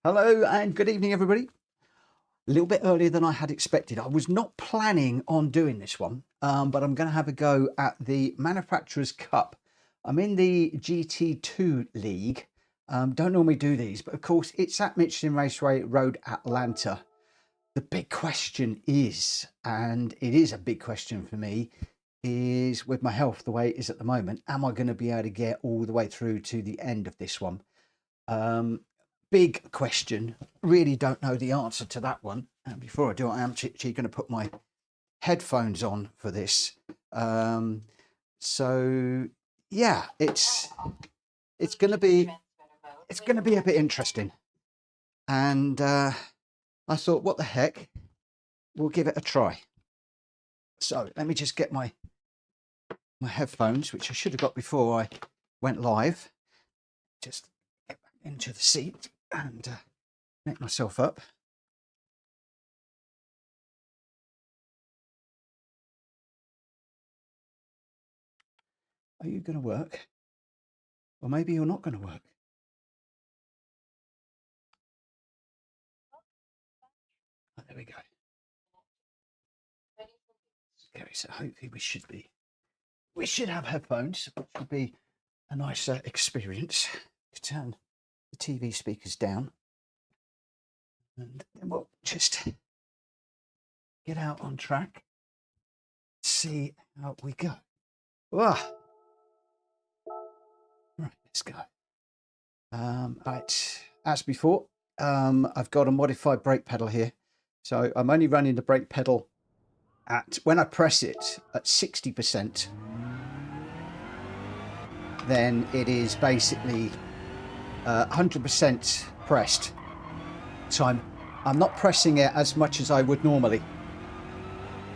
Hello and good evening, everybody. A little bit earlier than I had expected. I was not planning on doing this one, but I'm going to have a go at the Manufacturers' Cup. I'm in the GT2 League. Don't normally do these, but of course it's at Michelin Raceway Road, Atlanta. The big question is, and it is a big question for me, is with my health the way it is at the moment, am I going to be able to get all the way through to the end of this one? Big question. Really don't know the answer to that one. And before I do, I am actually going to put my headphones on for this. So yeah, it's going to be a bit interesting. And I thought, what the heck, we'll give it a try. So let me just get my headphones, which I should have got before I went live. Just get back into the seat and make myself up. Are you going to work? Or maybe you're not going to work. Oh, there we go. Okay, so hopefully we should have headphones, which would be a nicer experience. Turn the TV speakers down, and then we'll just get out on track, see how we go. Right, let's go. Right, as before, I've got a modified brake pedal here, so I'm only running the brake pedal at, when I press it at 60%, then it is basically 100% pressed. So I'm not pressing it as much as I would normally.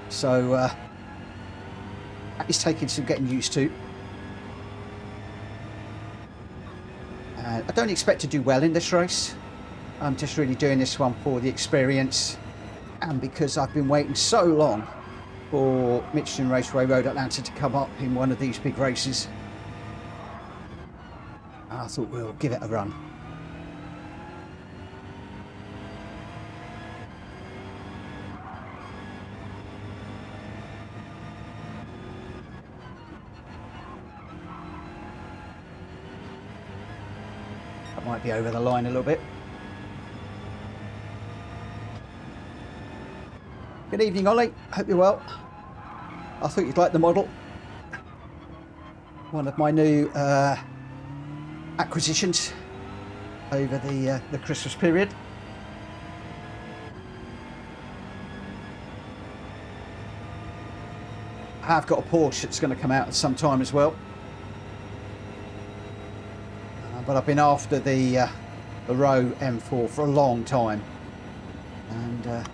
So it's taking some getting used to. I don't expect to do well in this race. I'm just really doing this one for the experience, and because I've been waiting so long for Michelin Raceway Road Atlanta to come up in one of these big races. I thought we'll give it a run. I might be over the line a little bit. Good evening, Ollie. Hope you're well. I thought you'd like the model. One of my new acquisitions over the Christmas period. I've got a Porsche that's going to come out at some time as well, but I've been after the Row M4 for a long time, and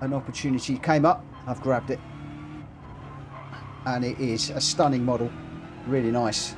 an opportunity came up. I've grabbed it, and it is a stunning model, really nice.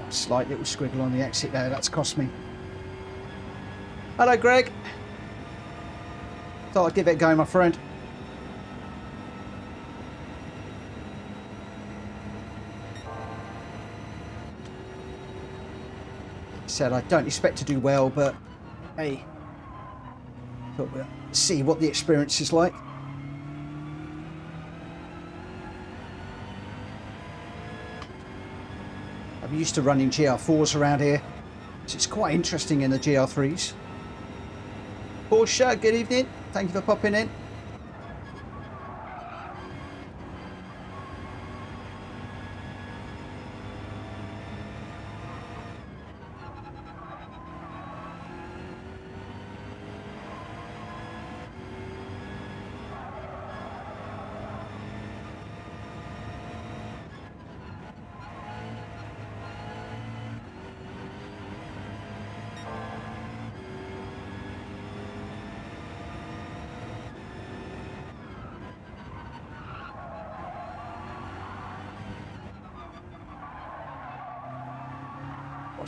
Slight little squiggle on the exit there, that's cost me. Hello, Greg. Thought I'd give it a go, my friend. Said I don't expect to do well, but hey, thought we'll see what the experience is like. I'm used to running GR4s around here, so it's quite interesting in the GR3s. Porsche, good evening. Thank you for popping in.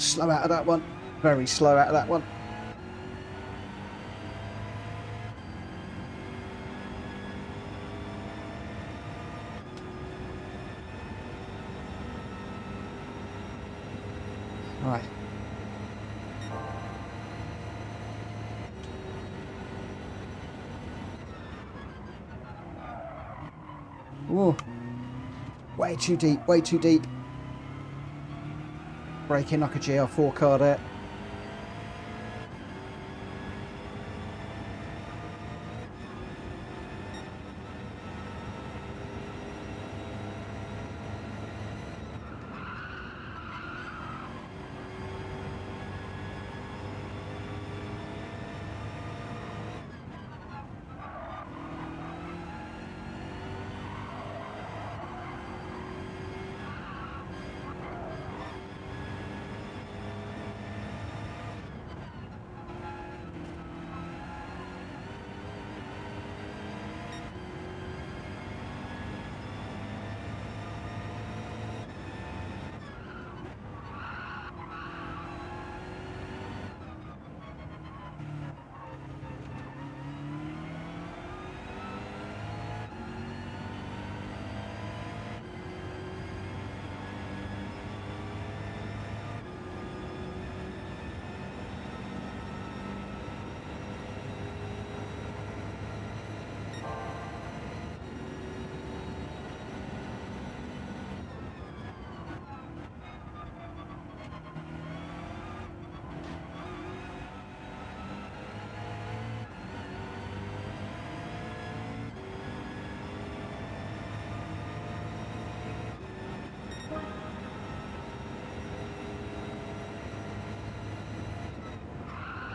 slow out of that one. Very slow out of that one. All right. Whoa. Way too deep, way too deep. Braking like a GR4 car there.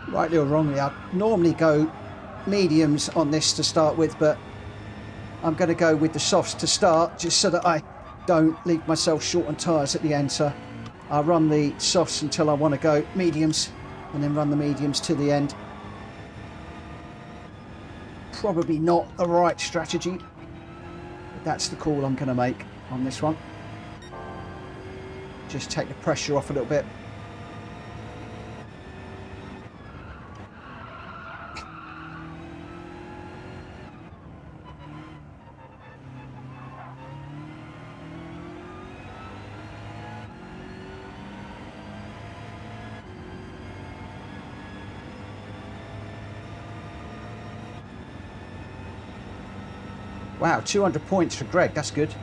Rightly or wrongly, I'd normally go mediums on this to start with, but I'm going to go with the softs to start, just so that I don't leave myself short on tyres at the end. So I'll run the softs until I want to go mediums, and then run the mediums to the end. Probably not the right strategy, but that's the call I'm going to make on this one. Just take the pressure off a little bit. Wow, 200 points for Greg, that's good.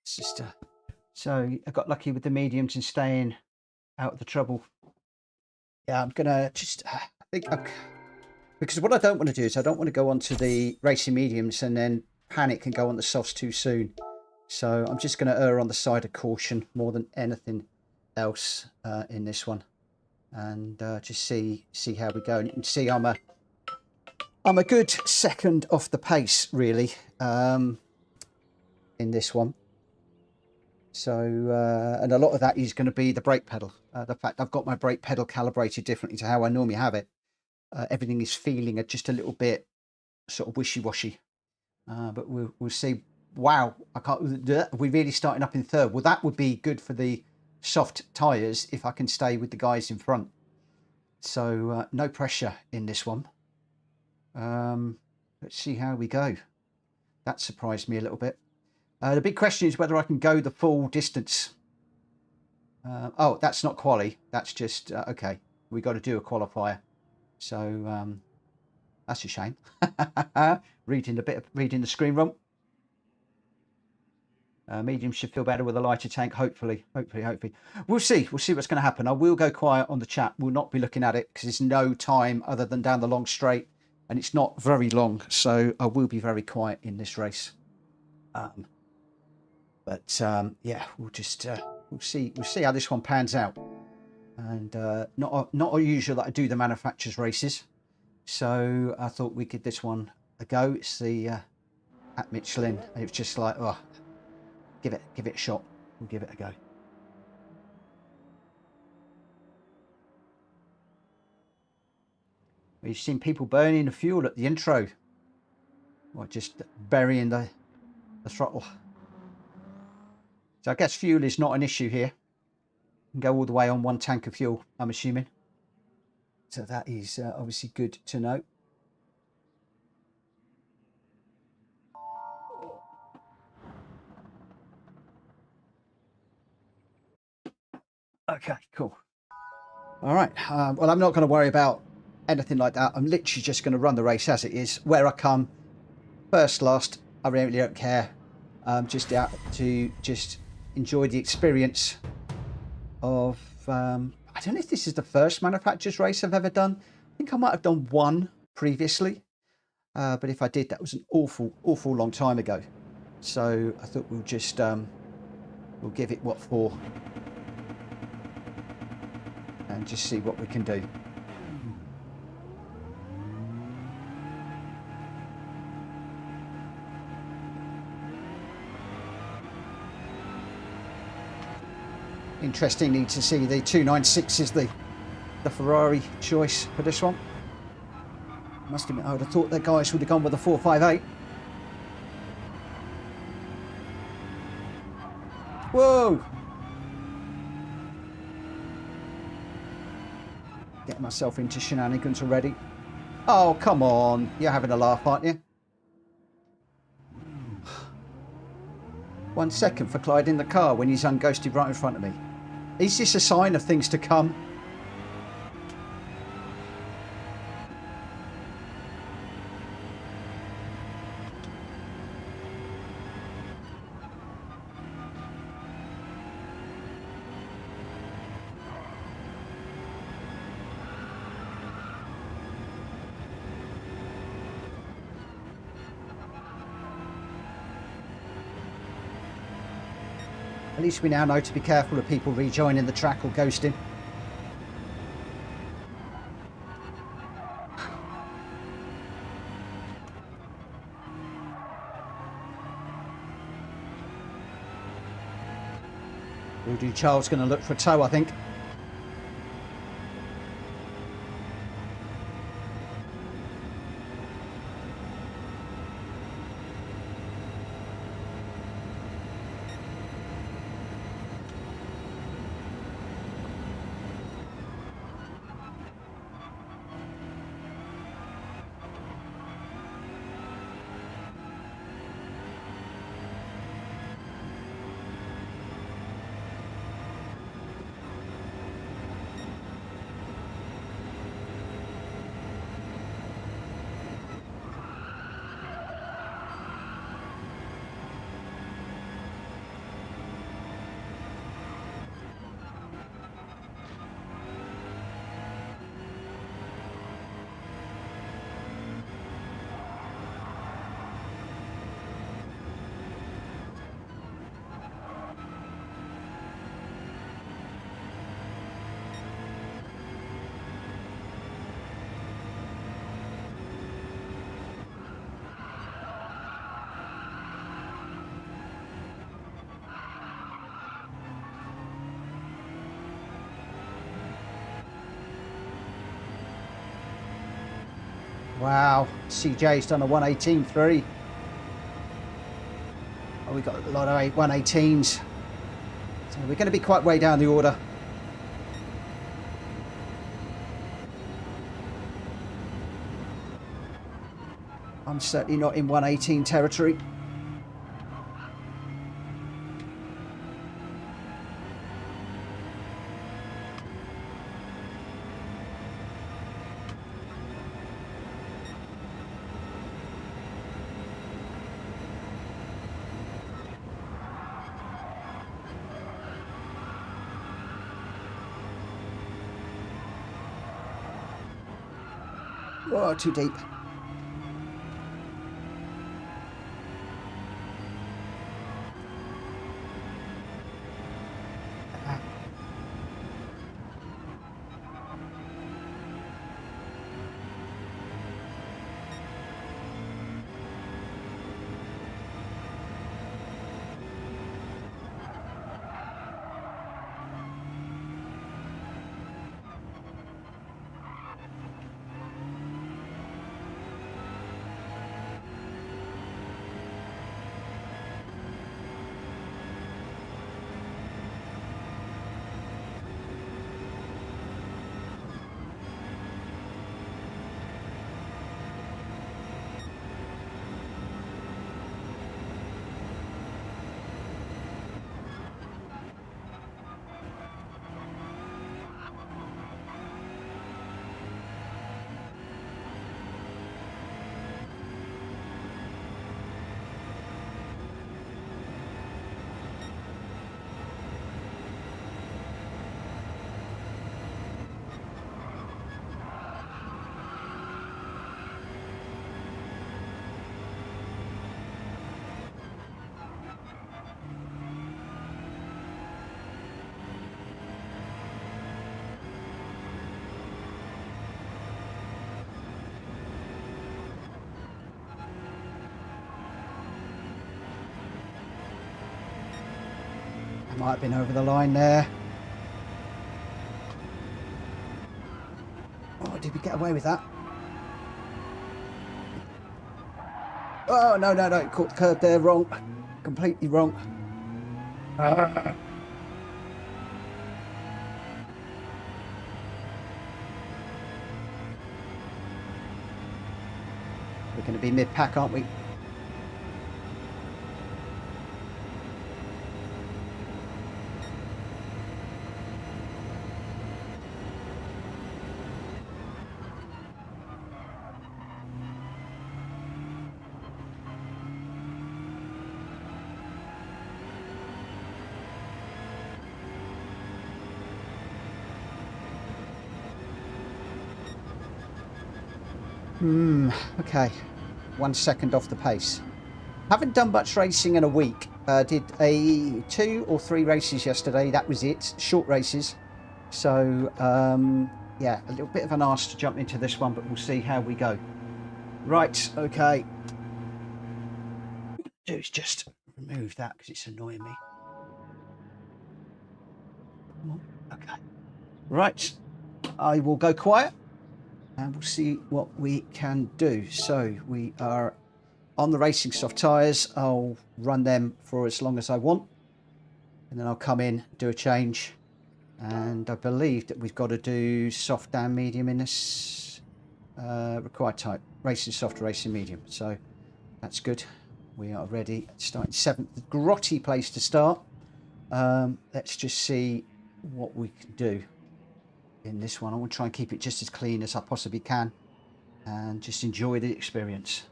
It's just so I got lucky with the mediums and staying out of the trouble. Yeah, I'm gonna just because what I don't want to do is I don't want to go onto the racing mediums and then panic and go on the softs too soon. So I'm just going to err on the side of caution more than anything else in this one, and just see how we go. And you can see I'm a good second off the pace really in this one. So, and a lot of that is going to be the brake pedal. The fact I've got my brake pedal calibrated differently to how I normally have it. Everything is feeling just a little bit sort of wishy-washy. But we'll see. Wow, I can't. We're really starting up in third. Well, that would be good for the soft tyres if I can stay with the guys in front. So no pressure in this one. Let's see how we go. That surprised me a little bit. The big question is whether I can go the full distance. Oh, that's not quali. That's just, okay. We got to do a qualifier. So that's a shame. reading the screen wrong. Medium should feel better with a lighter tank. Hopefully. We'll see. We'll see what's going to happen. I will go quiet on the chat. We'll not be looking at it because there's no time other than down the long straight. And it's not very long. So I will be very quiet in this race. Yeah, we'll just we'll see how this one pans out. And not unusual that I do the manufacturers races, So I thought we'd give this one a go. It's the at Michelin, and it was just like, oh, give it a shot. We'll give it a go. We've seen people burning the fuel at the intro, or just burying the throttle. So I guess fuel is not an issue here. You can go all the way on one tank of fuel, I'm assuming. So that is obviously good to know. Okay, cool. All right. Well, I'm not going to worry about anything like that. I'm literally just going to run the race as it is, where I come. First, last, I really don't care. Just out to just enjoy the experience of, I don't know if this is the first manufacturer's race I've ever done. I think I might have done one previously. But if I did, that was an awful long time ago. So I thought we'll just, we'll give it what for. And just see what we can do. Interestingly to see the 296 is the Ferrari choice for this one. Must admit, I would have thought the guys would have gone with the 458. Whoa! Getting myself into shenanigans already. Oh, come on. You're having a laugh, aren't you? 1 second for Clyde in the car when he's unghosted right in front of me. Is this a sign of things to come? At least we now know to be careful of people rejoining the track or ghosting. Rudy Charles going to look for a tow, I think. Wow, CJ's done a 118.3. Oh, we've got a lot of 118s. So we're going to be quite way down the order. I'm certainly not in 118 territory. Oh, too deep. Might have been over the line there. Oh, did we get away with that? Oh, no, no, no. Caught the curb there wrong. Completely wrong. We're going to be mid-pack, aren't we? Okay. 1 second off the pace. Haven't done much racing in a week. Did 2 or 3 races yesterday. That was it. Short races. So, yeah, a little bit of an arse to jump into this one, but we'll see how we go. Right, okay. Do is just remove that because it's annoying me. Okay. Right. I will go quiet and we'll see what we can do. So we are on the racing soft tyres. I'll run them for as long as I want, and then I'll come in, do a change, and I believe that we've got to do soft and medium in this required type, racing soft, racing medium. So that's good. We are ready. Starting 7th, grotty place to start. Let's just see what we can do in this one. I want to try and keep it just as clean as I possibly can and just enjoy the experience.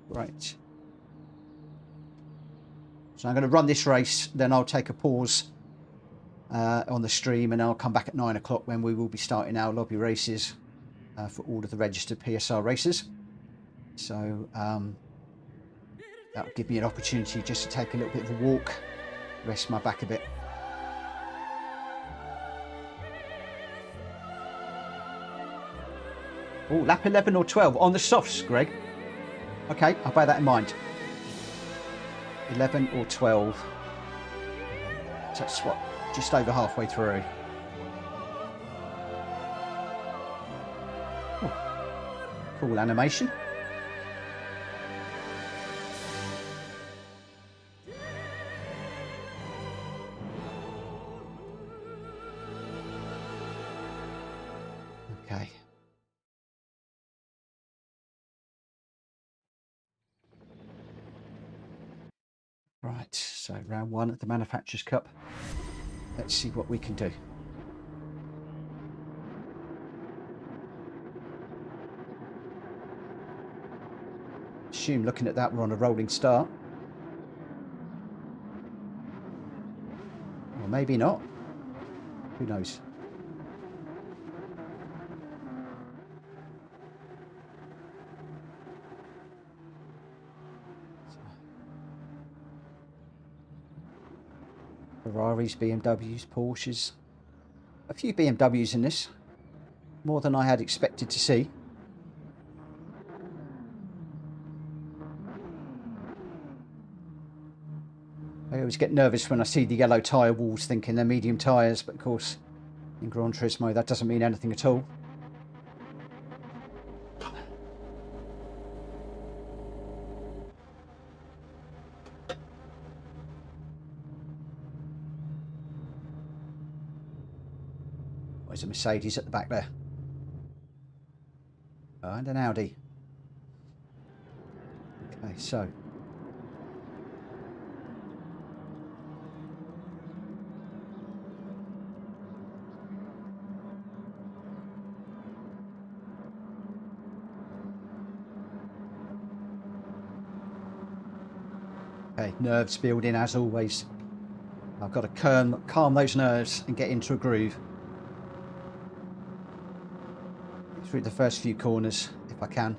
Right. So I'm going to run this race, then I'll take a pause on the stream, and I'll come back at 9 o'clock when we will be starting our lobby races for all of the registered PSR races. So that'll give me an opportunity just to take a little bit of a walk, rest my back a bit. Oh, lap 11 or 12 on the softs, Greg. Okay, I'll bear that in mind. 11 or 12. So that's what, just over halfway through. Oh, cool animation. Okay. Right, so round 1 at the Manufacturers' Cup. Let's see what we can do. Assume, looking at that, we're on a rolling start. Or maybe not. Who knows? Ferraris, BMWs, Porsches. A few BMWs in this. More than I had expected to see. I always get nervous when I see the yellow tyre walls thinking they're medium tyres, but of course in Gran Turismo that doesn't mean anything at all. There's a Mercedes at the back there. Oh, and an Audi. Okay, so. Okay, nerves building as always. I've got to calm those nerves and get into a groove. Through the first few corners, if I can.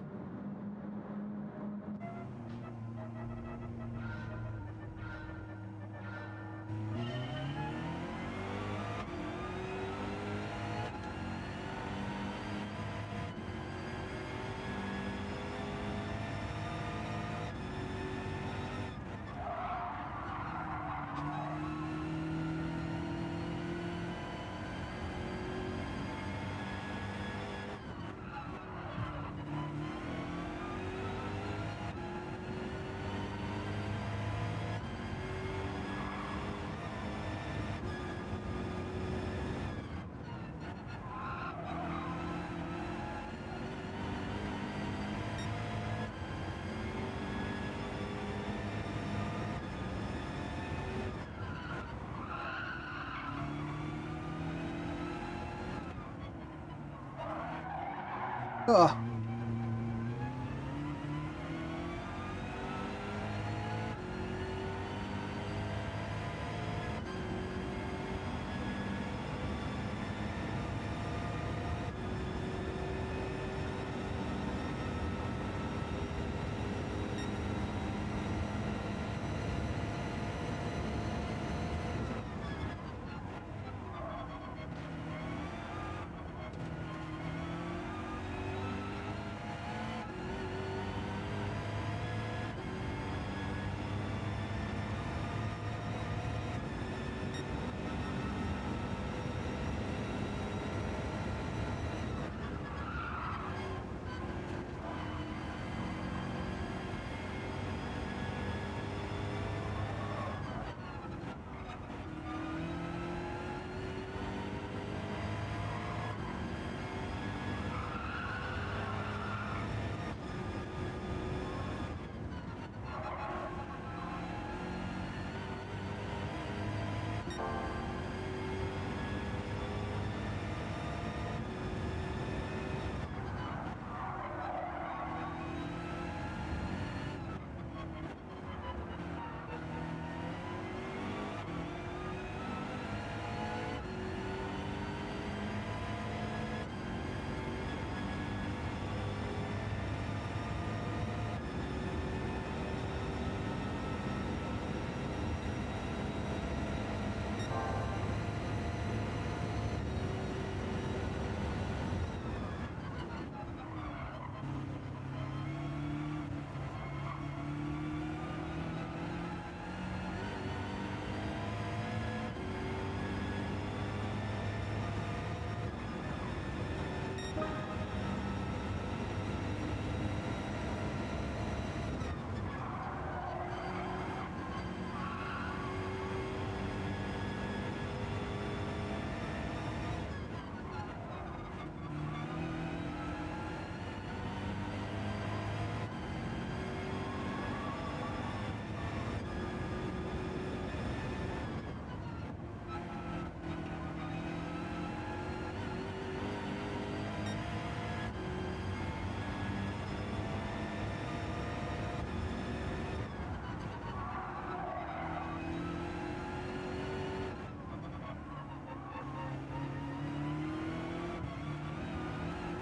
Oh.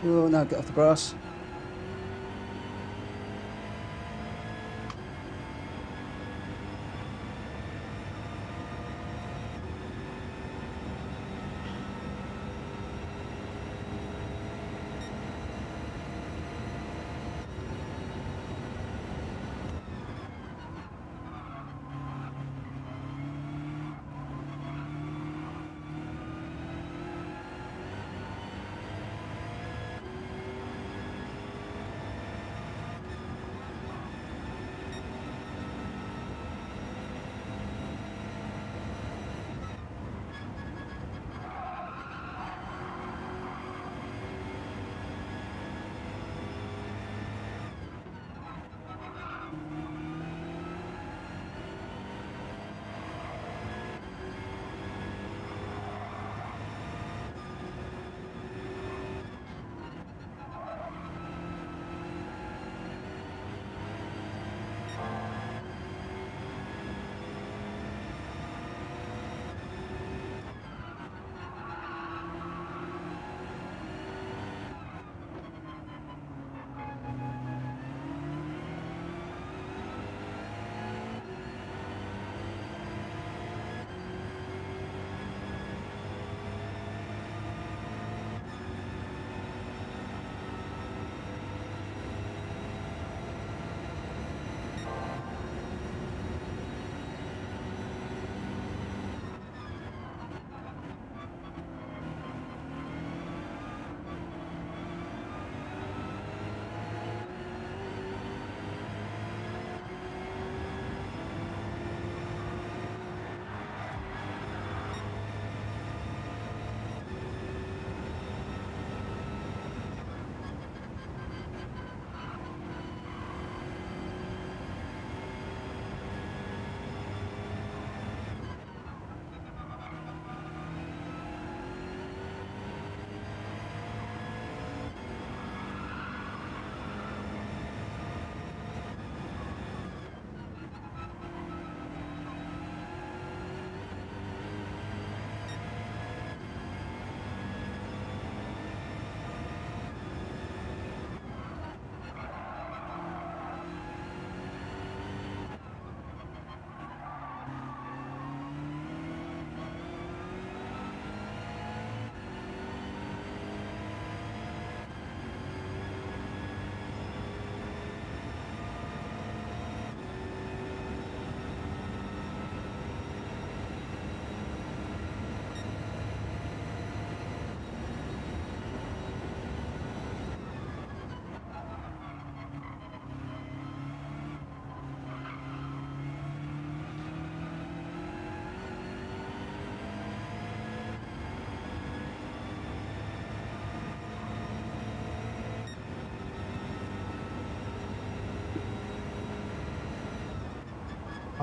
Oh, now get off the grass.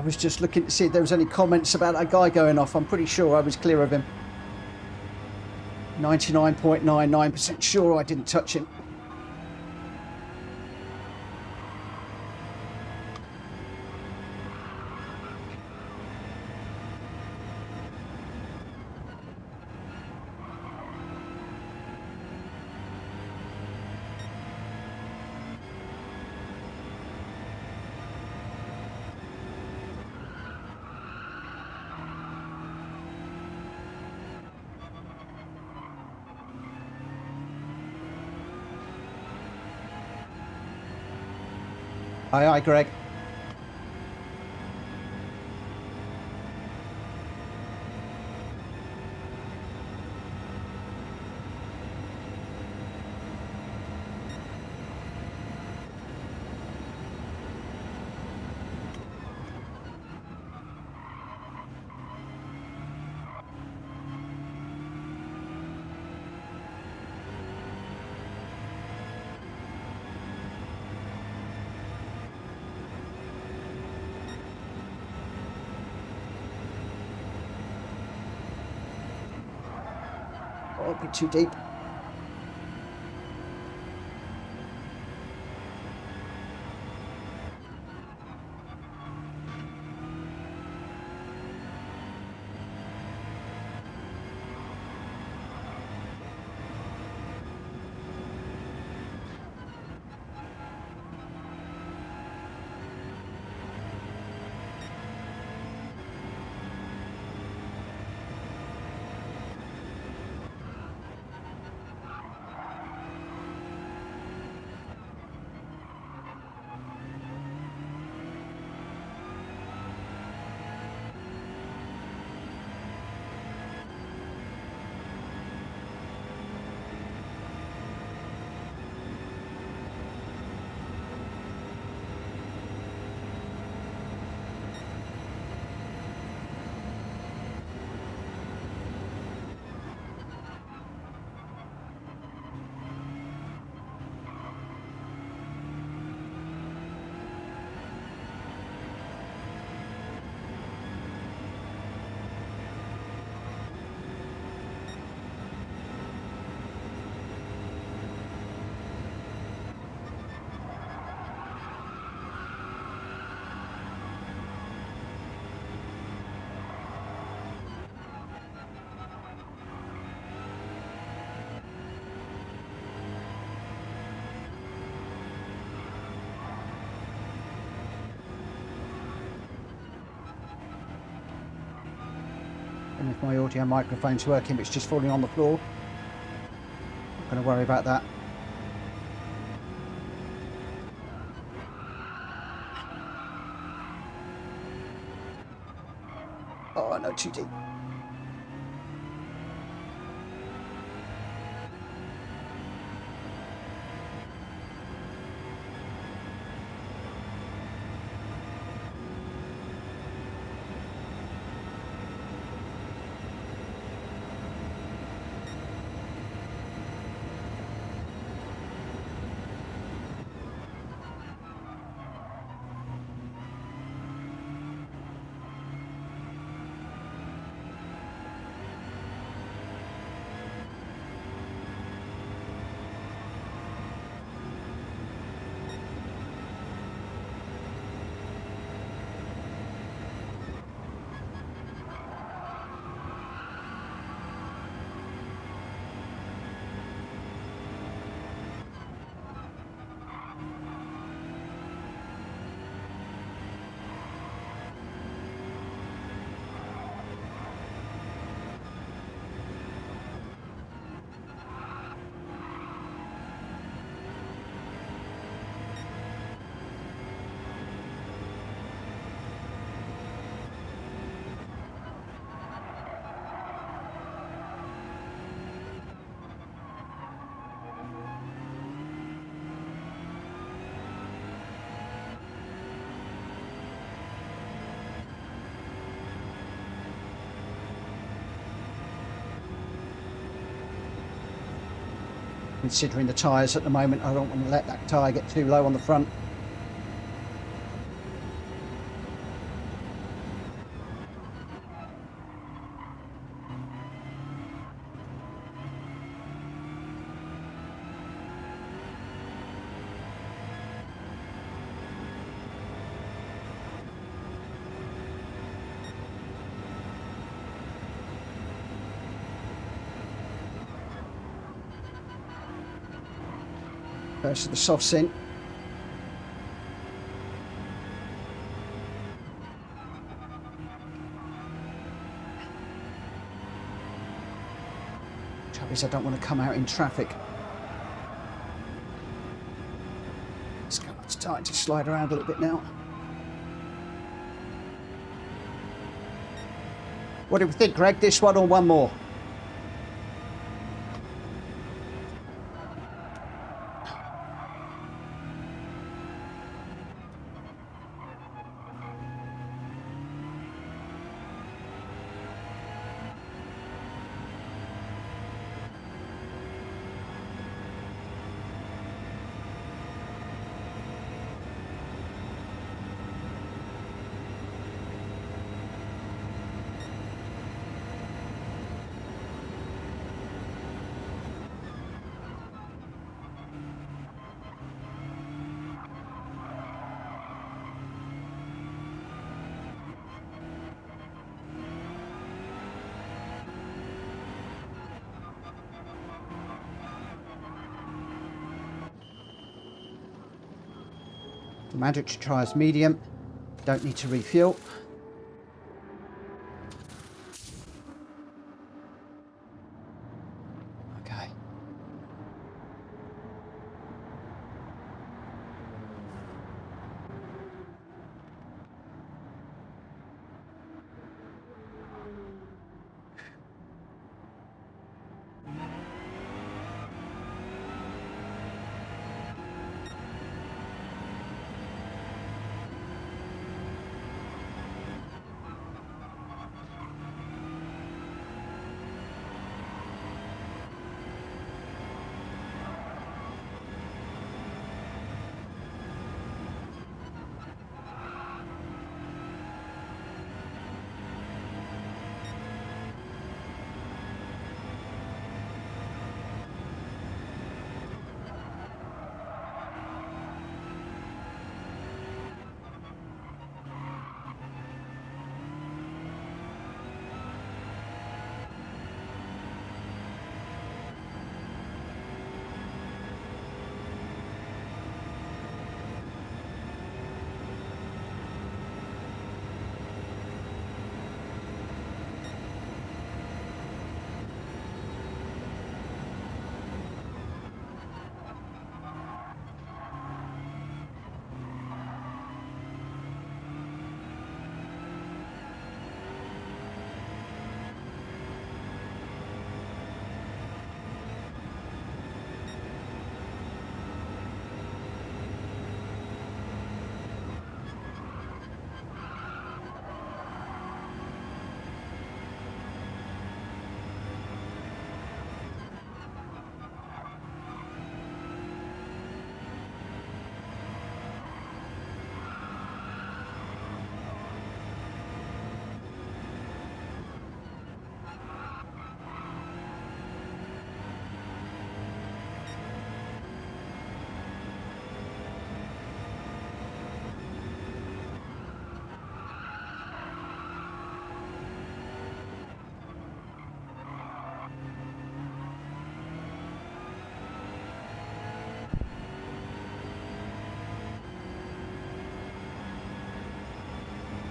was just looking to see if there was any comments about that guy going off. I'm pretty sure I was clear of him. 99.99% sure I didn't touch him. Aye, aye, Greg. Oh, a bit too deep. And if my audio microphone's working, but it's just falling on the floor. Not going to worry about that. Oh, no, too deep. Considering the tyres at the moment, I don't want to let that tyre get too low on the front. First of the softs in. Trouble is I don't want to come out in traffic. It's starting to slide around a little bit now. What do we think, Greg? This one or one more? The mandatory Tyres medium. Don't need to refuel. Okay.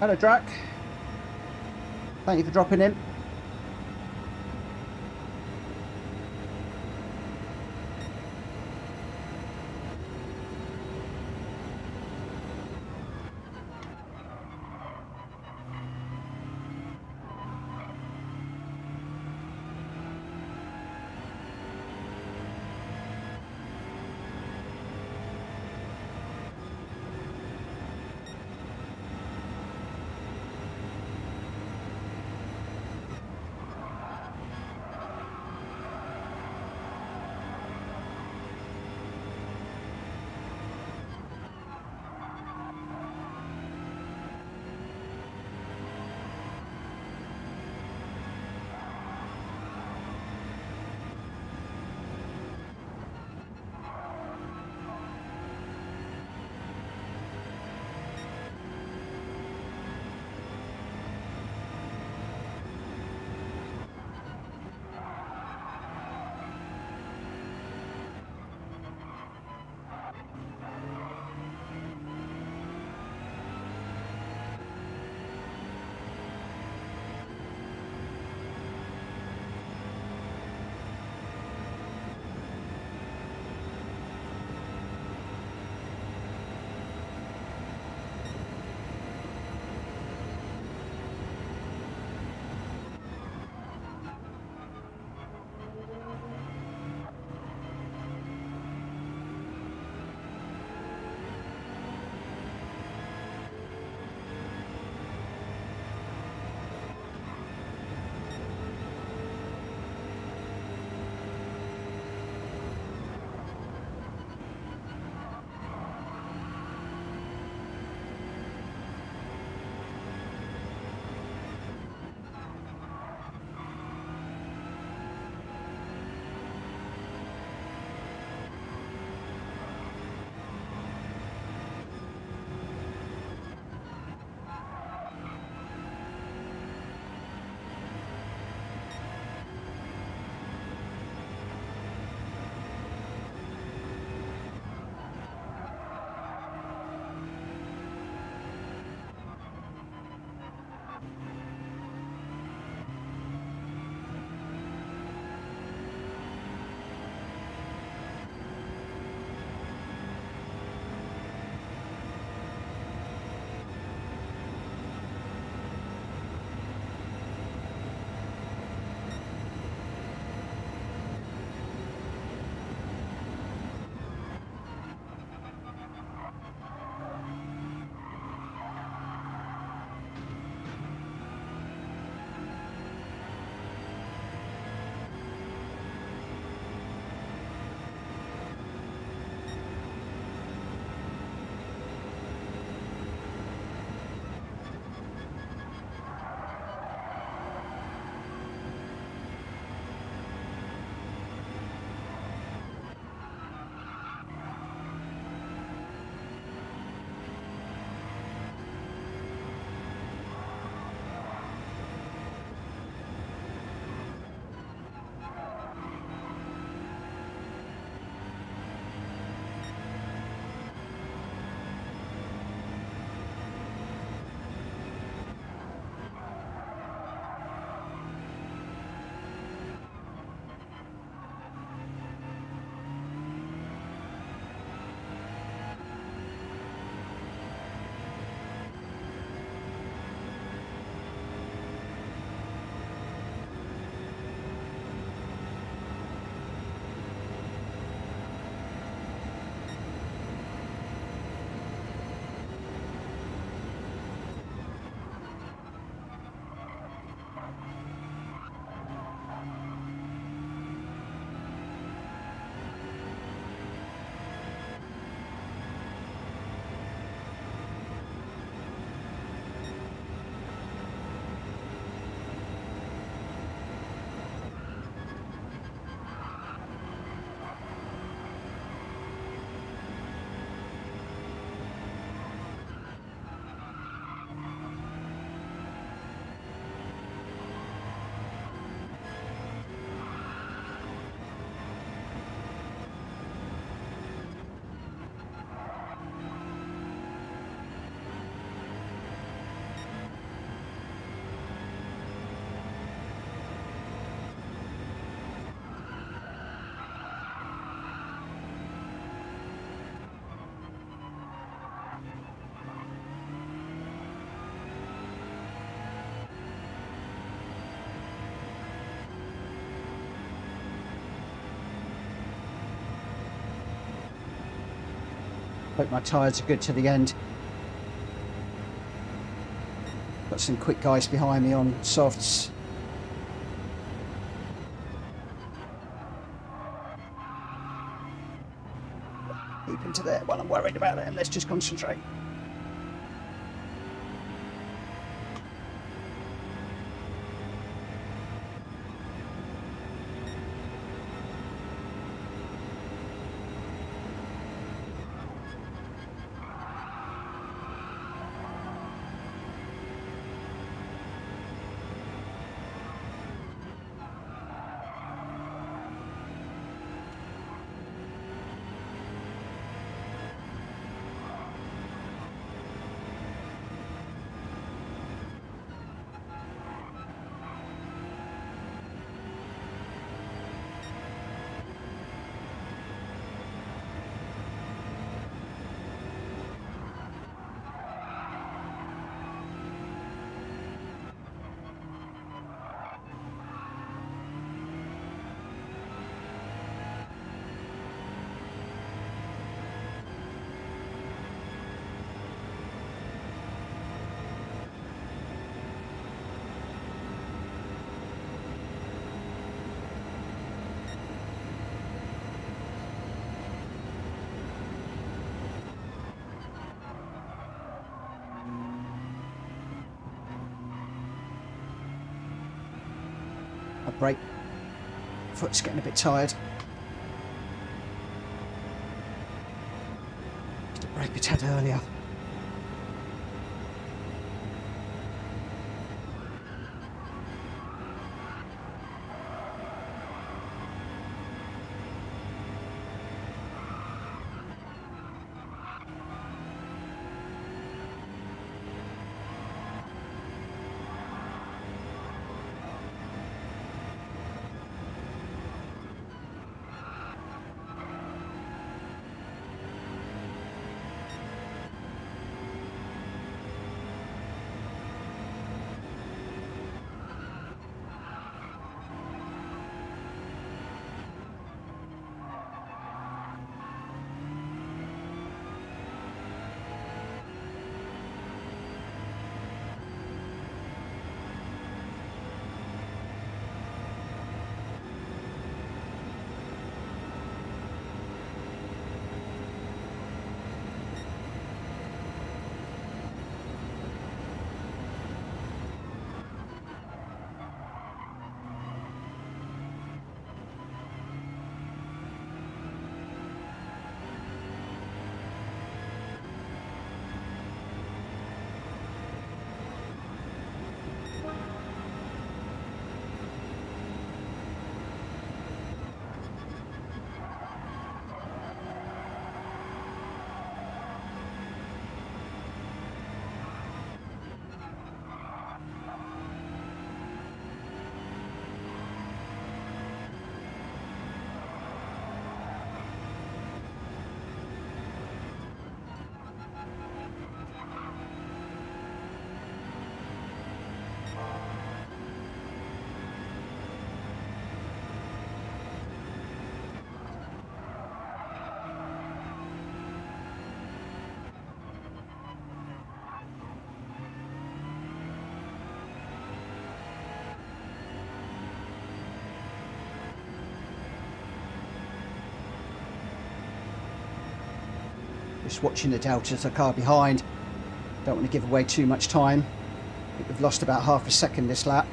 Hello, Drac. Thank you for dropping in. Hope my tyres are good to the end. Got some quick guys behind me on softs. Deep into there while I'm worried about them. Let's just concentrate. A brake. Foot's getting a bit tired. Just a brake we had earlier. Just watching the deltas, the car behind. Don't want to give away too much time. I think we've lost about half a second this lap.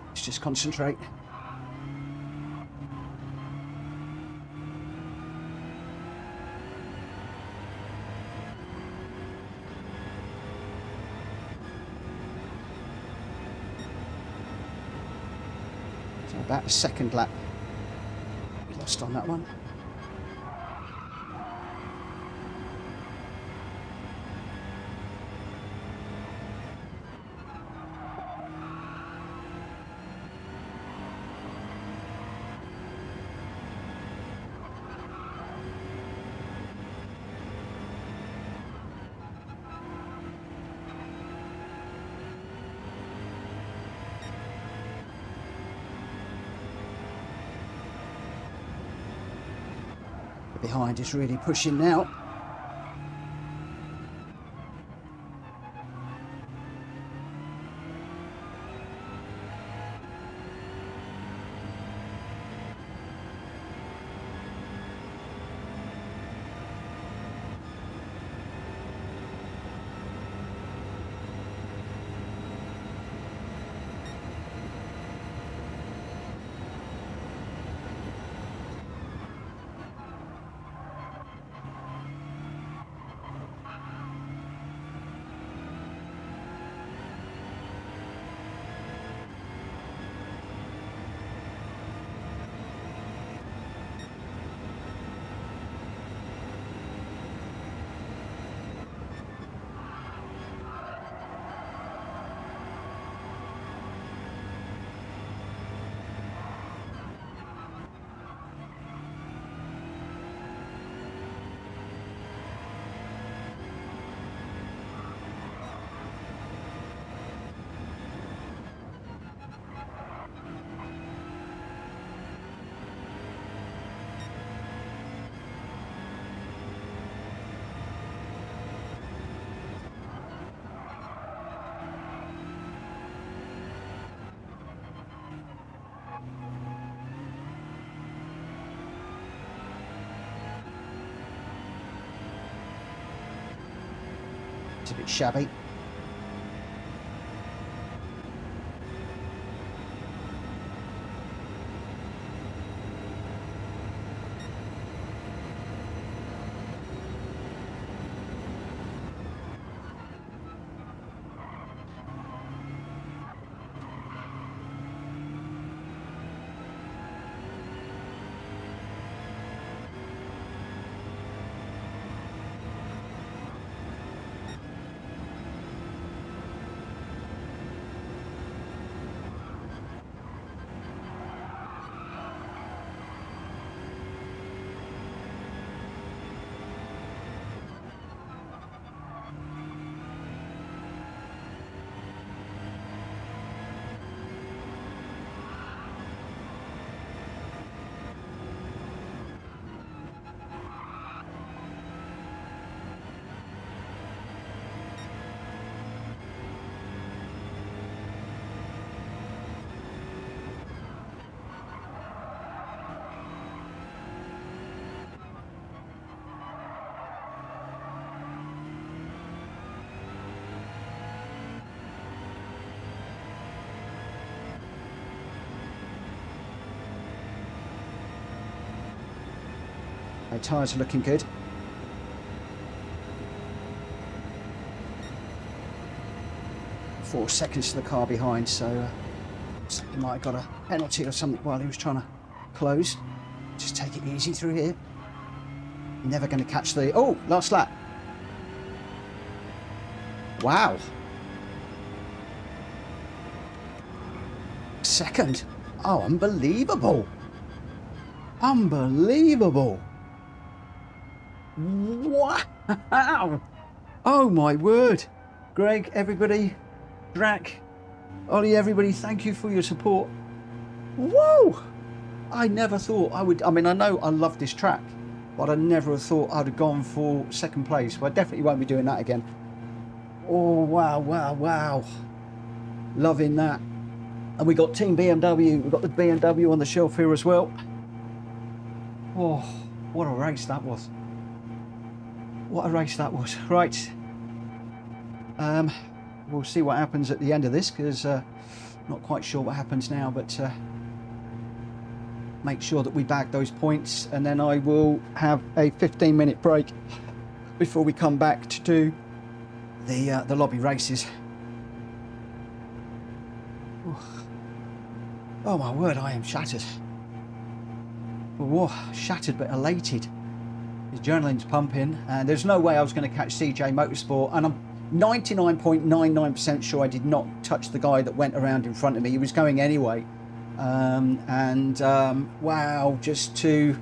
Let's just concentrate. So about a second lap we lost on that one. behind is really pushing now. It's a bit shabby. My tyres are looking good. Four seconds to the car behind, so he might have got a penalty or something while he was trying to close. Just take it easy through here. Never going to catch the... Oh, last lap. Wow. Second. Oh, unbelievable. Unbelievable. Wow. Oh my word. Greg, everybody, Gr.x, Ollie, everybody, thank you for your support. Whoa. I never thought I would. I mean, I know I love this track, but I never thought I'd have gone for second place. Well, I definitely won't be doing that again. Oh, wow, wow, wow. Loving that. And we got Team BMW. We've got the BMW on the shelf here as well. Oh, what a race that was. What a race that was. Right. We'll see what happens at the end of this, because not quite sure what happens now, but make sure that we bag those points, and then I will have a 15-minute break before we come back to do the lobby races. Oh my word, I am shattered. Whoa, shattered but elated. His adrenaline's pumping, and there's no way I was going to catch CJ Motorsport, and I'm 99.99% sure I did not touch the guy that went around in front of me. He was going anyway. Wow, just to...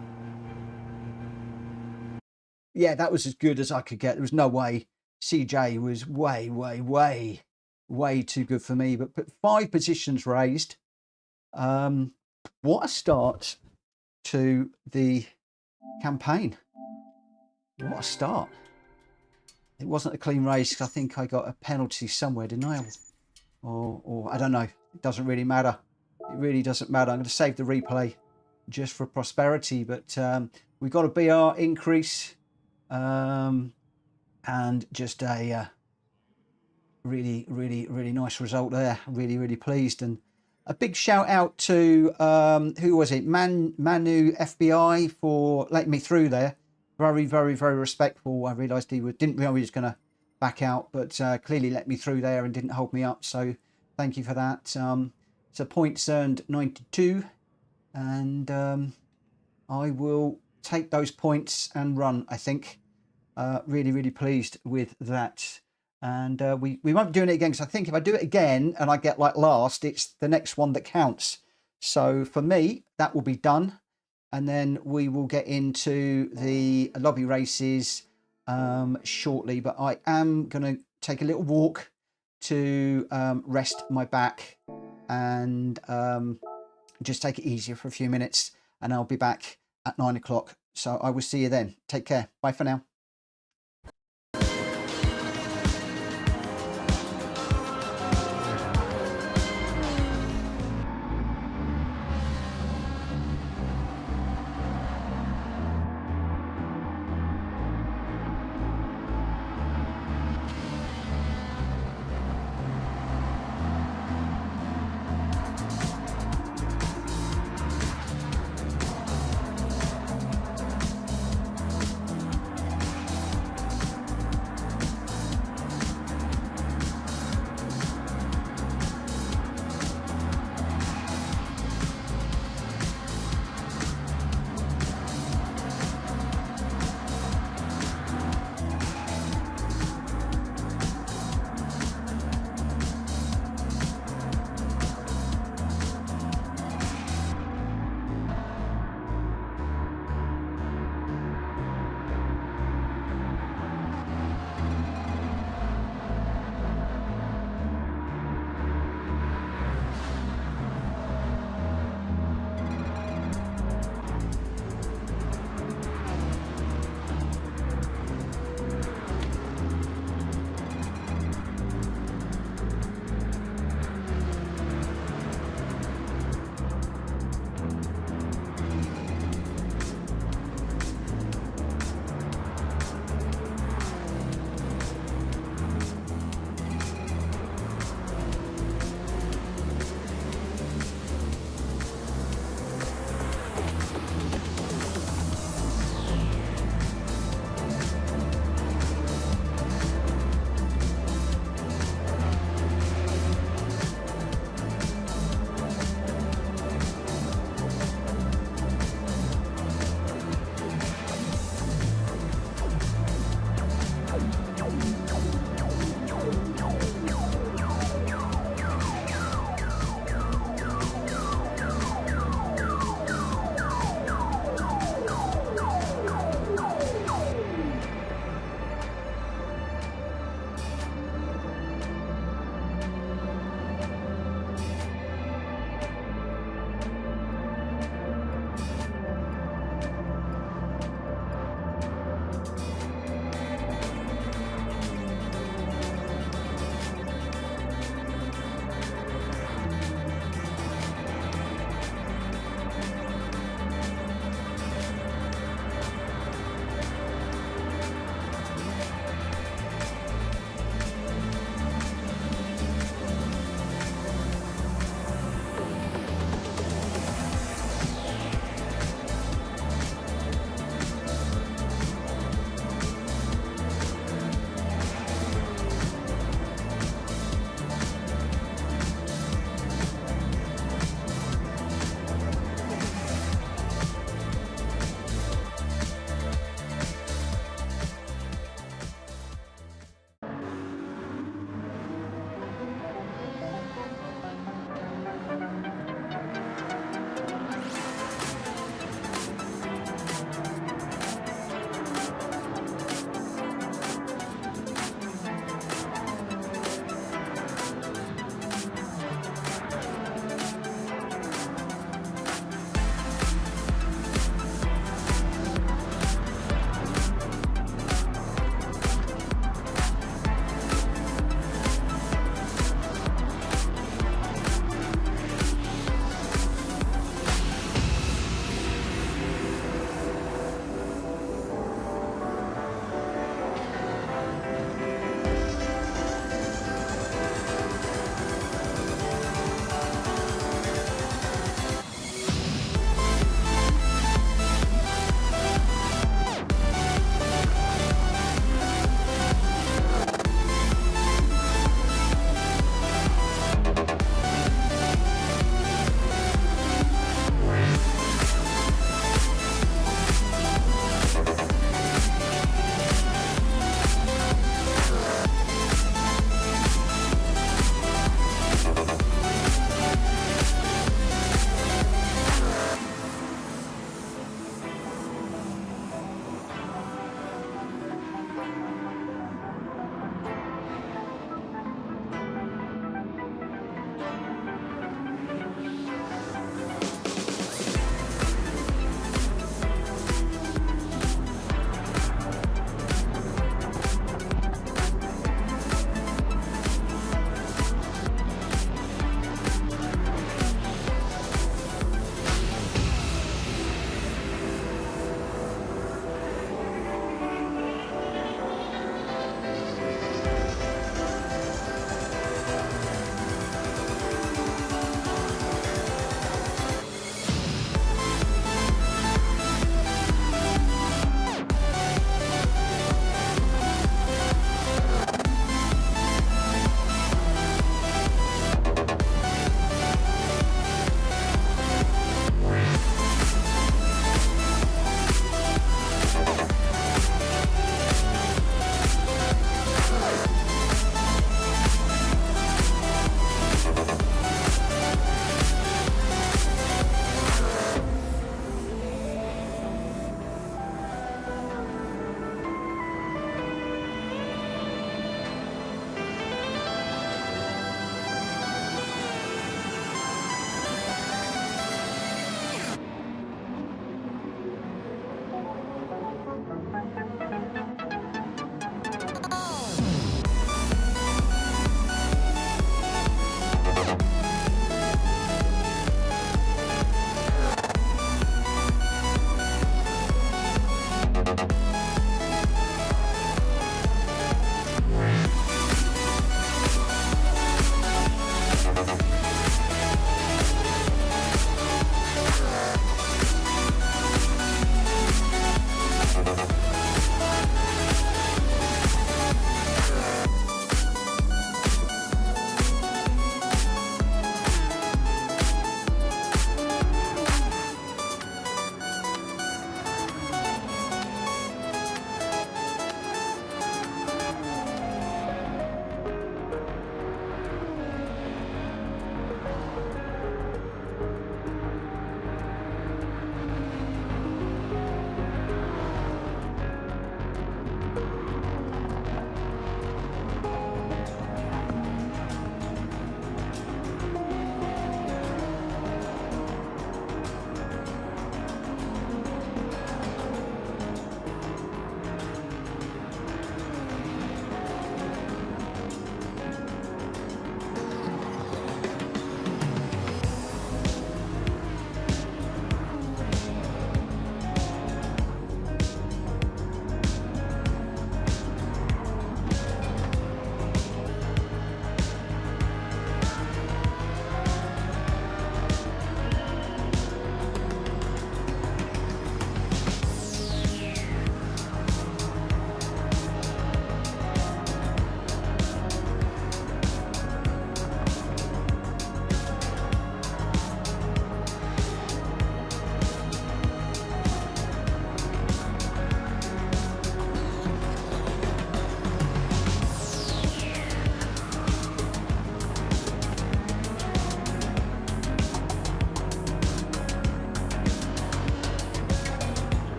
Yeah, that was as good as I could get. There was no way. CJ was way too good for me, but 5 positions raised. What a start to the campaign. What a start. It wasn't a clean race because I think I got a penalty somewhere, didn't I? Or I don't know. It doesn't really matter. It really doesn't matter. I'm going to save the replay just for prosperity. But we got a BR increase and just a really nice result there. Really pleased. And a big shout out to, who was it? Manu FBI for letting me through there. Very respectful. I realised didn't realise he was going to back out, but clearly let me through there and didn't hold me up. So thank you for that. So points earned 92, and I will take those points and run. I think really pleased with that. And we won't be doing it again because I think if I do it again and I get like last, it's the next one that counts. So for me, that will be done. And then we will get into the lobby races shortly. But I am going to take a little walk to rest my back and just take it easier for a few minutes. And I'll be back at 9 o'clock. So I will see you then. Take care. Bye for now.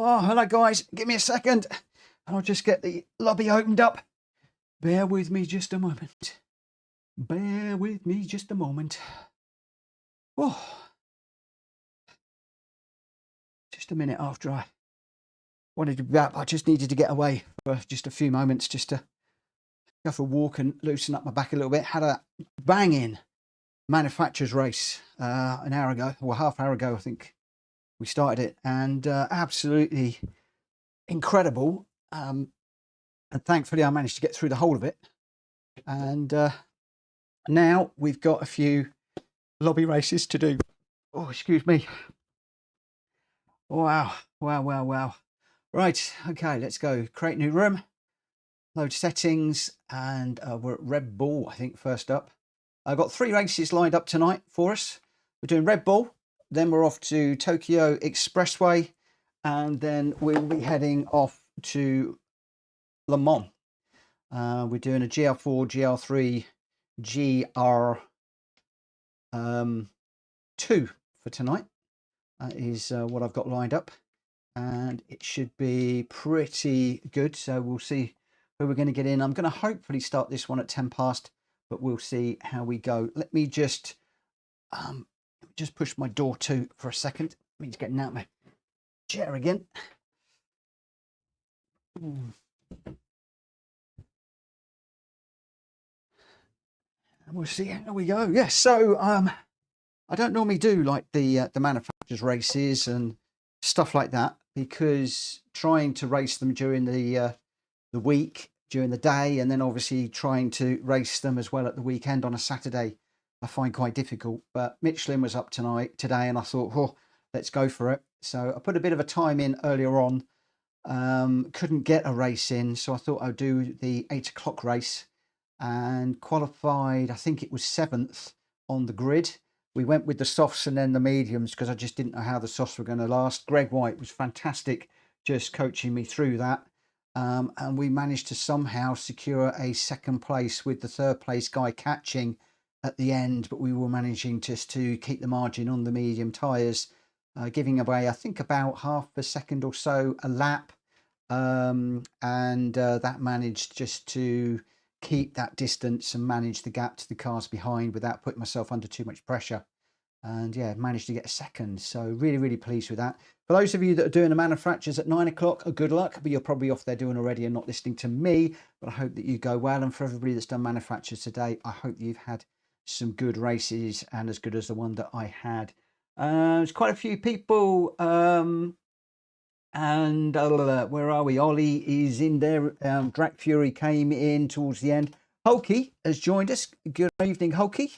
Oh, hello guys, give me a second. I'll just get the lobby opened up. Bear with me just a moment. Bear with me just a moment. Oh, just a minute after I wanted to be back. I just needed to get away for just a few moments just to go for a walk and loosen up my back a little bit. Had a banging manufacturer's race an hour ago, or half hour ago, I think we started it, and absolutely incredible. And thankfully I managed to get through the whole of it. And now we've got a few lobby races to do. Oh, excuse me. Wow. Right, okay, let's go. Create new room, load settings, and we're at Red Bull, I think, first up. I've got 3 races lined up tonight for us. We're doing Red Bull, then we're off to Tokyo Expressway, and then we'll be heading off to Le Mans. We're doing a GR4, GR3, GR2 for tonight. That is what I've got lined up, and it should be pretty good. So we'll see who we're going to get in. I'm going to hopefully start this one at 10 past, but we'll see how we go. Let me just push my door to for a second. Let me just get out my chair again. And we'll see how we go. Yes, so I don't normally do like the manufacturers races and stuff like that, because trying to race them during the week, during the day, and then obviously trying to race them as well at the weekend on a Saturday, I find quite difficult. But Michelin was up today, and I thought, oh, let's go for it. So I put a bit of a time in earlier on. Couldn't get a race in, so I thought I'd do the 8 o'clock race, and qualified, I think it was 7th on the grid. We went with the softs and then the mediums because I just didn't know how the softs were going to last. Gr.x was fantastic, just coaching me through that. And we managed to somehow secure a 2nd place with the 3rd place guy catching at the end, but we were managing just to keep the margin on the medium tyres, giving away, I think, about half a second or so a lap. That managed just to keep that distance and manage the gap to the cars behind without putting myself under too much pressure. And yeah, managed to get a 2nd. So really pleased with that. For those of you that are doing the manufacturers at 9 o'clock, good luck, but you're probably off there doing already and not listening to me. But I hope that you go well. And for everybody that's done manufacturers today, I hope you've had some good races and as good as the one that I had. There's quite a few people. Where are we? Ollie is in there. Drac Fury came in towards the end. Hulky has joined us. Good evening, Hulky.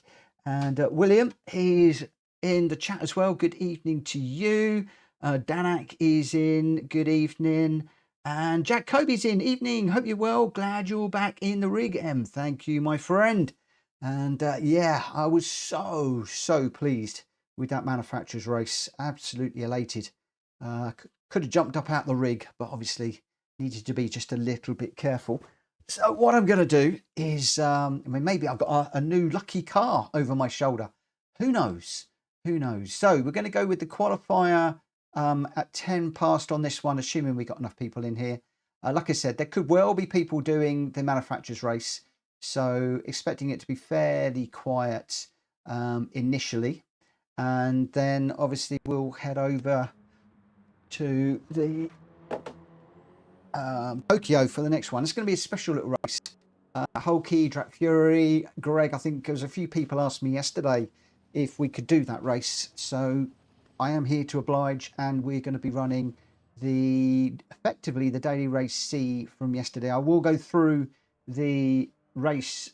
And William is in the chat as well. Good evening to you. Danak is in. Good evening. And Jack Kobe's in. Evening. Hope you're well. Glad you're back in the rig, M. Thank you, my friend. And yeah, I was so pleased with that manufacturer's race. Absolutely elated. Could have jumped up out the rig, but obviously needed to be just a little bit careful. So what I'm going to do is, maybe I've got a new lucky car over my shoulder. Who knows? So we're going to go with the qualifier at 10 past on this one, assuming we got enough people in here. Like I said, there could well be people doing the manufacturer's race, so expecting it to be fairly quiet initially. And then obviously we'll head over to the Tokyo for the next one. It's going to be a special little race. Hulky, Drac Fury, Greg, I think there was a few people asked me yesterday if we could do that race. So I am here to oblige, and we're going to be running effectively the daily race C from yesterday. I will go through the race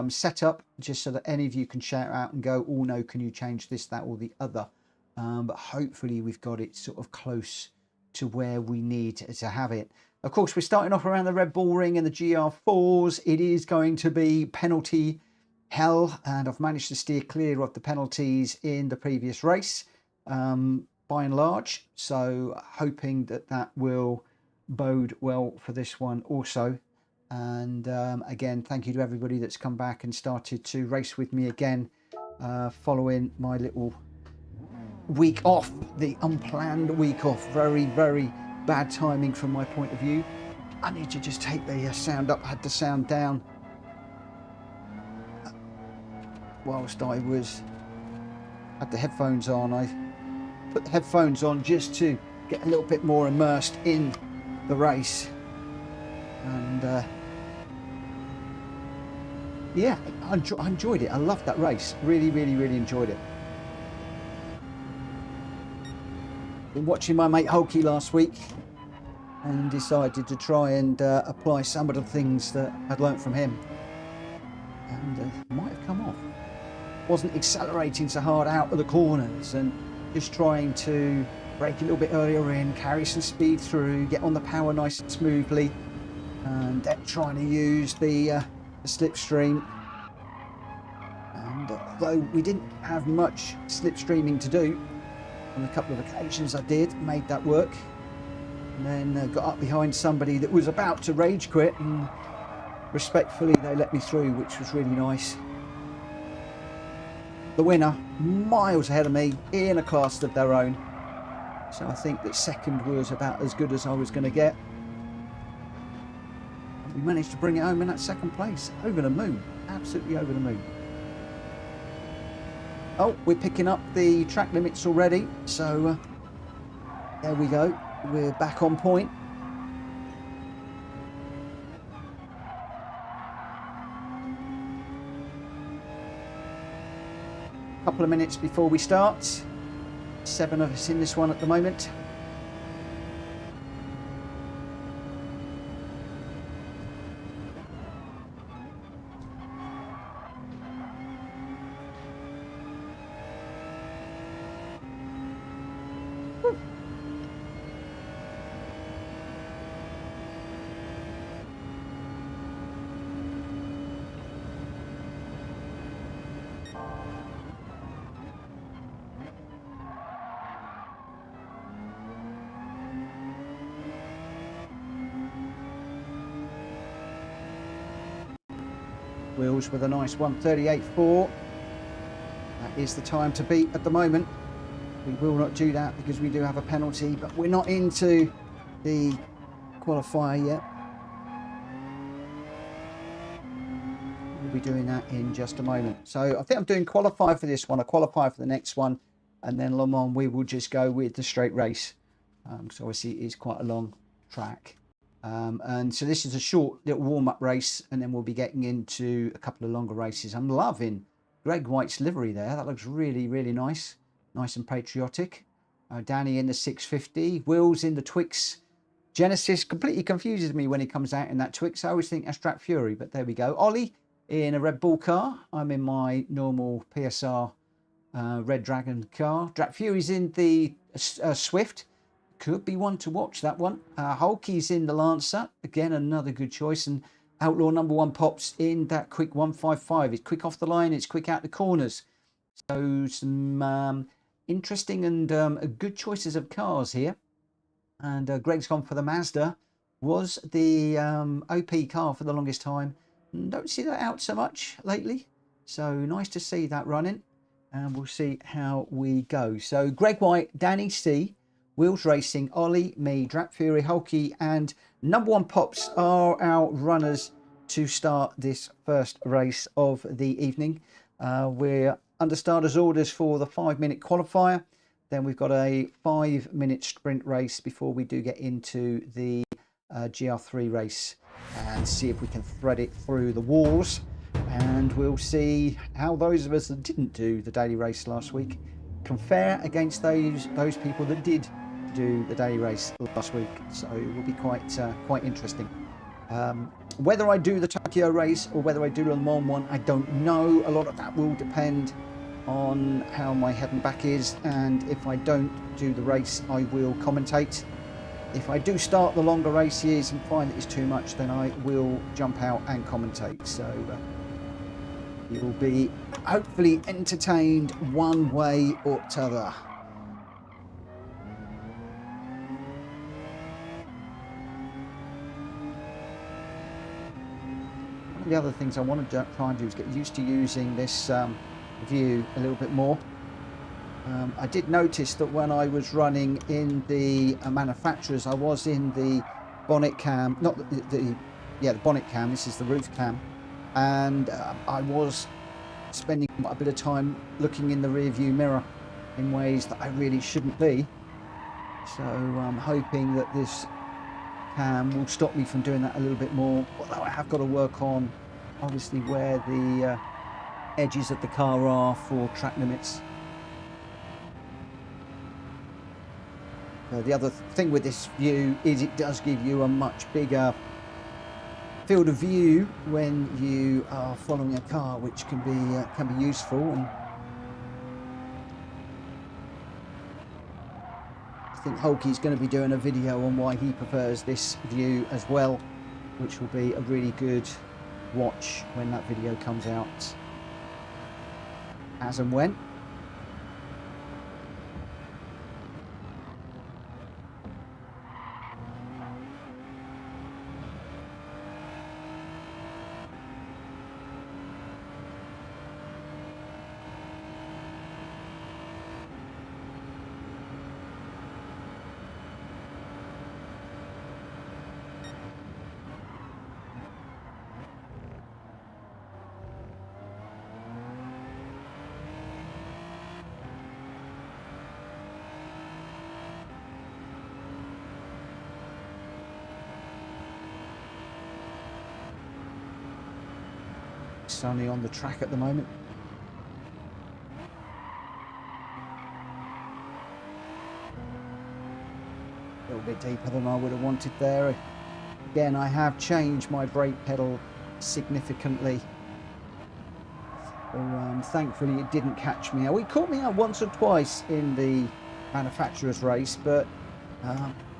setup just so that any of you can shout out and go, oh no, can you change this, that or the other. But hopefully we've got it sort of close to where we need to have it. Of course, we're starting off around the Red Bull Ring and the GR4s. It is going to be penalty hell, and I've managed to steer clear of the penalties in the previous race by and large. So hoping that will bode well for this one also. And again, thank you to everybody that's come back and started to race with me again following my little week off, the unplanned week off. Very bad timing from my point of view. I need to just take the sound up. I had the sound down whilst I had the headphones on. I put the headphones on just to get a little bit more immersed in the race, and yeah, I enjoyed it. I loved that race. Really enjoyed it. Been watching my mate Hulky last week and decided to try and apply some of the things that I'd learnt from him, and might have come off. Wasn't accelerating so hard out of the corners and just trying to brake a little bit earlier in, carry some speed through, get on the power nice and smoothly, and then trying to use the slipstream. And although we didn't have much slipstreaming to do, on a couple of occasions I made that work, and then got up behind somebody that was about to rage quit, and respectfully they let me through, which was really nice. The winner, miles ahead of me, in a class of their own. So I think that second was about as good as I was going to get. And we managed to bring it home in that second place. Over the moon. Absolutely over the moon. Oh, we're picking up the track limits already. So there we go. We're back on point. Couple of minutes before we start. 7 of us in this one at the moment. Wheels with a nice 1:38.4. That is the time to beat at the moment. We will not do that because we do have a penalty, but we're not into the qualifier yet. We'll be doing that in just a moment. So I think I'm doing qualifier for this one, a qualifier for the next one, and then Le Mans we will just go with the straight race. So obviously it is quite a long track. And so this is a short little warm-up race, and then we'll be getting into a couple of longer races. I'm loving Gr.x's livery there. That looks really nice. Nice and patriotic. Danny in the 650. Will's in the Twix. Genesis completely confuses me when he comes out in that Twix. I always think that's Drat Fury, but there we go. Ollie in a Red Bull car. I'm in my normal PSR Red Dragon car. Drat Fury's in the Swift. Could be one to watch, that one. Hulky's in the Lancer. Again, another good choice. And Outlaw #1 Pops in that quick 155. It's quick off the line. It's quick out the corners. So some interesting and good choices of cars here. And Greg's gone for the Mazda. Was the OP car for the longest time. Don't see that out so much lately. So nice to see that running. And we'll see how we go. So Greg White, Danny C, Wheels Racing, Ollie, me, Drat Fury, Hulky, and #1 Pops are our runners to start this first race of the evening. We're under starters orders for the 5-minute qualifier. Then we've got a 5-minute sprint race before we do get into the GR3 race and see if we can thread it through the walls. And we'll see how those of us that didn't do the daily race last week can fare against those people that did do the daily race last week. So it will be quite interesting. Whether I do the Tokyo race or whether I do the Le Mans one, I don't know. A lot of that will depend on how my head and back is, and if I don't do the race, I will commentate. If I do start the longer races and find that it's too much, then I will jump out and commentate. So you will be hopefully entertained one way or t'other. One of the other things I want to try and do is get used to using this view a little bit more. I did notice that when I was running in the manufacturers, I was in the bonnet cam, not the bonnet cam, this is the roof cam, and I was spending quite a bit of time looking in the rear view mirror in ways that I really shouldn't be. So I'm hoping that this cam will stop me from doing that a little bit more, although I have got to work on obviously where the edges of the car are for track limits. The other thing with this view is it does give you a much bigger field of view when you are following a car, which can be useful. And I think Hulky's going to be doing a video on why he prefers this view as well, which will be a really good watch when that video comes out, as and when. Sunny on the track at the moment. A little bit deeper than I would have wanted there. Again, I have changed my brake pedal significantly. So, thankfully it didn't catch me out. It caught me out once or twice in the manufacturer's race, but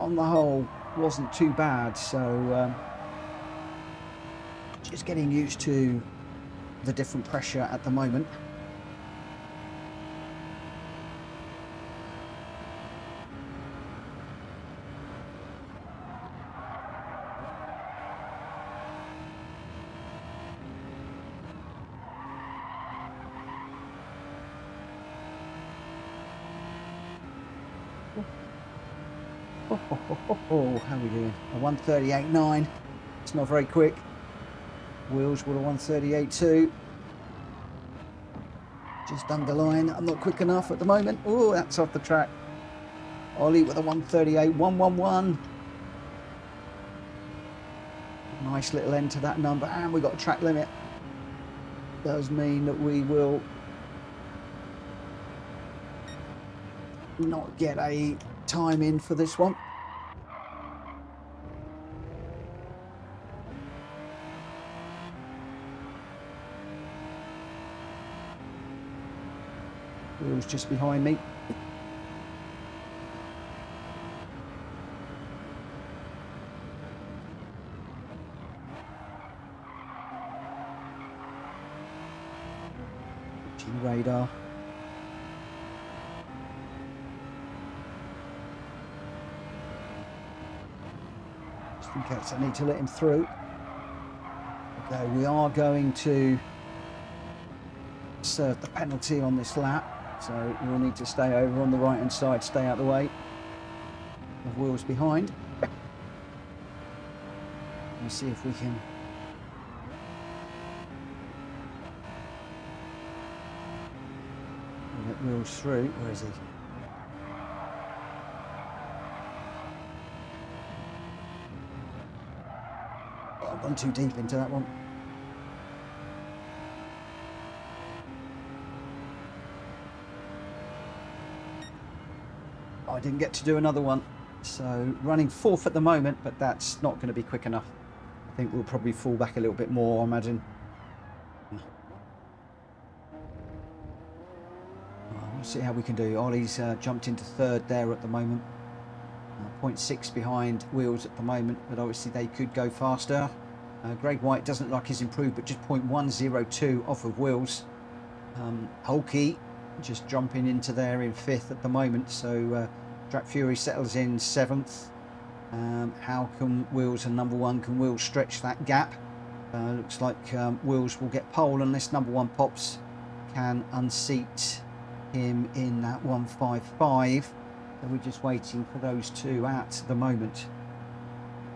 on the whole wasn't too bad. So just getting used to the different pressure at the moment. How are we doing? A 138.9. It's not very quick. Wheels with a 138.2. Just underline. I'm not quick enough at the moment. Oh, that's off the track. Ollie with a 138.111. Nice little end to that number, and we've got a track limit. Does mean that we will not get a time in for this one. Wheels just behind me. Radar. Just in case I need to let him through. Okay, we are going to serve the penalty on this lap, so we'll need to stay over on the right hand side, stay out of the way of wheels behind. Let's see if we can get wheels through. Where is he? Oh, I've gone too deep into that one. Oh, I didn't get to do another one. So running fourth at the moment, but that's not going to be quick enough. I think we'll probably fall back a little bit more, I imagine. We'll see how we can do. Ollie's jumped into third there at the moment. 0.6 behind wheels at the moment, but obviously they could go faster. Greg White doesn't look like he's improved, but just 0.102 off of wheels. Hulky just jumping into there in fifth at the moment, so Track Fury settles in seventh. How can Wheels and number one, can Wheels stretch that gap? Looks like Wheels will get pole unless number one pops can unseat him in that 155. So we're just waiting for those two at the moment.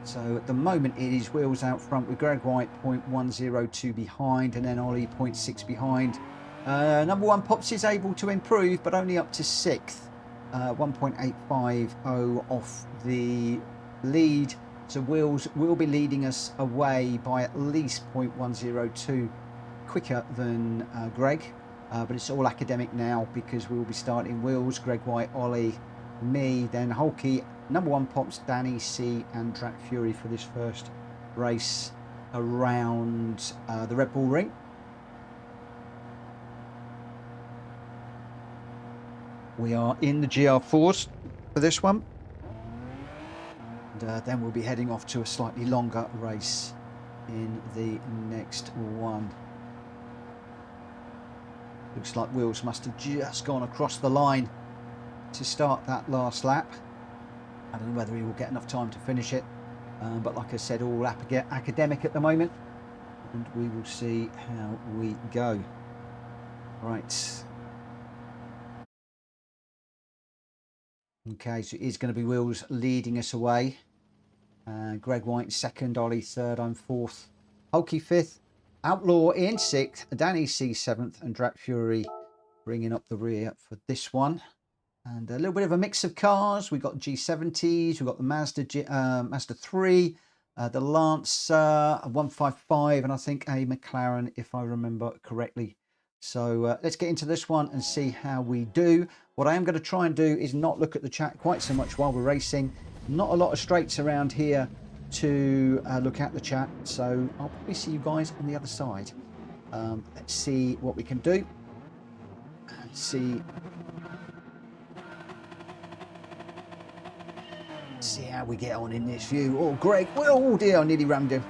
So at the moment it is wheels out front with Greg White 0.102 behind, and then Ollie 0.6 behind. Number one Pops is able to improve, but only up to 6th. 1.850 off the lead. So Wheels will be leading us away by at least 0.102 quicker than Greg. But it's all academic now, because we'll be starting Wheels, Greg White, Ollie, me, then Hulky, number one Pops, Danny C and Dr.x Fury for this first race around the Red Bull Ring. We are in the GR4s for this one, and then we'll be heading off to a slightly longer race in the next one. Looks like Wheels must have just gone across the line to start that last lap. I don't know whether he will get enough time to finish it, but like I said, all academic at the moment, and we will see how we go. Right. Okay, so it is going to be Wheels leading us away. Greg White second, Ollie third, I'm fourth, Hulky fifth, Outlaw in sixth, Danny C seventh, and Dr.x Fury bringing up the rear for this one. And a little bit of a mix of cars. We've got G70s, we've got the Mazda 3, the Lancer, a 155, and I think a McLaren, if I remember correctly. So let's get into this one and see how we do. What I am going to try and do is not look at the chat quite so much while we're racing. Not a lot of straights around here to look at the chat, so I'll probably see you guys on the other side. Let's see what we can do. See how we get on in this view. Oh, Greg, oh dear, I nearly rammed him.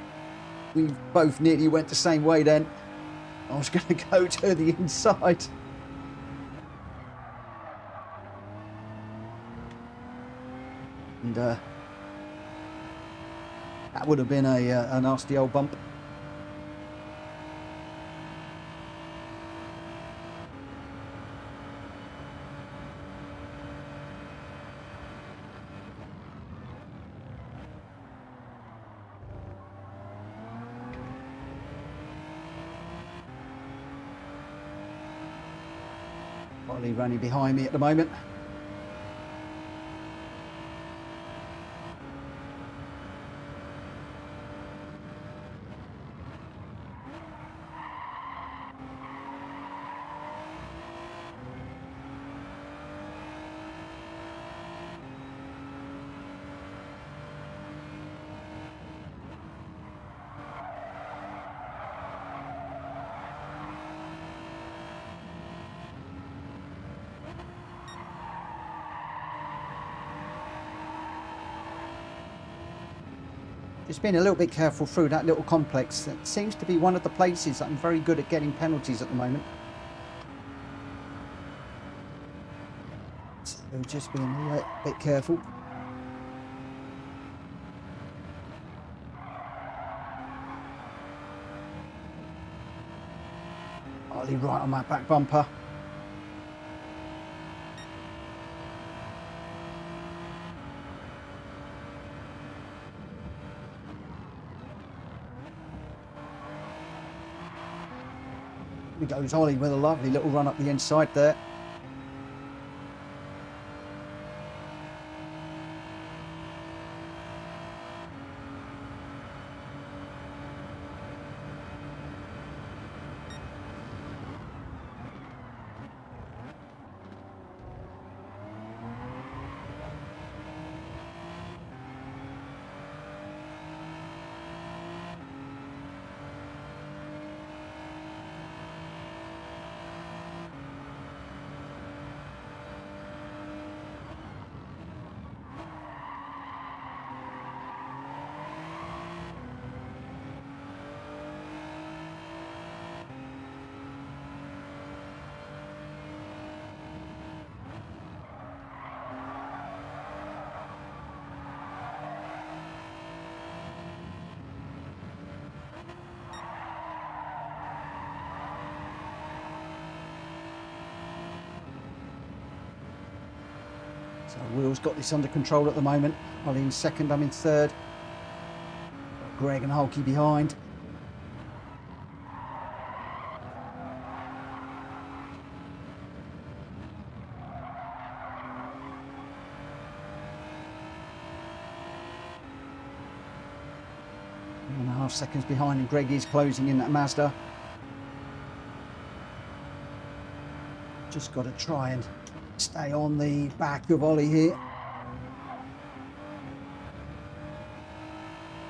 We both nearly went the same way then. I was going to go to the inside. And that would have been a nasty old bump. Ollie running behind me at the moment. Just being a little bit careful through that little complex. It seems to be one of the places that I'm very good at getting penalties at the moment. So just being a little bit careful. Ollie right on my back bumper. He goes Ollie with a lovely little run up the inside there. So Will's got this under control at the moment. Ollie in second, I'm in third. Got Greg and Hulky behind. Seconds behind, and Greg is closing in that Mazda. Just got to try and stay on the back of Ollie here.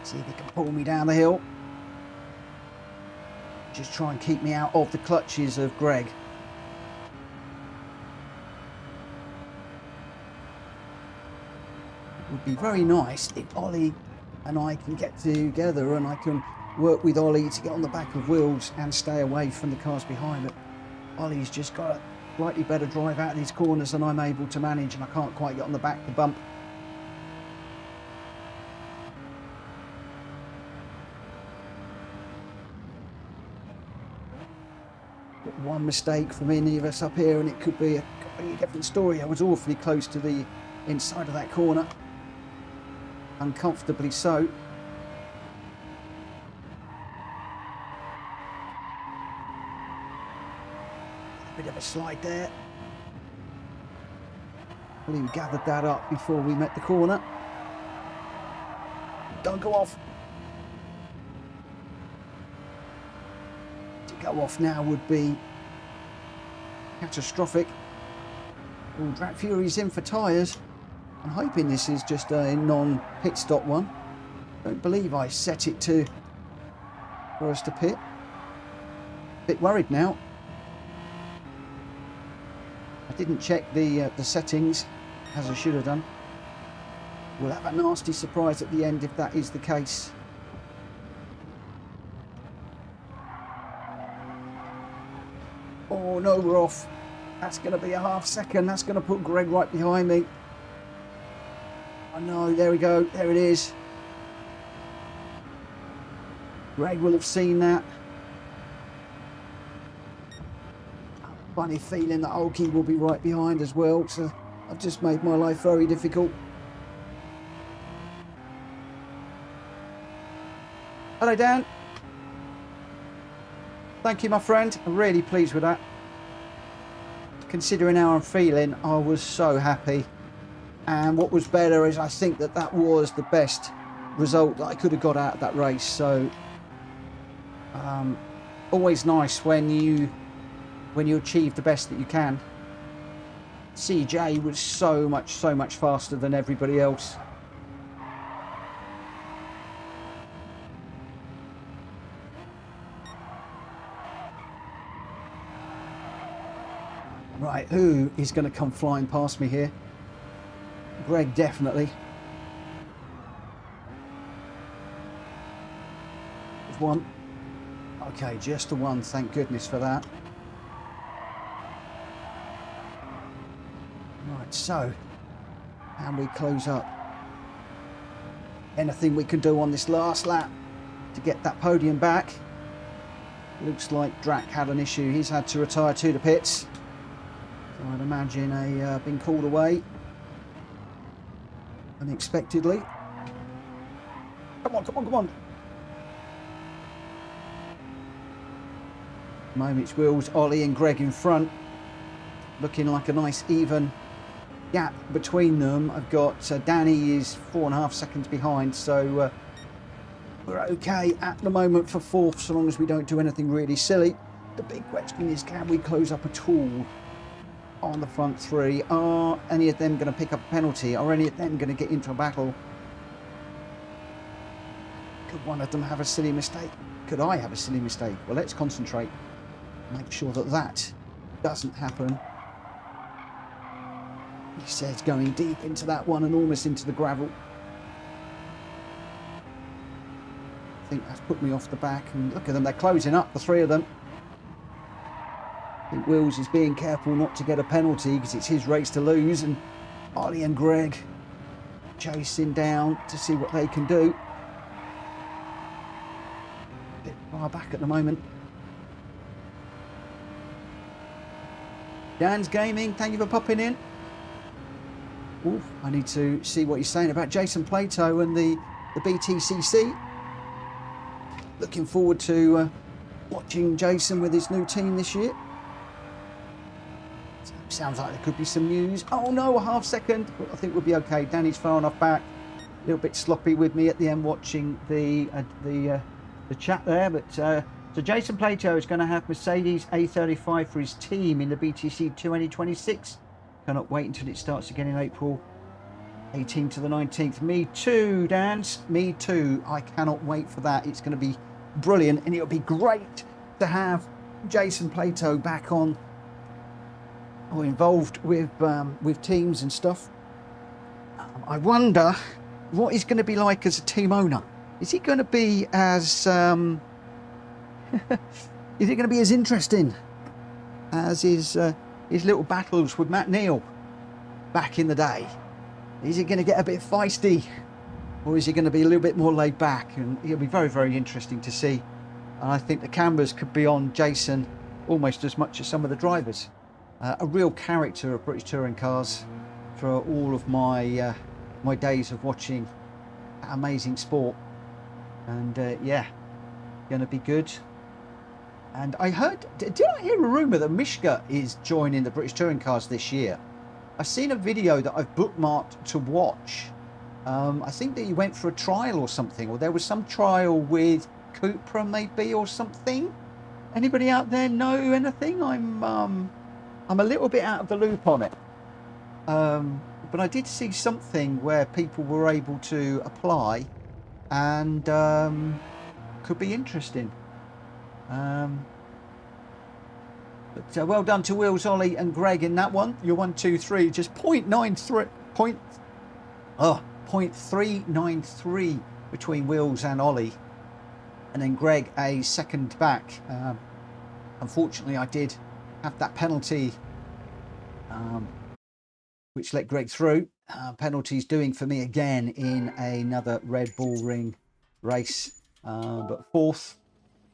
See if he can pull me down the hill. Just try and keep me out of the clutches of Greg. It would be very nice if Ollie and I can get together and I can work with Ollie to get on the back of Will's and stay away from the cars behind. But Ollie's just got a slightly better drive out of these corners than I'm able to manage, and I can't quite get on the back of the bump. But one mistake from any of us up here and it could be a completely different story. I was awfully close to the inside of that corner. Uncomfortably so. A bit of a slide there. We gathered that up before we met the corner. Don't go off. To go off now would be catastrophic. Oh, Drag Fury's in for tyres. I'm hoping this is just a non-pit stop one. Don't believe I set it to for us to pit. Bit worried now. I didn't check the settings as I should have done. We'll have a nasty surprise at the end if that is the case. Oh no, we're off. That's going to be a half second. That's going to put Greg right behind me. Oh no, there we go, there it is. Greg will have seen that. Funny feeling that Hulky will be right behind as well, so I've just made my life very difficult. Hello Dan. Thank you my friend, I'm really pleased with that. Considering how I'm feeling, I was so happy. And what was better is I think that that was the best result that I could have got out of that race. So always nice when you achieve the best that you can. CJ was so much faster than everybody else. Right, who is going to come flying past me here? Greg, definitely. There's one. Okay, just the one, thank goodness for that. Right, so, and we close up. Anything we can do on this last lap to get that podium back. Looks like Gr.x had an issue. He's had to retire to the pits. So I'd imagine been called away unexpectedly. Come on, come on, come on. At the moment it's Will's, Ollie and Greg in front. Looking like a nice even gap between them. I've got Danny is 4.5 seconds behind, so we're okay at the moment for fourth, so long as we don't do anything really silly. The big question is, can we close up at all on the front three? Are any of them going to pick up a penalty? Are any of them going to get into a battle? Could one of them have a silly mistake? Could I have a silly mistake? Well, let's concentrate. Make sure that that doesn't happen. He says going deep into that one and almost into the gravel. I think that's put me off the back, and look at them, they're closing up, the three of them. I think Wills is being careful not to get a penalty because it's his race to lose, and Ollie and Greg chasing down to see what they can do. A bit far back at the moment. Dan's Gaming, thank you for popping in. Oof, I need to see what he's saying about Jason Plato and the BTCC. Looking forward to watching Jason with his new team this year. Sounds like there could be some news. Oh no, a half second. I think we'll be okay. Danny's far enough back. A little bit sloppy with me at the end watching the chat there, but so Jason Plato is going to have Mercedes A35 for his team in the BTC 2026. Cannot wait until it starts again in April 18th to the 19th. Me too, Dans. Me too. I cannot wait for that. It's going to be brilliant, and it'll be great to have Jason Plato back on or involved with teams and stuff. I wonder what he's going to be like as a team owner. Is he going to be as is it going to be as interesting as his little battles with Matt Neal back in the day? Is it going to get a bit feisty, or is he going to be a little bit more laid back? And it'll be very, very interesting to see. And I think the cameras could be on Jason almost as much as some of the drivers. A real character of British touring cars for all of my my days of watching amazing sport. And yeah, gonna be good. And I heard, did I hear a rumour that Mishka is joining the British touring cars this year? I've seen a video that I've bookmarked to watch. I think that he went for a trial or something, or there was some trial with Cupra maybe or something. Anybody out there know anything? I'm a little bit out of the loop on it. But I did see something where people were able to apply, and could be interesting. But well done to Wills, Ollie and Greg in that one. You're 1, 2, 3, just 0.393 between Wills and Ollie, and then Greg a second back. Unfortunately, I did have that penalty, which let Greg through. Penalties doing for me again in another Red Bull Ring race, but fourth.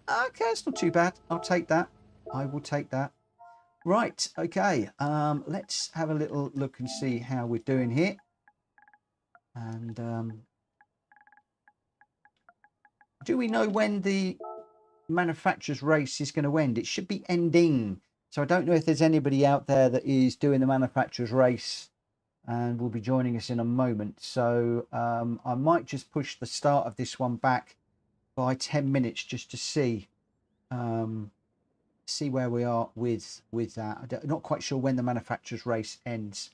Okay, it's not too bad. I'll take that. I will take that. Right, okay. Let's have a little look and see how we're doing here. And do we know when the manufacturer's race is going to end? It should be ending. So I don't know if there's anybody out there that is doing the manufacturer's race and will be joining us in a moment. So I might just push the start of this one back by 10 minutes just to see see where we are with that. I'm not quite sure when the manufacturer's race ends,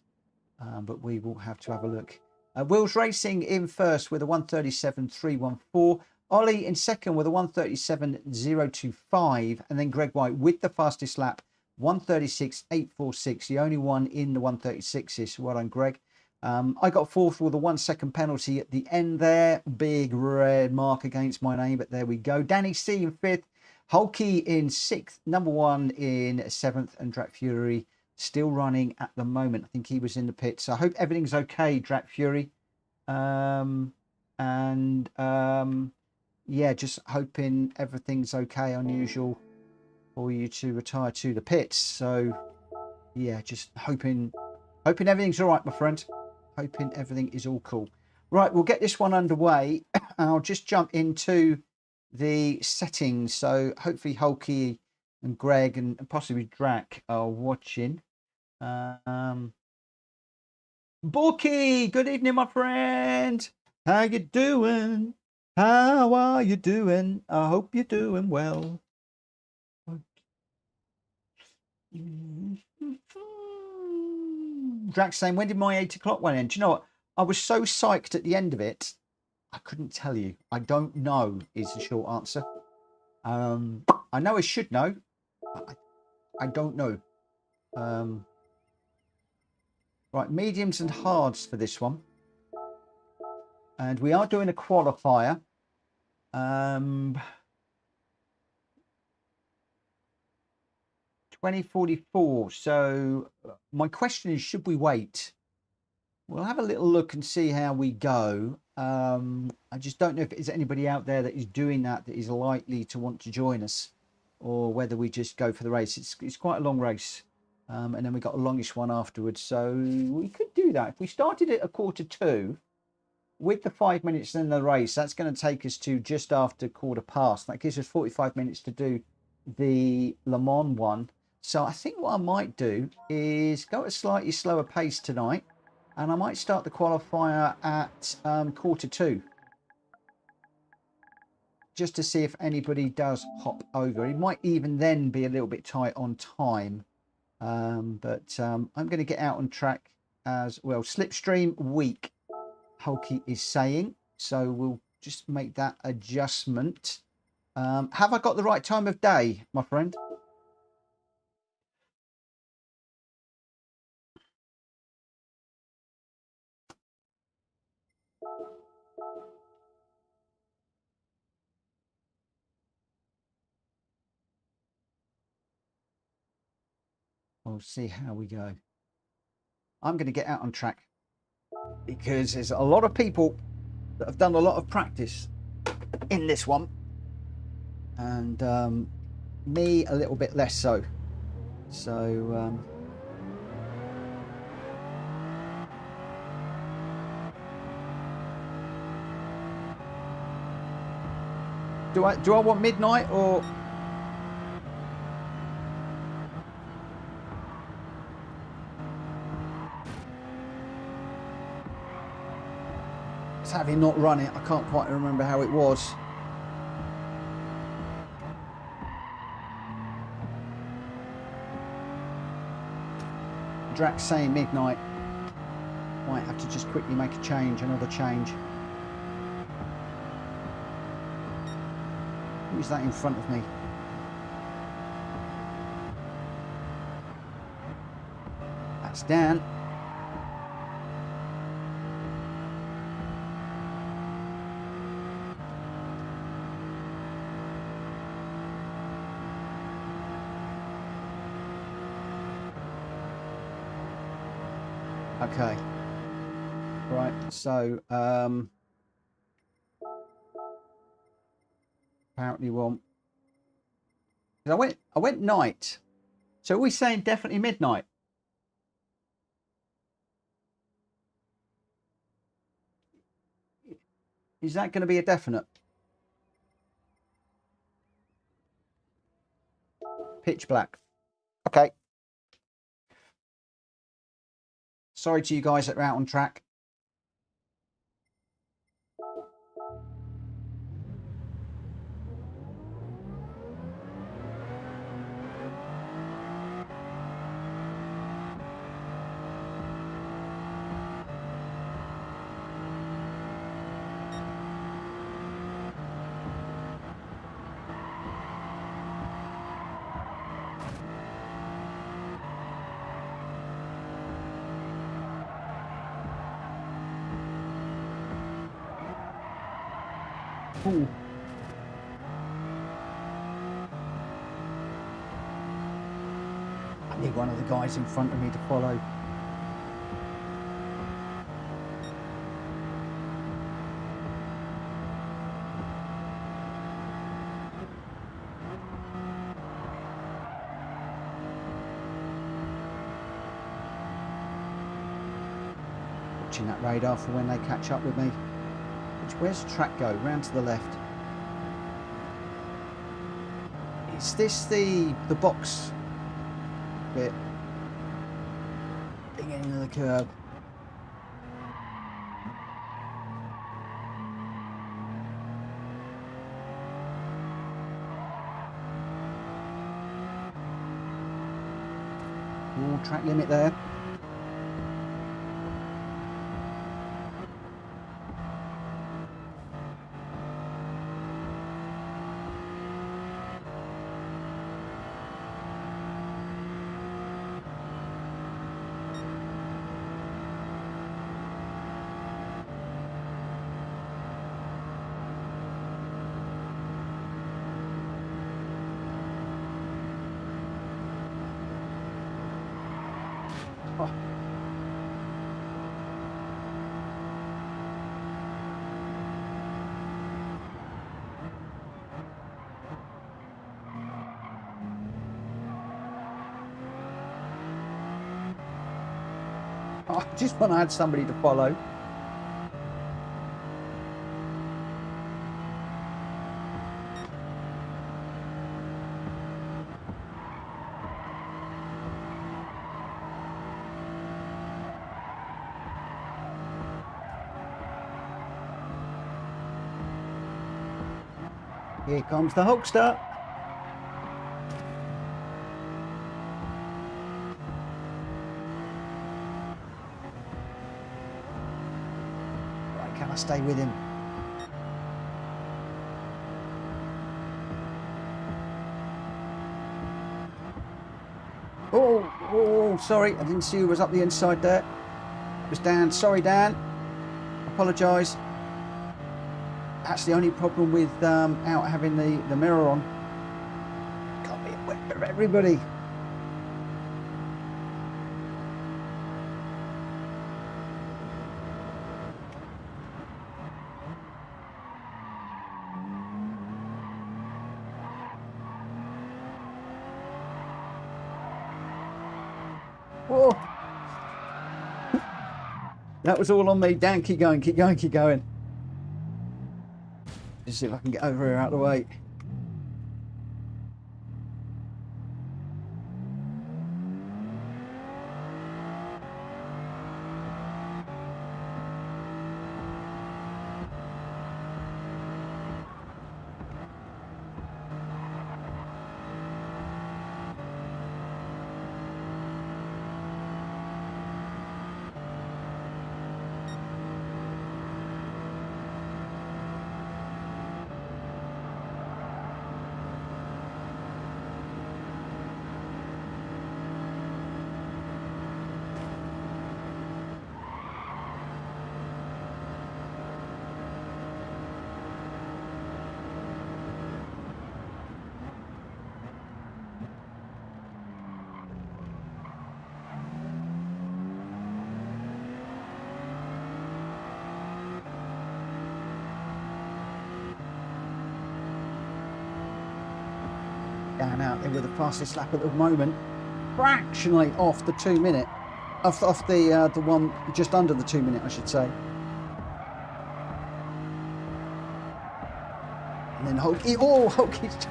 but we will have to have a look. Wills Racing in first with a 1:37.314. Ollie in second with a 1:37.025, and then Greg White with the fastest lap, 1:36.846. The only one in the 1:36s. Well done, Greg. I got fourth with a 1 second penalty at the end there. Big red mark against my name, but there we go. Danny C in fifth. Hulky in sixth. Number one in seventh. And Drat Fury still running at the moment. I think he was in the pits. So I hope everything's okay, Drat Fury. Yeah, just hoping everything's okay. Unusual for you to retire to the pits. So yeah, just hoping everything's all right, my friend. Hoping everything is all cool. Right, we'll get this one underway. I'll just jump into the settings. So hopefully Hulky and Greg and possibly Drac are watching. Borky, good evening, my friend. How you doing? How are you doing? I hope you're doing well. Drax saying, when did my 8 o'clock one end? Do you know what? I was so psyched at the end of it, I couldn't tell you. I don't know is the short answer. I know I should know. I don't know. Right, mediums and hards for this one. And we are doing a qualifier. 2044. So my question is, should we wait? We'll have a little look and see how we go. I just don't know if there's anybody out there that is doing that is likely to want to join us, or whether we just go for the race. It's quite a long race. And then we got a longish one afterwards. So we could do that. If we started at 1:45 with the 5 minutes in the race, that's going to take us to just after 1:15. That gives us 45 minutes to do the Le Mans one. So I think what I might do is go at a slightly slower pace tonight. And I might start the qualifier at 1:45. Just to see if anybody does hop over. It might even then be a little bit tight on time. But I'm going to get out on track as well. Slipstream week, Hulky is saying. So we'll just make that adjustment. Have I got the right time of day, my friend? We'll see how we go. I'm going to get out on track because there's a lot of people that have done a lot of practice in this one, and me a little bit less so. So do I want midnight or? Having not run it, I can't quite remember how it was. Gr.x saying midnight. Might have to just quickly make a change, another change. Who's that in front of me? That's Dan. Okay, right, so apparently I went night, so are we saying definitely midnight? Is that going to be a definite? Pitch black. Okay. Sorry to you guys that are out on track. Ooh. I need one of the guys in front of me to follow. Watching that radar for when they catch up with me. Where's the track go? Round to the left. Is this the box bit? Beginning of the curb. Ooh, track limit there. I just want to add somebody to follow. Here comes the Hulkster. Right, can I stay with him? Oh, sorry, I didn't see who was up the inside there. It was Dan. Sorry, Dan. Apologise. That's the only problem with out having the mirror on. Can't be a whip for everybody. Whoa. That was all on me. Dan, keep going, keep going, keep going. Just see if I can get over here out of the way. Dan out there with the fastest lap at the moment, fractionally off the 2 minute, off the one just under the 2 minute, I should say. And then Hulky, Hulky's just,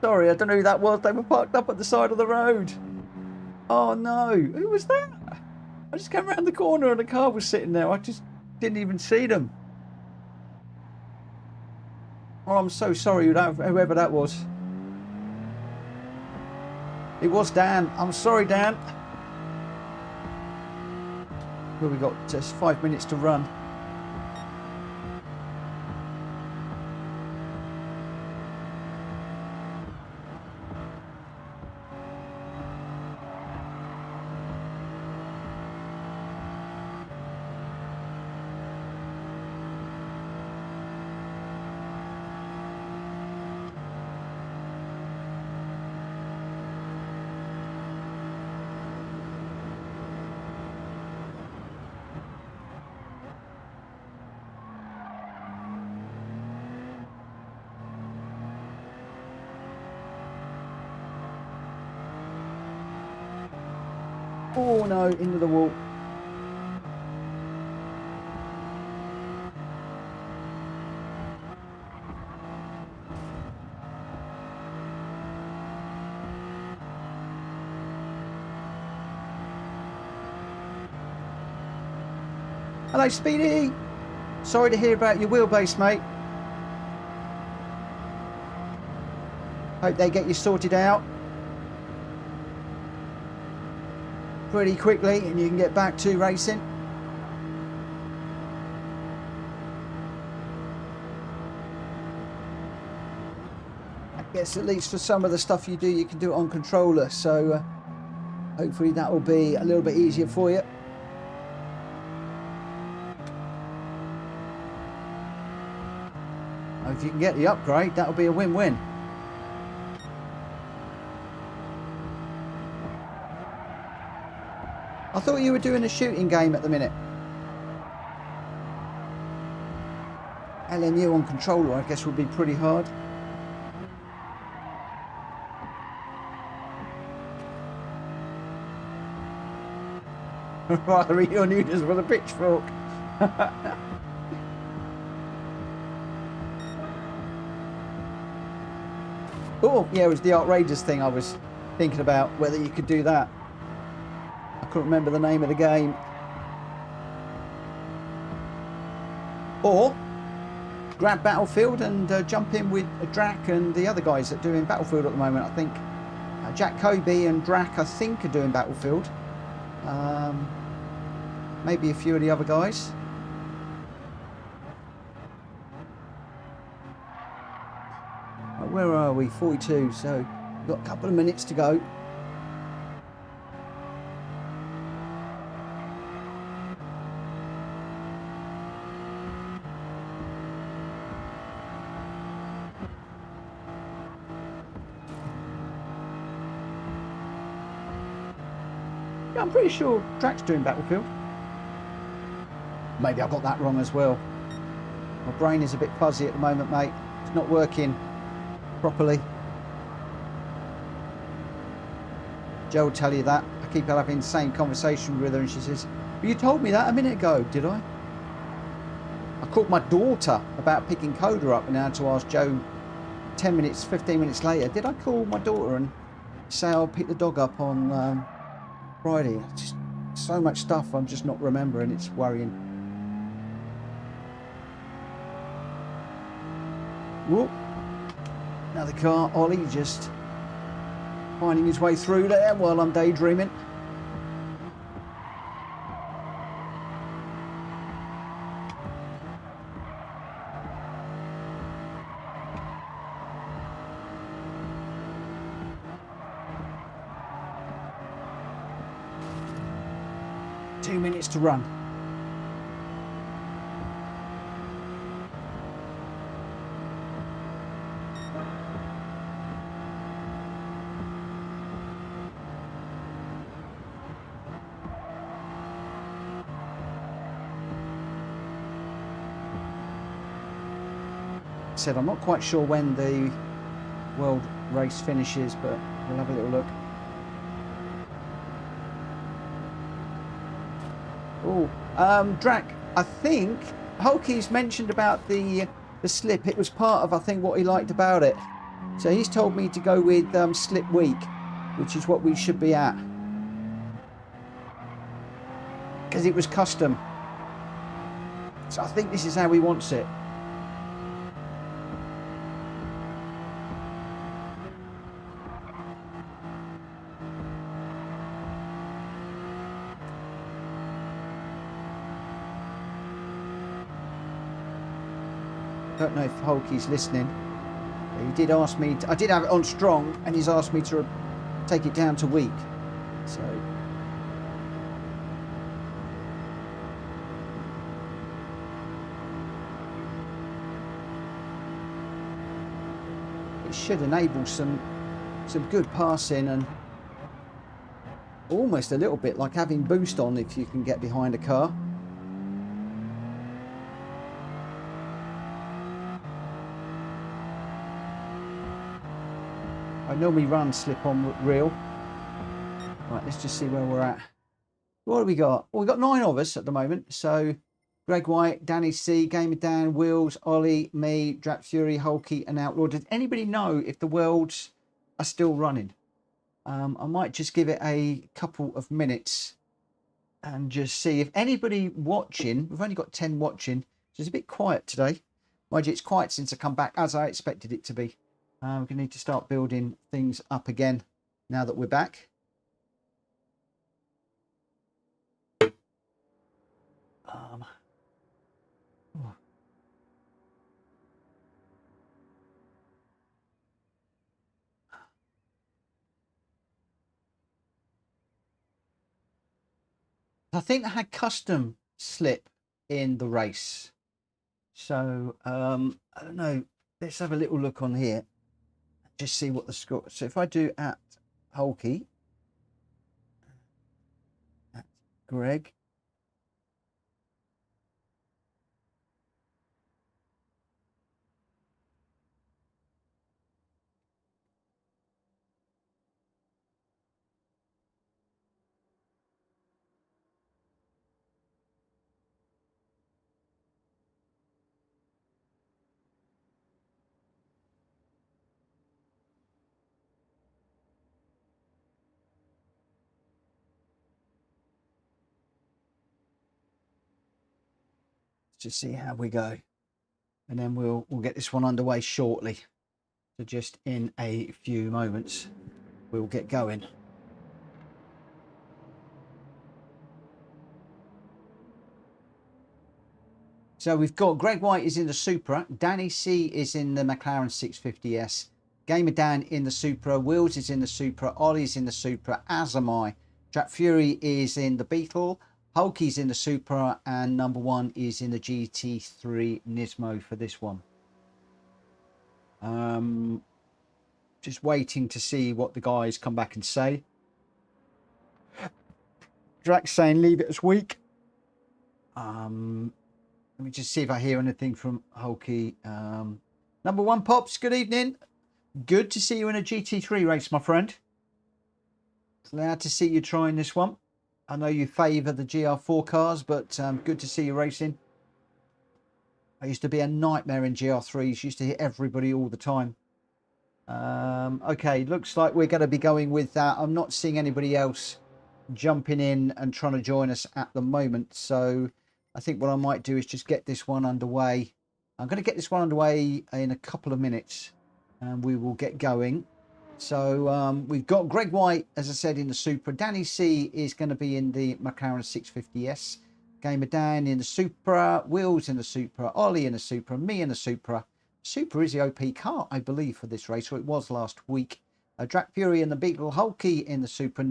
sorry, I don't know who that was. They were parked up at the side of the road. Oh no, who was that? I just came around the corner and a car was sitting there. I just didn't even see them. Oh, I'm so sorry, whoever that was. It was Dan. I'm sorry, Dan. Well, we got just 5 minutes to run. Oh no, into the wall. Hello, Speedy. Sorry to hear about your wheelbase, mate. Hope they get you sorted out pretty quickly and you can get back to racing. I guess at least for some of the stuff you do, you can do it on controller, so hopefully that will be a little bit easier for you. If you can get the upgrade, that'll be a win-win. I thought you were doing a shooting game at the minute. LMU on controller, I guess, would be pretty hard. rather eat your noodles with a pitchfork. Oh, yeah, it was the outrageous thing I was thinking about, whether you could do that. I couldn't remember the name of the game. Or grab Battlefield and jump in with Gr.x and the other guys that are doing Battlefield at the moment. I think Jack Kobe and Gr.x, I think, are doing Battlefield. Maybe a few of the other guys. Where are we? 42, so we've got a couple of minutes to go. Yeah, I'm pretty sure Gr.x doing Battlefield. Maybe I got that wrong as well. My brain is a bit fuzzy at the moment, mate. It's not working properly. Joe will tell you that. I keep having the same conversation with her and she says, well, you told me that a minute ago, did I? I called my daughter about picking Coda up and I had to ask Joe 10 minutes, 15 minutes later, did I call my daughter and say I'll pick the dog up on Friday? Just so much stuff I'm just not remembering. It's worrying. Whoop. Another car. Ollie just finding his way through there while I'm daydreaming. Two minutes to run. Said I'm not quite sure when the world race finishes, but we'll have a little look. Oh, Gr.x, I think Hulky's mentioned about the slip. It was part of, I think, what he liked about it. So he's told me to go with slip week, which is what we should be at, because it was custom. So I think this is how he wants it. Don't know if Hulky's listening. He did ask me I did have it on strong and he's asked me to take it down to weak. So it should enable some good passing and almost a little bit like having boost on if you can get behind a car. I normally run slip on reel. Right, let's just see where we're at. What have we got? Well, we've got 9 of us at the moment. So Greg White, Danny C, Gamer Dan, Wills, Ollie, me, Drap Fury, Hulky and Outlaw. Does anybody know if the worlds are still running? I might just give it a couple of minutes and just see if anybody watching. We've only got 10 watching, so it's a bit quiet today. Mind you, it's quiet since I come back, as I expected it to be. We're going to need to start building things up again now that we're back. I think I had custom slip in the race. So, I don't know. Let's have a little look on here. Just see what the score. So if I do at Hulky, at Greg, Just see how we go, and then we'll get this one underway shortly. So just in a few moments we'll get going. So we've got Greg White is in the Supra, Danny C is in the McLaren 650S, Gamer Dan in the Supra, Wills is in the Supra, Ollie's in the Supra, as am I. Jack Fury is in the Beetle, Hulky's in the Supra, and number one is in the GT3 Nismo for this one. Just waiting to see what the guys come back and say. Gr.x saying leave it as weak. Let me just see if I hear anything from Hulky. Number one, Pops, good evening. Good to see you in a GT3 race, my friend. Glad to see you trying this one. I know you favour the GR4 cars, but good to see you racing. I used to be a nightmare in GR3s. Used to hit everybody all the time. Okay, looks like we're going to be going with that. I'm not seeing anybody else jumping in and trying to join us at the moment. So I think what I might do is just get this one underway. I'm going to get this one underway in a couple of minutes and we will get going. So we've got Greg White, as I said, in the Supra. Danny C is going to be in the McLaren 650S. Gamer Dan in the Supra. Wills in the Supra. Ollie in the Supra. Me in the Supra. Supra is the OP car, I believe, for this race, or it was last week. Drac Fury in the Beetle. Hulky in the Supra.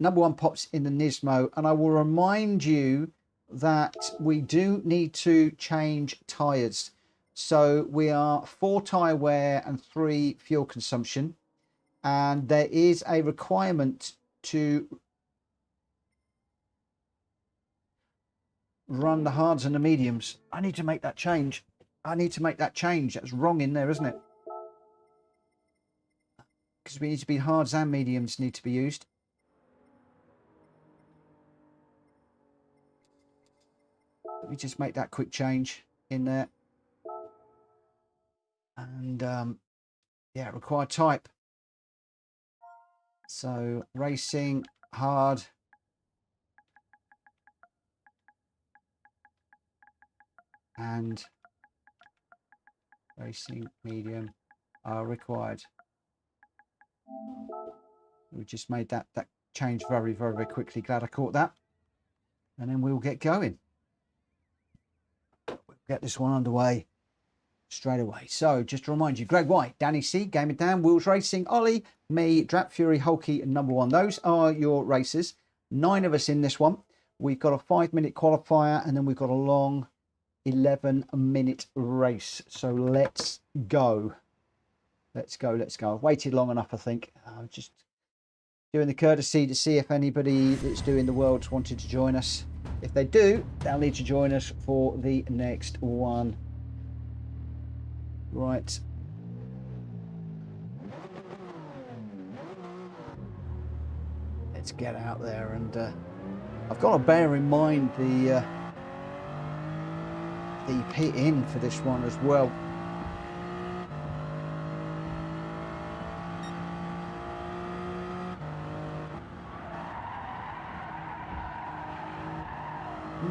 Number one, Pops in the Nismo. And I will remind you that we do need to change tyres. So we are 4 tyre wear and 3 fuel consumption. And there is a requirement to run the hards and the mediums. I need to make that change. That's wrong in there, isn't it? Because we need to be hards and mediums need to be used. Let me just make that quick change in there. And yeah, required type. So racing, hard. And racing, medium are required. We just made that change very, very, very quickly. Glad I caught that. And then we'll get going. We'll get this one underway straight away. So just to remind you, Greg White, Danny C, Gamer Dan, Wills Racing, Ollie, me, Drac Fury, Hulky, and number one. Those are your races. 9 of us in this one. We've got a 5-minute qualifier and then we've got a long 11-minute race. So let's go. Let's go. I've waited long enough, I think. I'm just doing the courtesy to see if anybody that's doing the Worlds wanted to join us. If they do, they'll need to join us for the next one. Right. Let's get out there, and I've got to bear in mind the pit in for this one as well.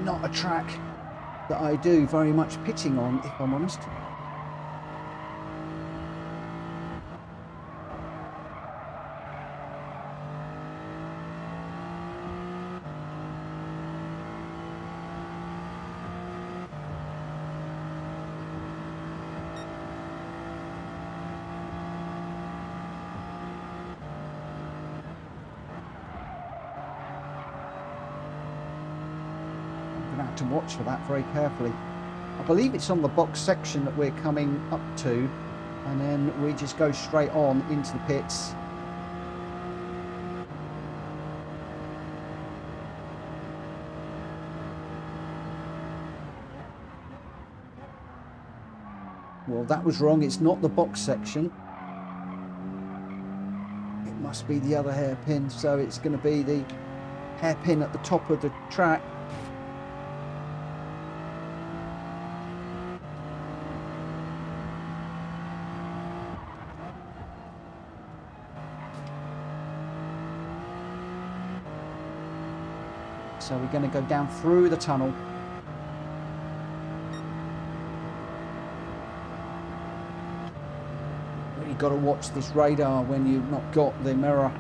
Not a track that I do very much pitting on, if I'm honest. To watch for that very carefully. I believe it's on the box section that we're coming up to, and then we just go straight on into the pits. Well, that was wrong. It's not the box section. It must be the other hairpin, so it's going to be the hairpin at the top of the track. So we're going to go down through the tunnel. got to watch this radar when you've not got the mirror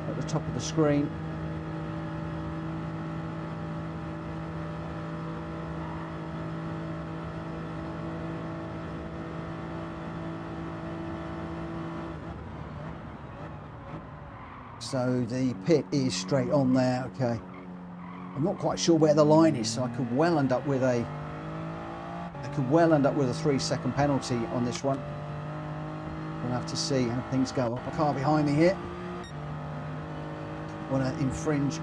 at the top of the screen. So the pit is straight on there. Okay, I'm not quite sure where the line is, so I could well end up with a 3-second penalty on this one. We'll have to see how things go. A car behind me here. Want to infringe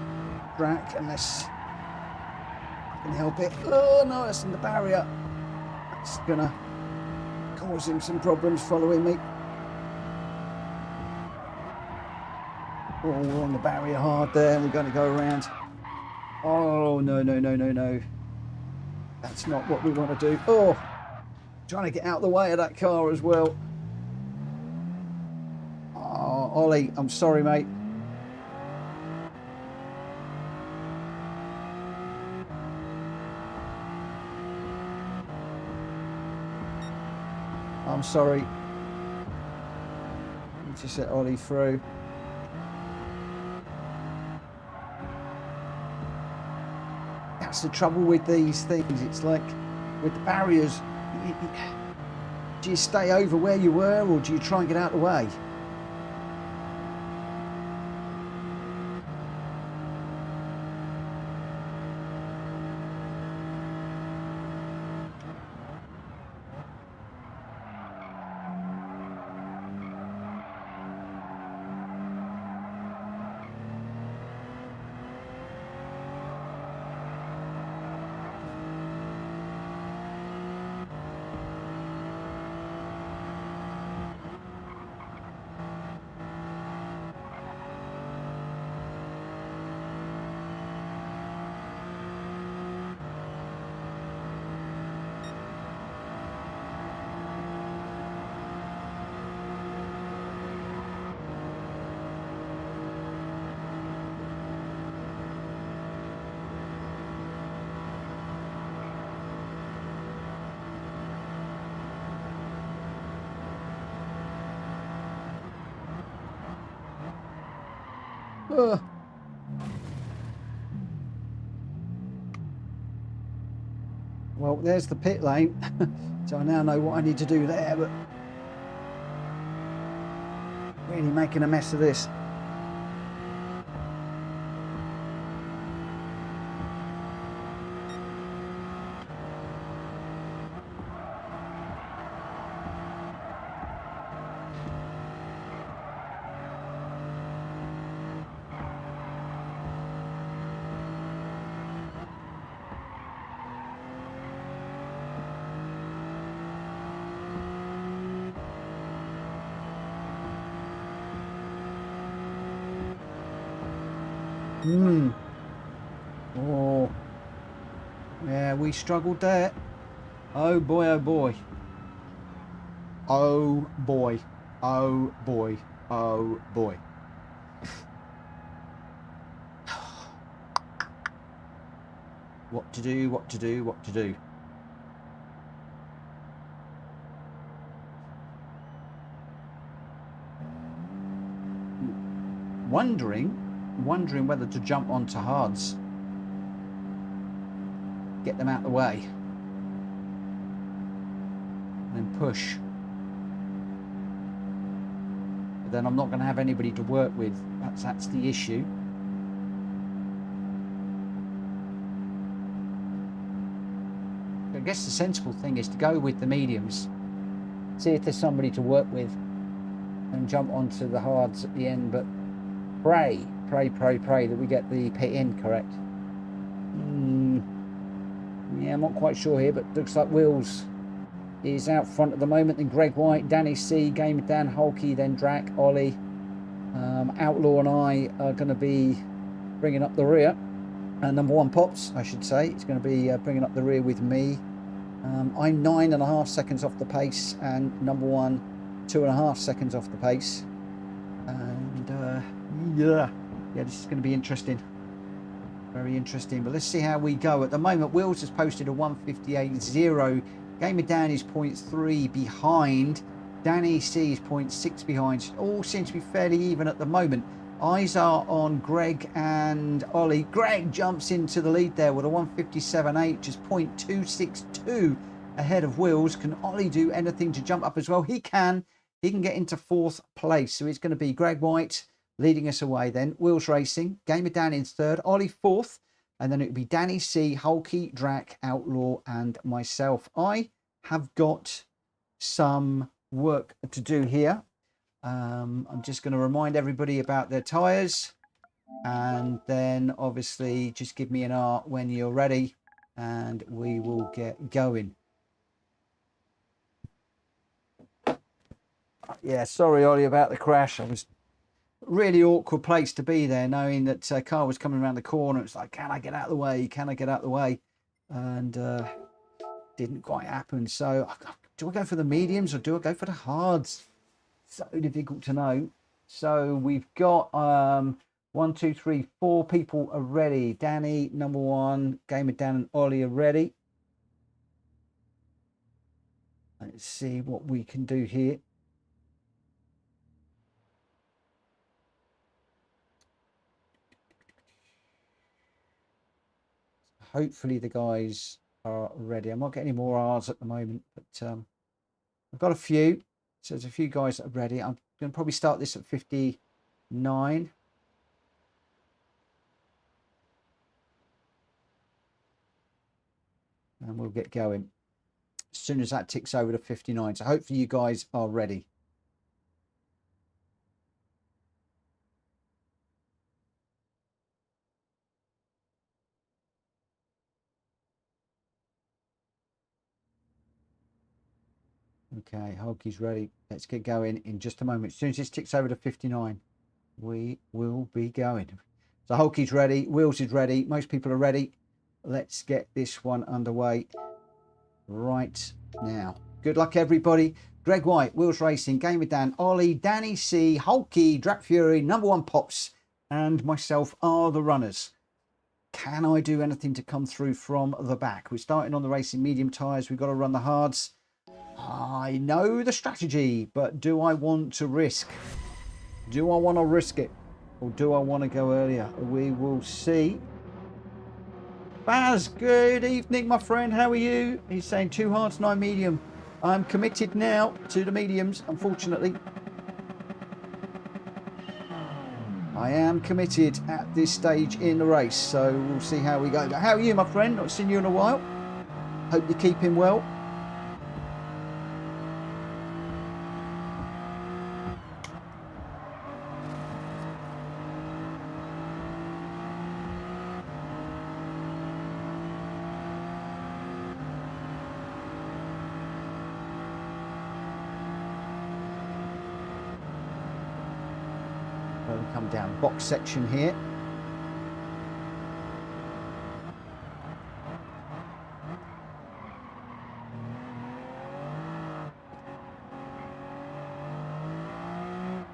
track unless I can help it. Oh no, it's in the barrier. It's gonna cause him some problems following me. Oh, we're on the barrier hard there. We're going to go around. Oh no, no, no, no, no. That's not what we want to do. Oh, trying to get out of the way of that car as well. Oh, Ollie, I'm sorry, mate. I'm sorry. Just let Ollie through. That's the trouble with these things. It's like with the barriers, do you stay over where you were, or do you try and get out of the way? Well, there's the pit lane. So I now know what I need to do there, but really making a mess of this. Oh, yeah, we struggled there. Oh boy, oh boy. Oh boy, oh boy, oh boy. What to do, what to do, what to do. Wondering whether to jump onto hards, get them out of the way, and then push. But then I'm not going to have anybody to work with. That's the issue. I guess the sensible thing is to go with the mediums, see if there's somebody to work with, and jump onto the hards at the end. But pray that we get the pit in correct. Yeah, I'm not quite sure here, but looks like Wills is out front at the moment. Then Greg White, Danny C, Gamer Dan, Hulky, then Drac, Ollie, Outlaw and I are going to be bringing up the rear. Number one Pops, I should say, is going to be bringing up the rear with me. I'm 9.5 seconds off the pace, and number one 2.5 seconds off the pace. And yeah, this is going to be interesting, very interesting. But let's see how we go. At the moment, Wills has posted a 1:58.0. Gamer Dan is 0.3 behind. Danny C is 0.6 behind. All seems to be fairly even at the moment. Eyes are on Greg and Ollie. Greg jumps into the lead there with a 157.8, just 0.262 ahead of Wills. Can Ollie do anything to jump up as well? He can. He can get into 4th place. So it's going to be Greg White leading us away then. Wills Racing. Gamer Dan in 3rd. Ollie 4th. And then it would be Danny C, Hulky, Drac, Outlaw, and myself. I have got some work to do here. I'm just going to remind everybody about their tyres, and then obviously just give me an R when you're ready and we will get going. Yeah, sorry Ollie about the crash. I was really awkward place to be there, knowing that a car was coming around the corner. It's like, can I get out of the way? Can I get out of the way? And didn't quite happen. So do I go for the mediums or do I go for the hards? So difficult to know. So we've got 1, 2, 3, 4 people are ready. Danny, number 1, Gamer Dan and Ollie are ready. Let's see what we can do here. Hopefully the guys are ready. I'm not getting any more R's at the moment, but I've got a few. So there's a few guys that are ready. I'm going to probably start this at 59. And we'll get going as soon as that ticks over to 59. So hopefully you guys are ready. Okay, Hulky's ready. Let's get going in just a moment. As soon as this ticks over to 59, we will be going. So Hulky's ready. Wheels is ready. Most people are ready. Let's get this one underway right now. Good luck, everybody. Greg White, Wheels Racing, Gamer Dan, Ollie, Danny C, Hulky, Drac Fury, number 1 Pops, and myself are the runners. Can I do anything to come through from the back? We're starting on the racing medium tyres. We've got to run the hards. I know the strategy, but do I want to risk? Do I want to risk it? Or do I want to go earlier? We will see. Baz, good evening, my friend. How are you? He's saying 2 hards, 9 medium. I'm committed now to the mediums, unfortunately. I am committed at this stage in the race, so we'll see how we go. But how are you, my friend? Not seen you in a while. Hope you're keeping well. Come down box section here.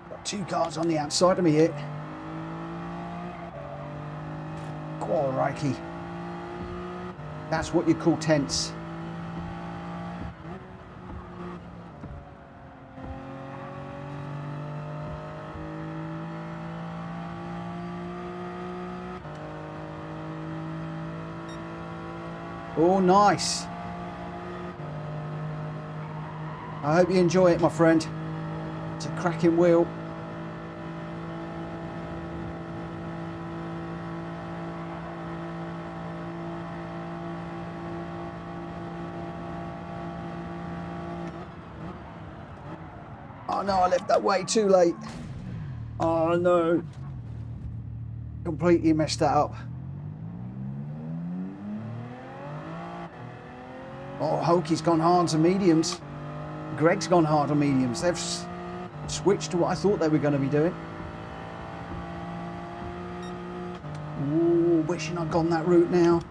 Got 2 cars on the outside of me here. Crikey. That's what you call tense. Oh, nice. I hope you enjoy it, my friend. It's a cracking wheel. Oh no, I left that way too late. Oh no. Completely messed that up. Oh, Hulky's gone hard on mediums. Greg's gone hard on mediums. They've switched to what I thought they were going to be doing. Ooh, wishing I'd gone that route now.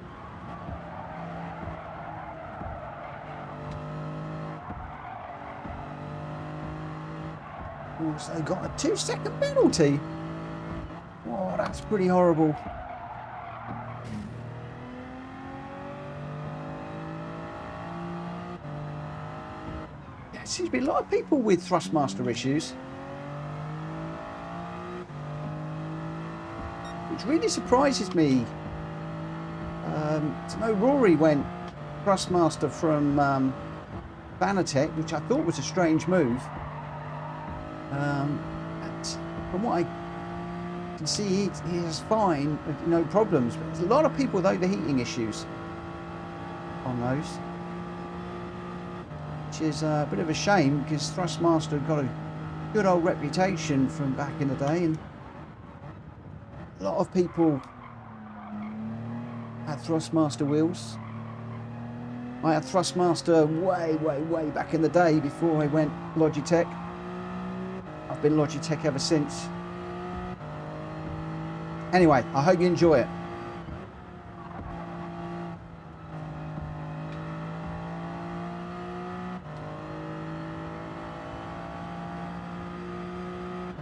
Also got a 2-second penalty. Oh, that's pretty horrible. seems to be a lot of people with Thrustmaster issues. Which really surprises me. To know Rory went Thrustmaster from Vanatech, which I thought was a strange move. And from what I can see, he is fine, no problems. But there's a lot of people with overheating issues on those, which is a bit of a shame because Thrustmaster got a good old reputation from back in the day, and a lot of people had Thrustmaster wheels. I had Thrustmaster way back in the day before I went Logitech. I've been Logitech ever since. Anyway, I hope you enjoy it.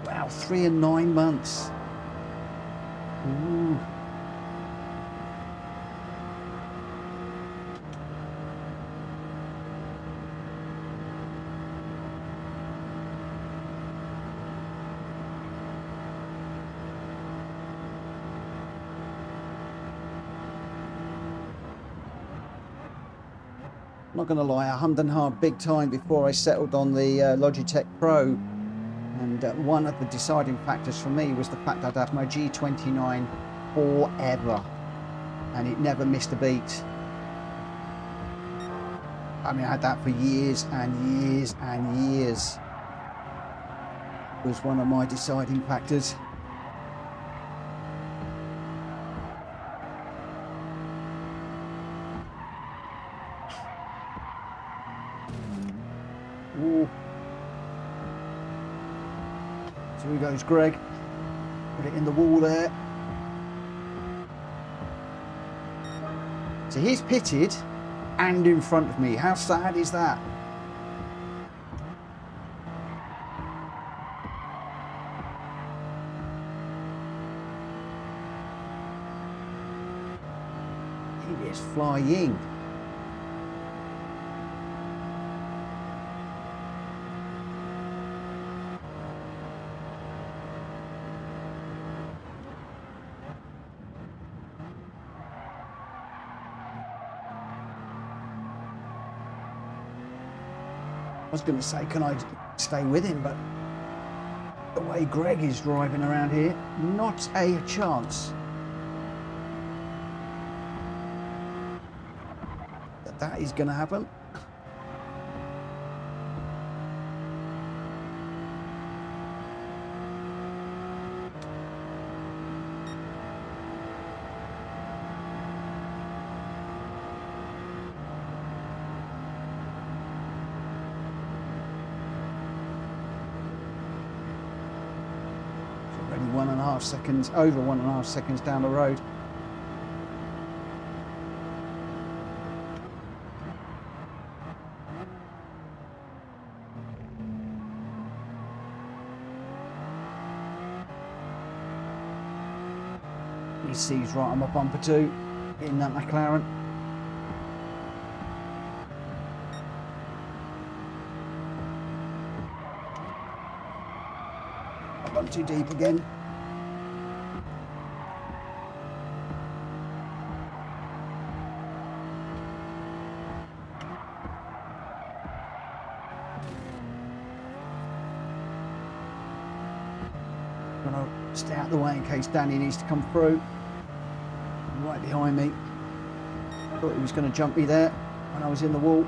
Wow, 3 and 9 months. Ooh. Not going to lie, I hummed and hawed big time before I settled on the Logitech Pro, and one of the deciding factors for me was the fact I'd have my G29 forever and it never missed a beat. I mean, I had that for years and years and years. It was one of my deciding factors. Ooh. So here goes Greg. Put it in the wall there. So he's pitted and in front of me. How sad is that? He is flying. I was going to say, can I stay with him, but the way Greg is driving around here, not a chance that is going to happen. Already 1.5 seconds, over 1.5 seconds down the road. He sees right on my bumper too, in that McLaren. I've gone too deep again. I'm going to stay out of the way in case Danny needs to come through. Right behind me. Thought he was going to jump me there when I was in the wall.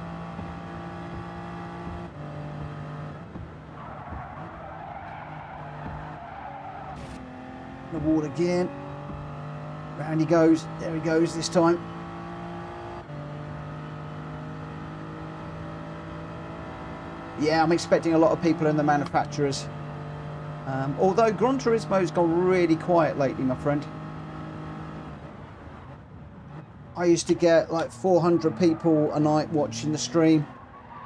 The wall again. Round he goes. There he goes this time. Yeah, I'm expecting a lot of people in the manufacturers. Although Gran Turismo's gone really quiet lately, my friend. I used to get like 400 people a night watching the stream.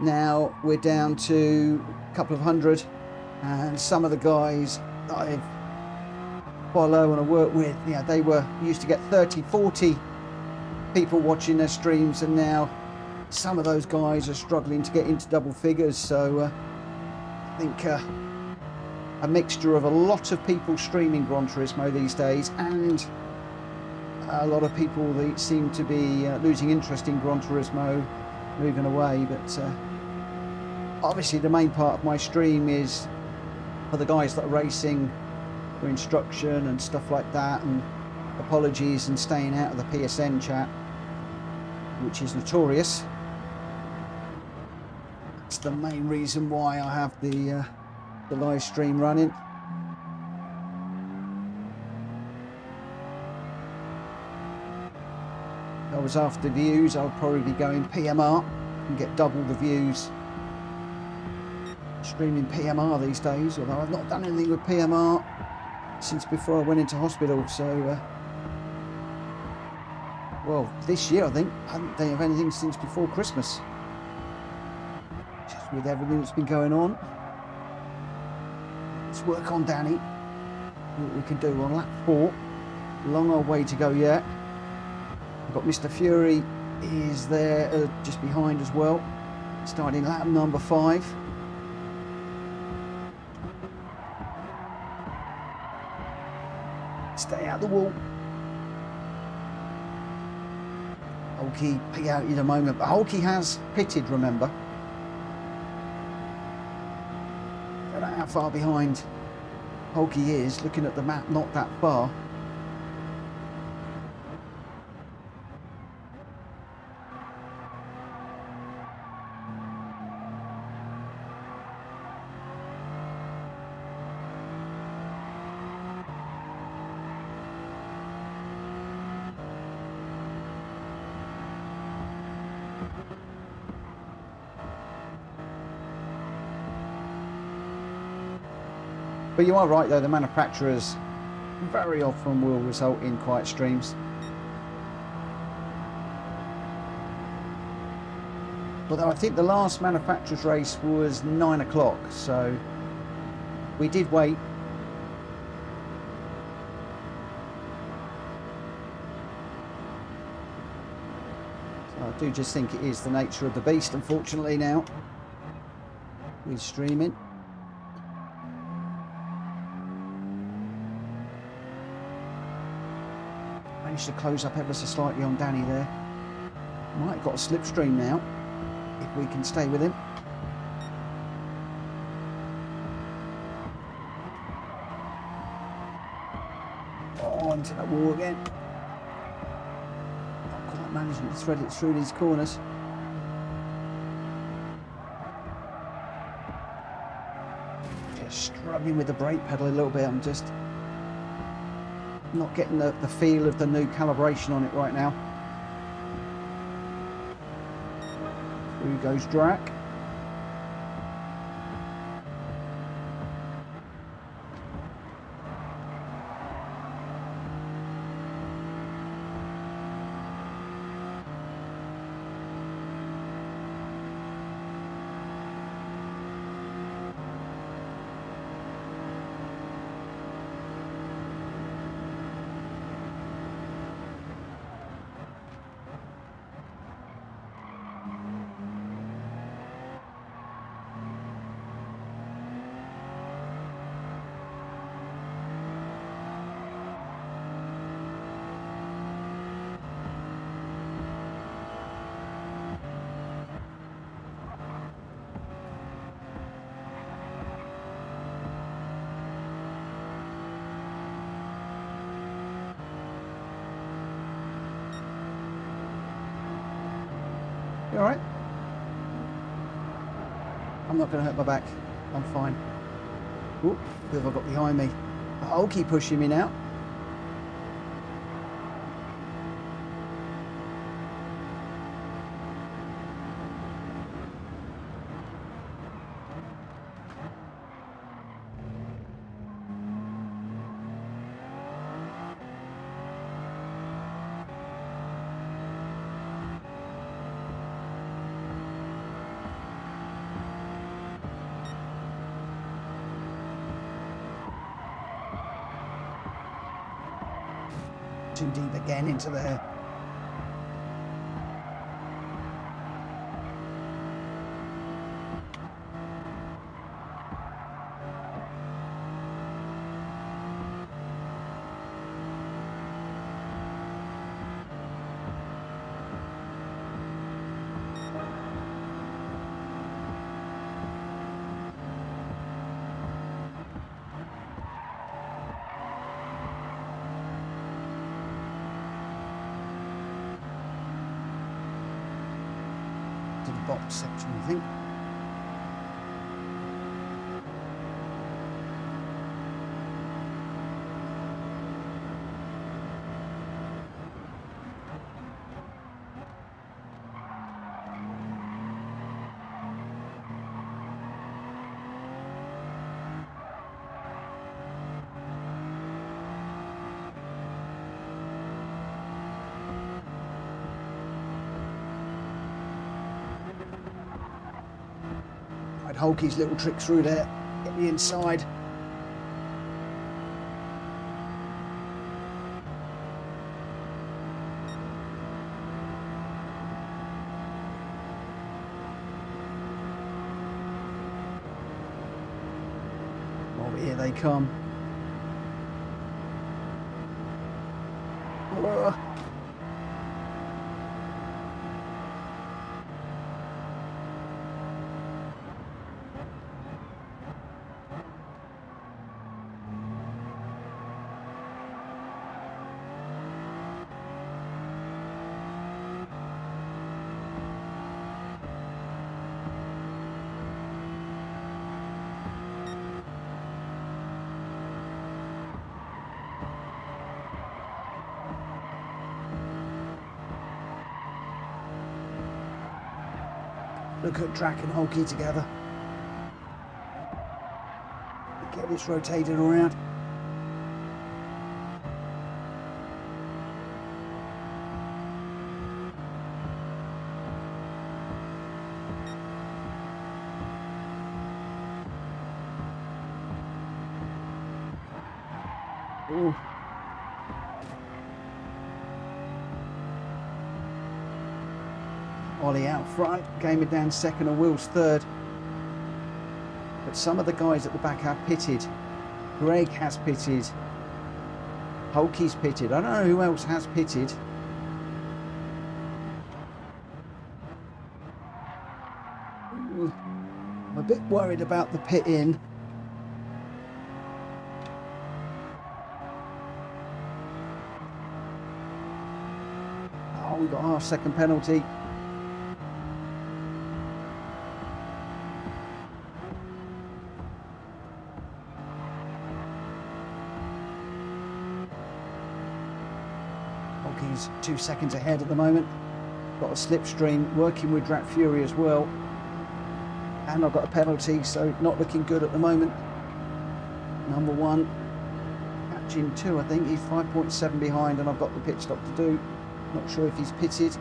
Now we're down to a couple of hundred, and some of the guys that I follow and I work with, yeah, they used to get 30, 40 people watching their streams, and now some of those guys are struggling to get into double figures, so I think a mixture of a lot of people streaming Gran Turismo these days and a lot of people that seem to be losing interest in Gran Turismo, moving away. But obviously the main part of my stream is for the guys that are racing, for instruction and stuff like that, and apologies and staying out of the PSN chat, which is notorious. That's the main reason why I have the live stream running. If I was after views, I would probably be going PMR and get double the views streaming PMR these days, although I've not done anything with PMR since before I went into hospital. So well, this year I think I haven't done anything since before Christmas, just with everything that's been going on. Let's work on Danny, what we can do. We're on lap 4, long old way to go yet. We've got Mr. Fury is there just behind as well, starting lap number 5. Stay out the wall. Hulky pig out in a moment, but Hulky has pitted, remember. I don't know how far behind Hulky is, looking at the map, not that far. But you are right though, the manufacturers very often will result in quiet streams. Although I think the last manufacturer's race was 9 o'clock, so we did wait. So I do just think it is the nature of the beast, unfortunately, now with streaming. Managed to close up ever so slightly on Danny there. Might have got a slipstream now, if we can stay with him. Oh, into that wall again. Not quite managing to thread it through these corners. Just struggling with the brake pedal a little bit. I'm just not getting the feel of the new calibration on it right now. Through goes Gr.x. You alright? I'm not going to hurt my back. I'm fine. Ooh, who have I got behind me? I'll keep pushing me now. Too deep again into there. into the box section, I think. I'd Hulky's little trick through there, get the inside. Oh, here they come. Look at Drac and Hulky together. Get this rotated around. Ooh. Ollie out front, Gamer down second and Will's third. But some of the guys at the back have pitted. Greg has pitted. Hulky's pitted. I don't know who else has pitted. I'm a bit worried about the pit in. Oh, we got our second penalty. Hulky's 2 seconds ahead at the moment. Got a slipstream, working with Drat Fury as well. And I've got a penalty, so not looking good at the moment. Number one, catching 2, I think. He's 5.7 behind, and I've got the pit stop to do. Not sure if he's pitted.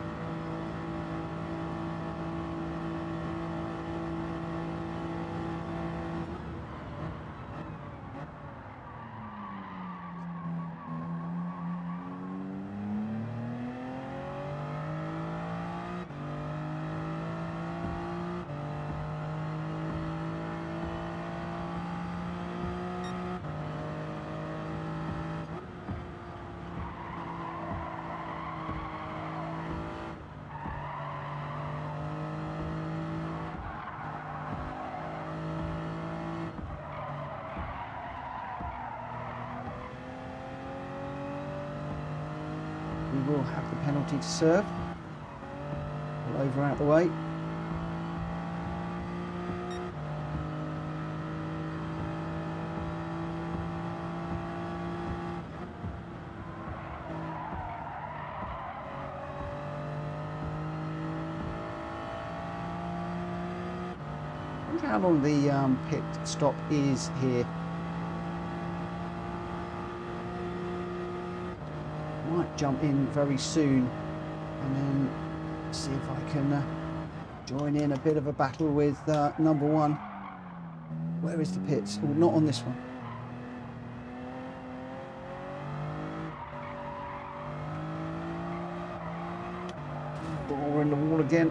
We will have the penalty to serve. All over out the way. I wonder how long the pit stop is here. Might jump in very soon and then see if I can join in a bit of a battle with number one. Where is the pits? Oh, not on this one. Oh, we're in the wall again.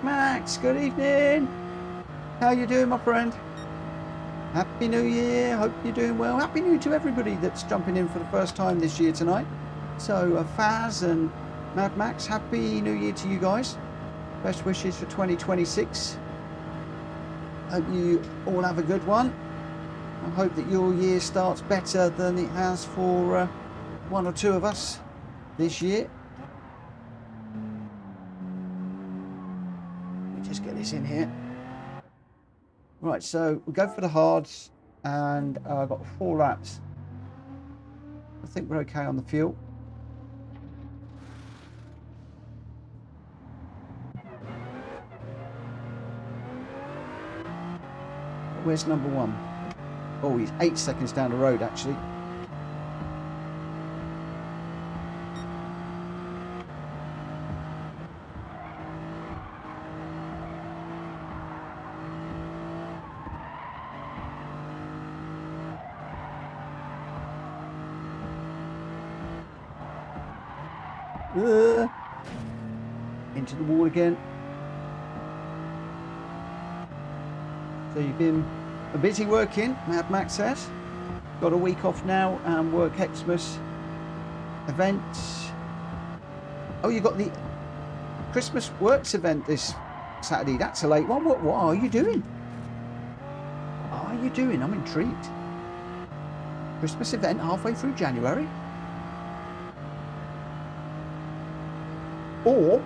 Max, good evening. How you doing, my friend? Happy New Year. Hope you're doing well. Happy New Year to everybody that's jumping in for the first time this year tonight. So Faz and Mad Max, Happy New Year to you guys. Best wishes for 2026. Hope you all have a good one. I hope that your year starts better than it has for one or two of us this year. Let me just get this in here. Right, so we go for the hards, and I've got 4 laps. I think we're okay on the fuel. Where's number 1? Oh, he's 8 seconds down the road, actually. Into the wall again. So you've been busy working, Mad Max says. Got a week off now and work Xmas events. Oh, you got the Christmas Works event this Saturday. That's a late one. What are you doing? What are you doing? I'm intrigued. Christmas event halfway through January? Or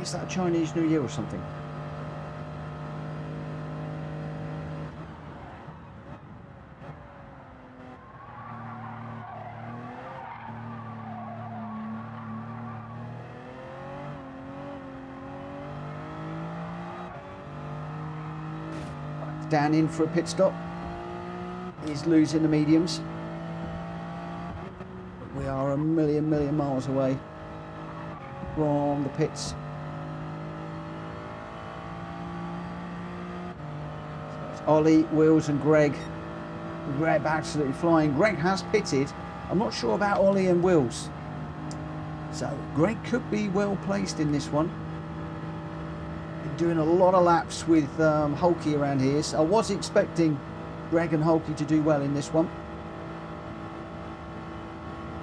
is that a Chinese New Year or something? Dan in for a pit stop. He's losing the mediums. We are a million miles away from the pits. So it's Ollie, Wills and Greg. Greg absolutely flying. Greg has pitted. I'm not sure about Ollie and Wills. So Greg could be well placed in this one. Been doing a lot of laps with Hulky around here. So I was expecting Greg and Hulky to do well in this one.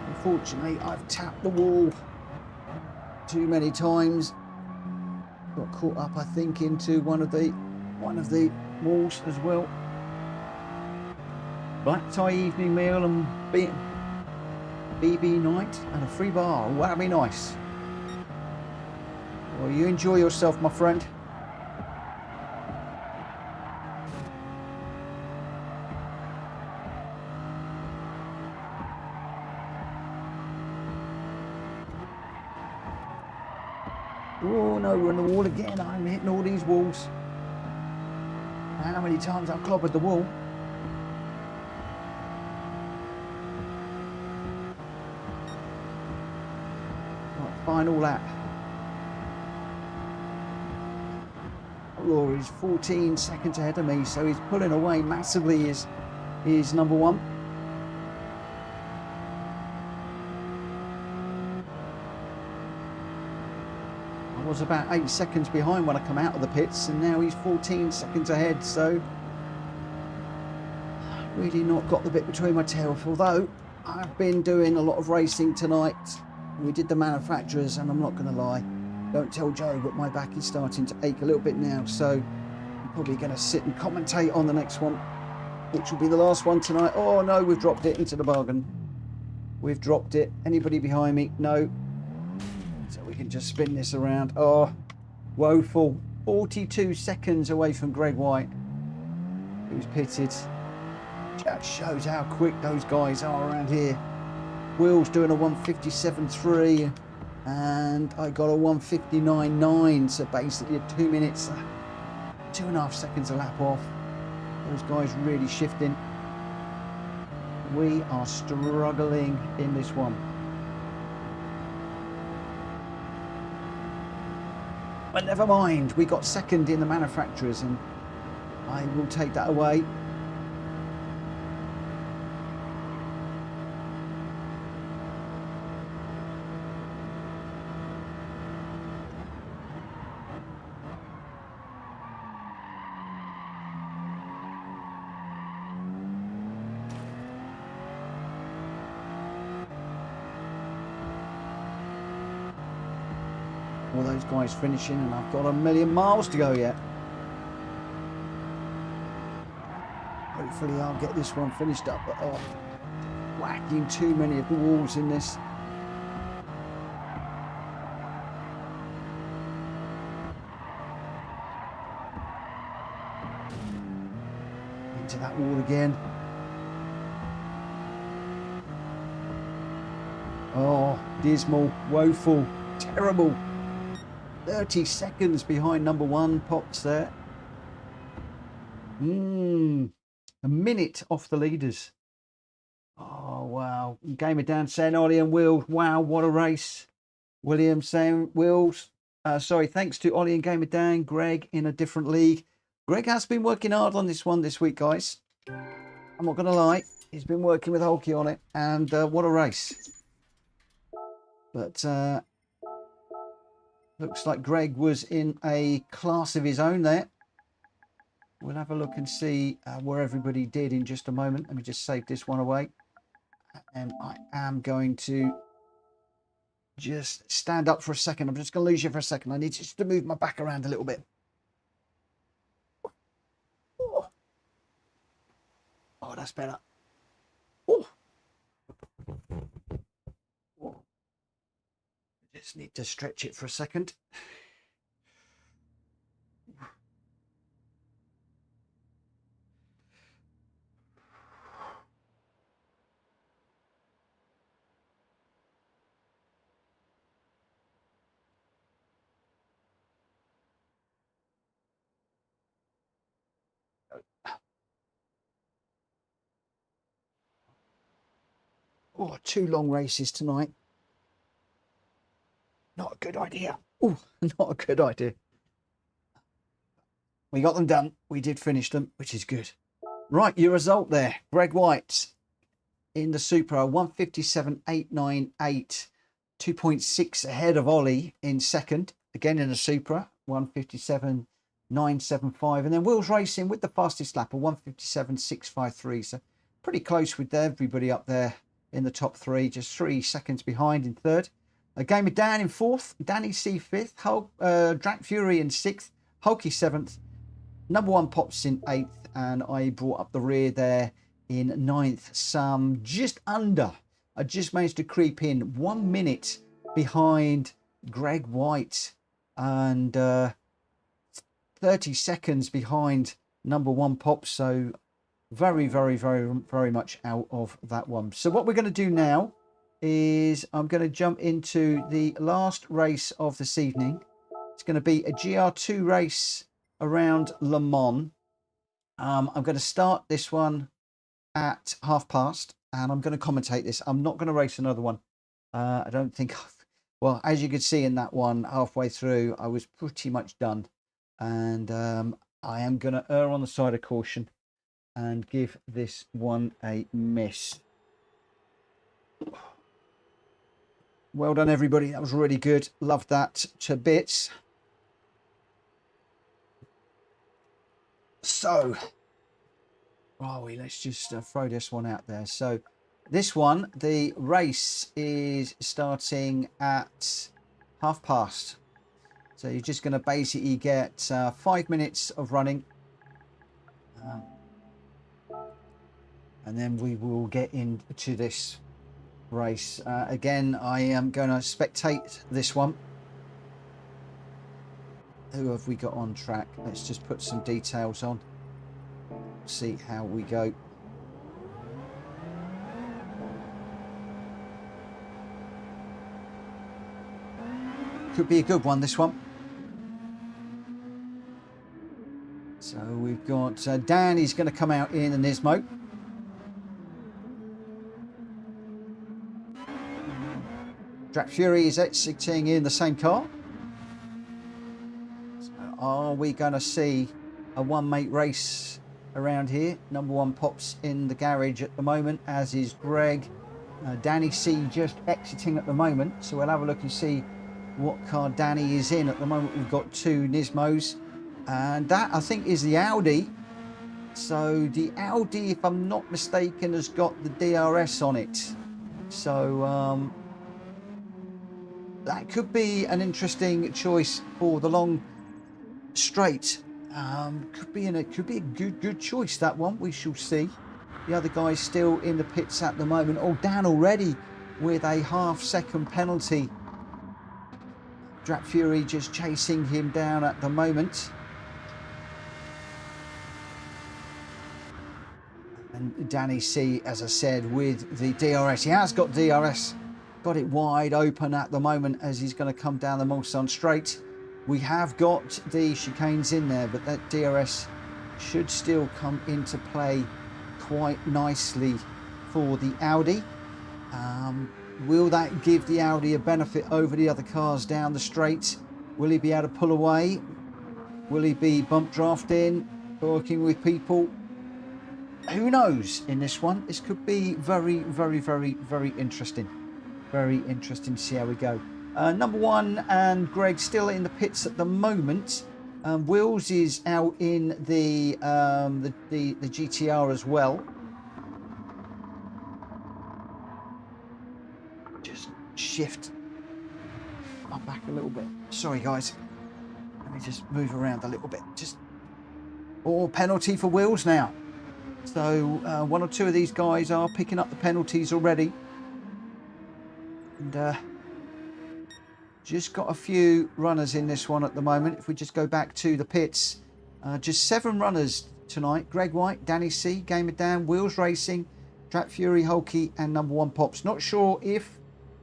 Unfortunately, I've tapped the wall too many times. Got caught up, I think, into one of the walls as well. Black tie evening meal and BB night and a free bar. Oh, that'd be nice. Well, you enjoy yourself, my friend. Oh no, we're on the wall again. I'm hitting all these walls. How many times I've clobbered the wall? Right, final lap. Rory's 14 seconds ahead of me, so he's pulling away massively. Is number 1. I was about 8 seconds behind when I come out of the pits, and now he's 14 seconds ahead, so really not got the bit between my teeth. Although I've been doing a lot of racing tonight. We did the manufacturers, and I'm not going to lie, don't tell Joe, but my back is starting to ache a little bit now, so I'm probably going to sit and commentate on the next one, which will be the last one tonight. Oh no, we've dropped it into the bargain. We've dropped it. Anybody behind me? No. So we can just spin this around. Oh, woeful. 42 seconds away from Greg White, who's pitted. That shows how quick those guys are around here. Will's doing a 1:57.3 and I got a 1:59.9, so basically 2 minutes, 2.5 seconds a lap off. Those guys really shifting. We are struggling in this one. But never mind, we got second in the manufacturers, and I will take that away. before those guys finishing, and I've got a million miles to go yet. Hopefully I'll get this one finished up, but oh, whacking too many of the walls in this. Into that wall again. Oh, dismal, woeful, terrible. 30 seconds behind number one pops there. A minute off the leaders. Oh, wow. Gamer Dan saying Ollie and Will. Wow, what a race. William saying Will's. Sorry, thanks to Ollie and Gamer Dan. Greg in a different league. Greg has been working hard on this one this week, guys. I'm not going to lie. He's been working with Hulky on it. And what a race. But looks like Greg was in a class of his own there. We'll have a look and see where everybody did in just a moment. Let me just save this one away. And I am going to just stand up for a second. I'm just going to lose you for a second. I need just to move my back around a little bit. Oh, that's better. Oh. Just need to stretch it for a second. Oh, 2 long races tonight. Not a good idea. Oh, not a good idea. We got them done. We did finish them, which is good. Right, your result there. Greg White in the Supra, 157.898. 2.6 ahead of Ollie in second. Again in the Supra, 157.975. And then Will's racing with the fastest lap, 157.653. So pretty close with everybody up there in the top 3. Just 3 seconds behind in third. A game of Dan in fourth, Danny C fifth, Drak Fury in 6th, Hulky 7th, number one Pops in 8th, and I brought up the rear there in 9th, some just under. I just managed to creep in 1 minute behind Greg White and 30 seconds behind number one Pops. So very, very, very, very much out of that one. So what we're going to do now is I'm going to jump into the last race of this evening. It's going to be a GR2 race around Le Mans. I'm going to start this one at past, and I'm going to commentate this. I'm not going to race another one. I don't think. Well, as you can see in that one, halfway through, I was pretty much done, and I am going to err on the side of caution and give this one a miss. Well done, everybody. That was really good. Loved that to bits. So, let's just throw this one out there. So, this one, the race is starting at past. So, you're just going to basically get 5 minutes of running. And then we will get into this race. Again, I am going to spectate this one. Who have we got on track? Let's just put some details on. See how we go. Could be a good one, this one. So we've got Dan, he's going to come out in the Nismo. Drak Fury is exiting in the same car. So are we going to see a one-mate race around here? Number one Pops in the garage at the moment, as is Greg. Danny C just exiting at the moment. So we'll have a look and see what car Danny is in. At the moment, we've got 2 Nismos. And that, I think, is the Audi. So the Audi, if I'm not mistaken, has got the DRS on it. So that could be an interesting choice for the long straight. Could be a good choice, that one. We shall see. The other guy's still in the pits at the moment. Oh, Dan already with a half-second penalty. Drat Fury just chasing him down at the moment. And Danny C, as I said, with the DRS. He has got DRS. Got it wide open at the moment as he's going to come down the Mulsanne straight. We have got the chicanes in there, but that DRS should still come into play quite nicely for the Audi. Will that give the Audi a benefit over the other cars down the straight? Will he be able to pull away? Will he be bump drafting, working with people? Who knows in this one? This could be very, very, very, very interesting. Very interesting to see how we go. Number one and Greg still in the pits at the moment. Wills is out in the GTR as well. Just shift up back a little bit. Sorry guys. Let me just move around a little bit. Just penalty for Wills now. So one or two of these guys are picking up the penalties already. And just got a few runners in this one at the moment. If we just go back to the pits, just 7 runners tonight. Greg White, Danny C, Gamer Dan, Wheels Racing, Drat Fury, Hulky, and number 1 Pops. Not sure if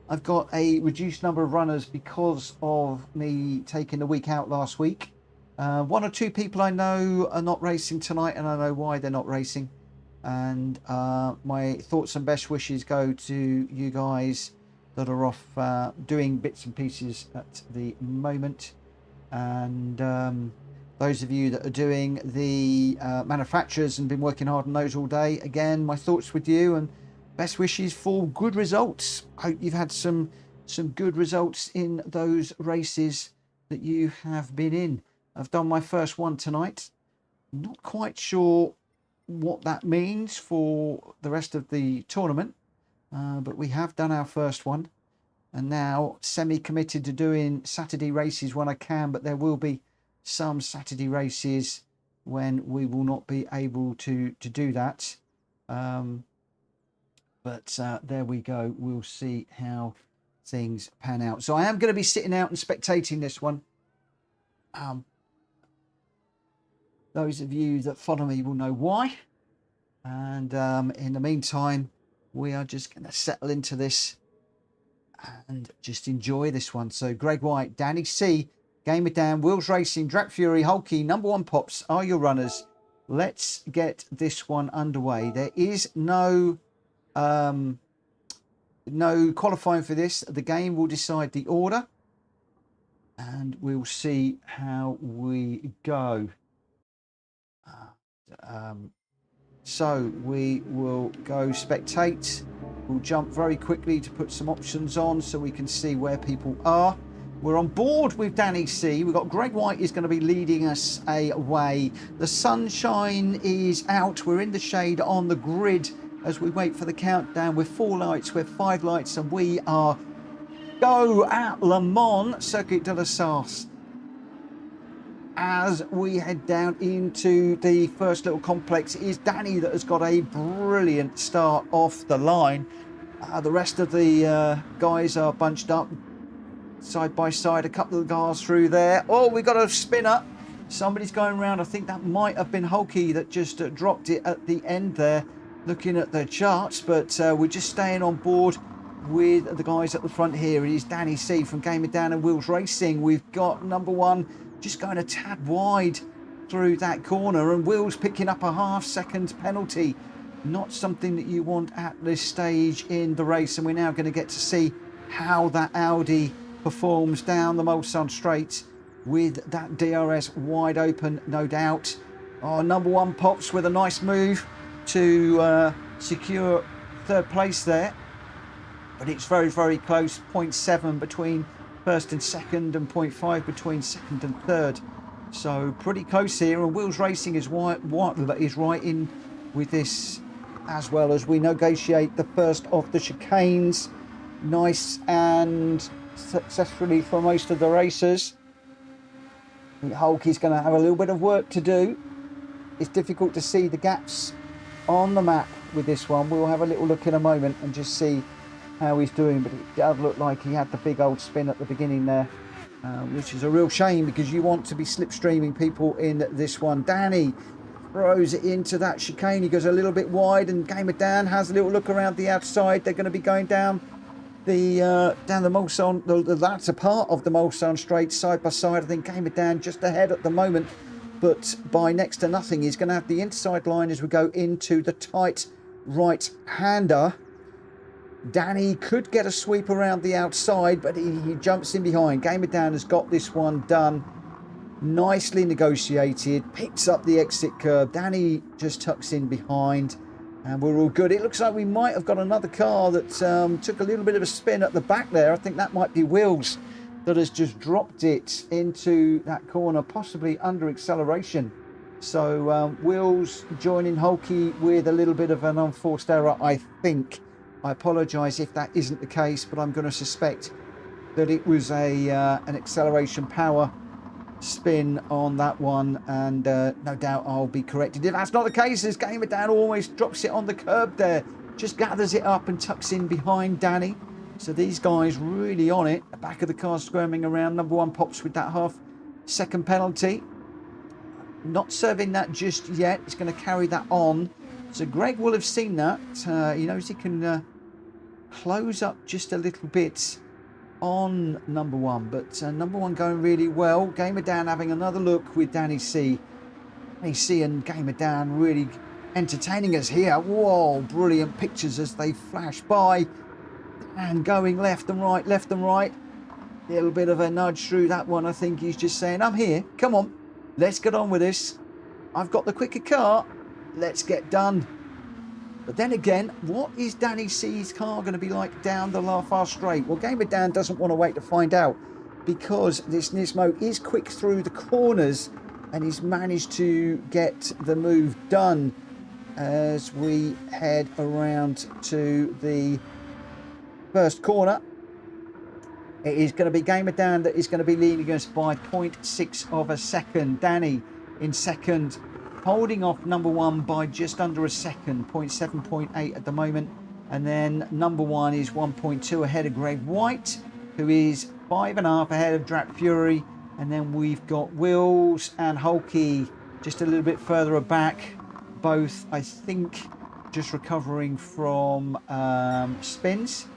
I've got a reduced number of runners because of me taking the week out last week. 1 or 2 people I know are not racing tonight, and I know why they're not racing. And my thoughts and best wishes go to you guys that are off doing bits and pieces at the moment. And those of you that are doing the manufacturers and been working hard on those all day, again, my thoughts with you and best wishes for good results. Hope you've had some good results in those races that you have been in. I've done my first one tonight. Not quite sure what that means for the rest of the tournament, but we have done our first one, and now semi-committed to doing Saturday races when I can, but there will be some Saturday races when we will not be able to do that. But there we go. We'll see how things pan out. So I am going to be sitting out and spectating this one. Those of you that follow me will know why. And in the meantime, we are just going to settle into this and just enjoy this one. So Greg White, Danny C, Gamer Dan, Wheels Racing, Drat Fury, Hulky, number 1 Pops are your runners. Let's get this one underway. There is no qualifying for this. The game will decide the order, and we'll see how we go. So we will go spectate. We'll jump very quickly to put some options on so we can see where people are. We're on board with Danny C. We've got Greg White is going to be leading us away. The sunshine is out. We're in the shade on the grid as we wait for the countdown with 4 lights, with 5 lights, and we are go at Le Mans Circuit de la Sarthe. As we head down into the first little complex, it is Danny that has got a brilliant start off the line. The rest of the guys are bunched up side by side. A couple of cars through there. Oh, we got a spinner. Somebody's going around. I think that might have been Hulky that just dropped it at the end there, looking at the charts. But we're just staying on board with the guys at the front here. It is Danny C from Gamer Dan and Wheels Racing. We've got number 1 just going a tad wide through that corner, and Wheels picking up a half-second penalty. Not something that you want at this stage in the race, and we're now going to get to see how that Audi performs down the Mulsanne straight with that DRS wide open, no doubt. Oh, number 1 Pops with a nice move to secure 3rd place there, but it's very, very close. 0.7 between first and second, and 0.5 between second and third. So pretty close here, and Wheels Racing is right in with this as well as we negotiate the first of the chicanes. Nice and successfully for most of the races. I think Hulkie's going to have a little bit of work to do. It's difficult to see the gaps on the map with this one. We'll have a little look in a moment and just see how he's doing, but it does look like he had the big old spin at the beginning there, which is a real shame because you want to be slipstreaming people in this one. Danny throws it into that chicane. He goes a little bit wide, and Gamer Dan has a little look around the outside. They're going to be going down the Mulsanne, the latter part of the Mulsanne straight, side by side. I think Gamer Dan just ahead at the moment, but by next to nothing. He's going to have the inside line as we go into the tight right-hander. Danny could get a sweep around the outside, but he jumps in behind. Gamer Dan has got this one done. Nicely negotiated, picks up the exit curb. Danny just tucks in behind, and we're all good. It looks like we might have got another car that took a little bit of a spin at the back there. I think that might be Wills that has just dropped it into that corner, possibly under acceleration. So Wills joining Hulkie with a little bit of an unforced error, I think. I apologise if that isn't the case, but I'm going to suspect that it was an acceleration power spin on that one, and no doubt I'll be corrected if that's not the case, as Gamer Dan always drops it on the curb there, just gathers it up and tucks in behind Danny. So these guys really on it. The back of the car squirming around. Number one pops with that half-second penalty. Not serving that just yet. He's going to carry that on. So Greg will have seen that. He knows he can close up just a little bit on number one, but number one going really well. Gamer Dan having another look with Danny C. Danny C and Gamer Dan really entertaining us here. Whoa, brilliant pictures as they flash by, and going left and right, left and right. A little bit of a nudge through that one. I think he's just saying, I'm here, come on, let's get on with this. I've got the quicker car, let's get done. But then again, what is Danny C's car going to be like down the far straight? Well, Gamer Dan doesn't want to wait to find out, because this Nismo is quick through the corners, and he's managed to get the move done as we head around to the first corner. It is going to be Gamer Dan that is going to be leading us by 0.6 of a second. Danny in second, holding off number one by just under a second, 0.7, 0.8 at the moment. And then number one is 1.2 ahead of Greg White, who is 5.5 ahead of Drak Fury. And then we've got Wills and Hulkie just a little bit further back. Both, I think, just recovering from spins.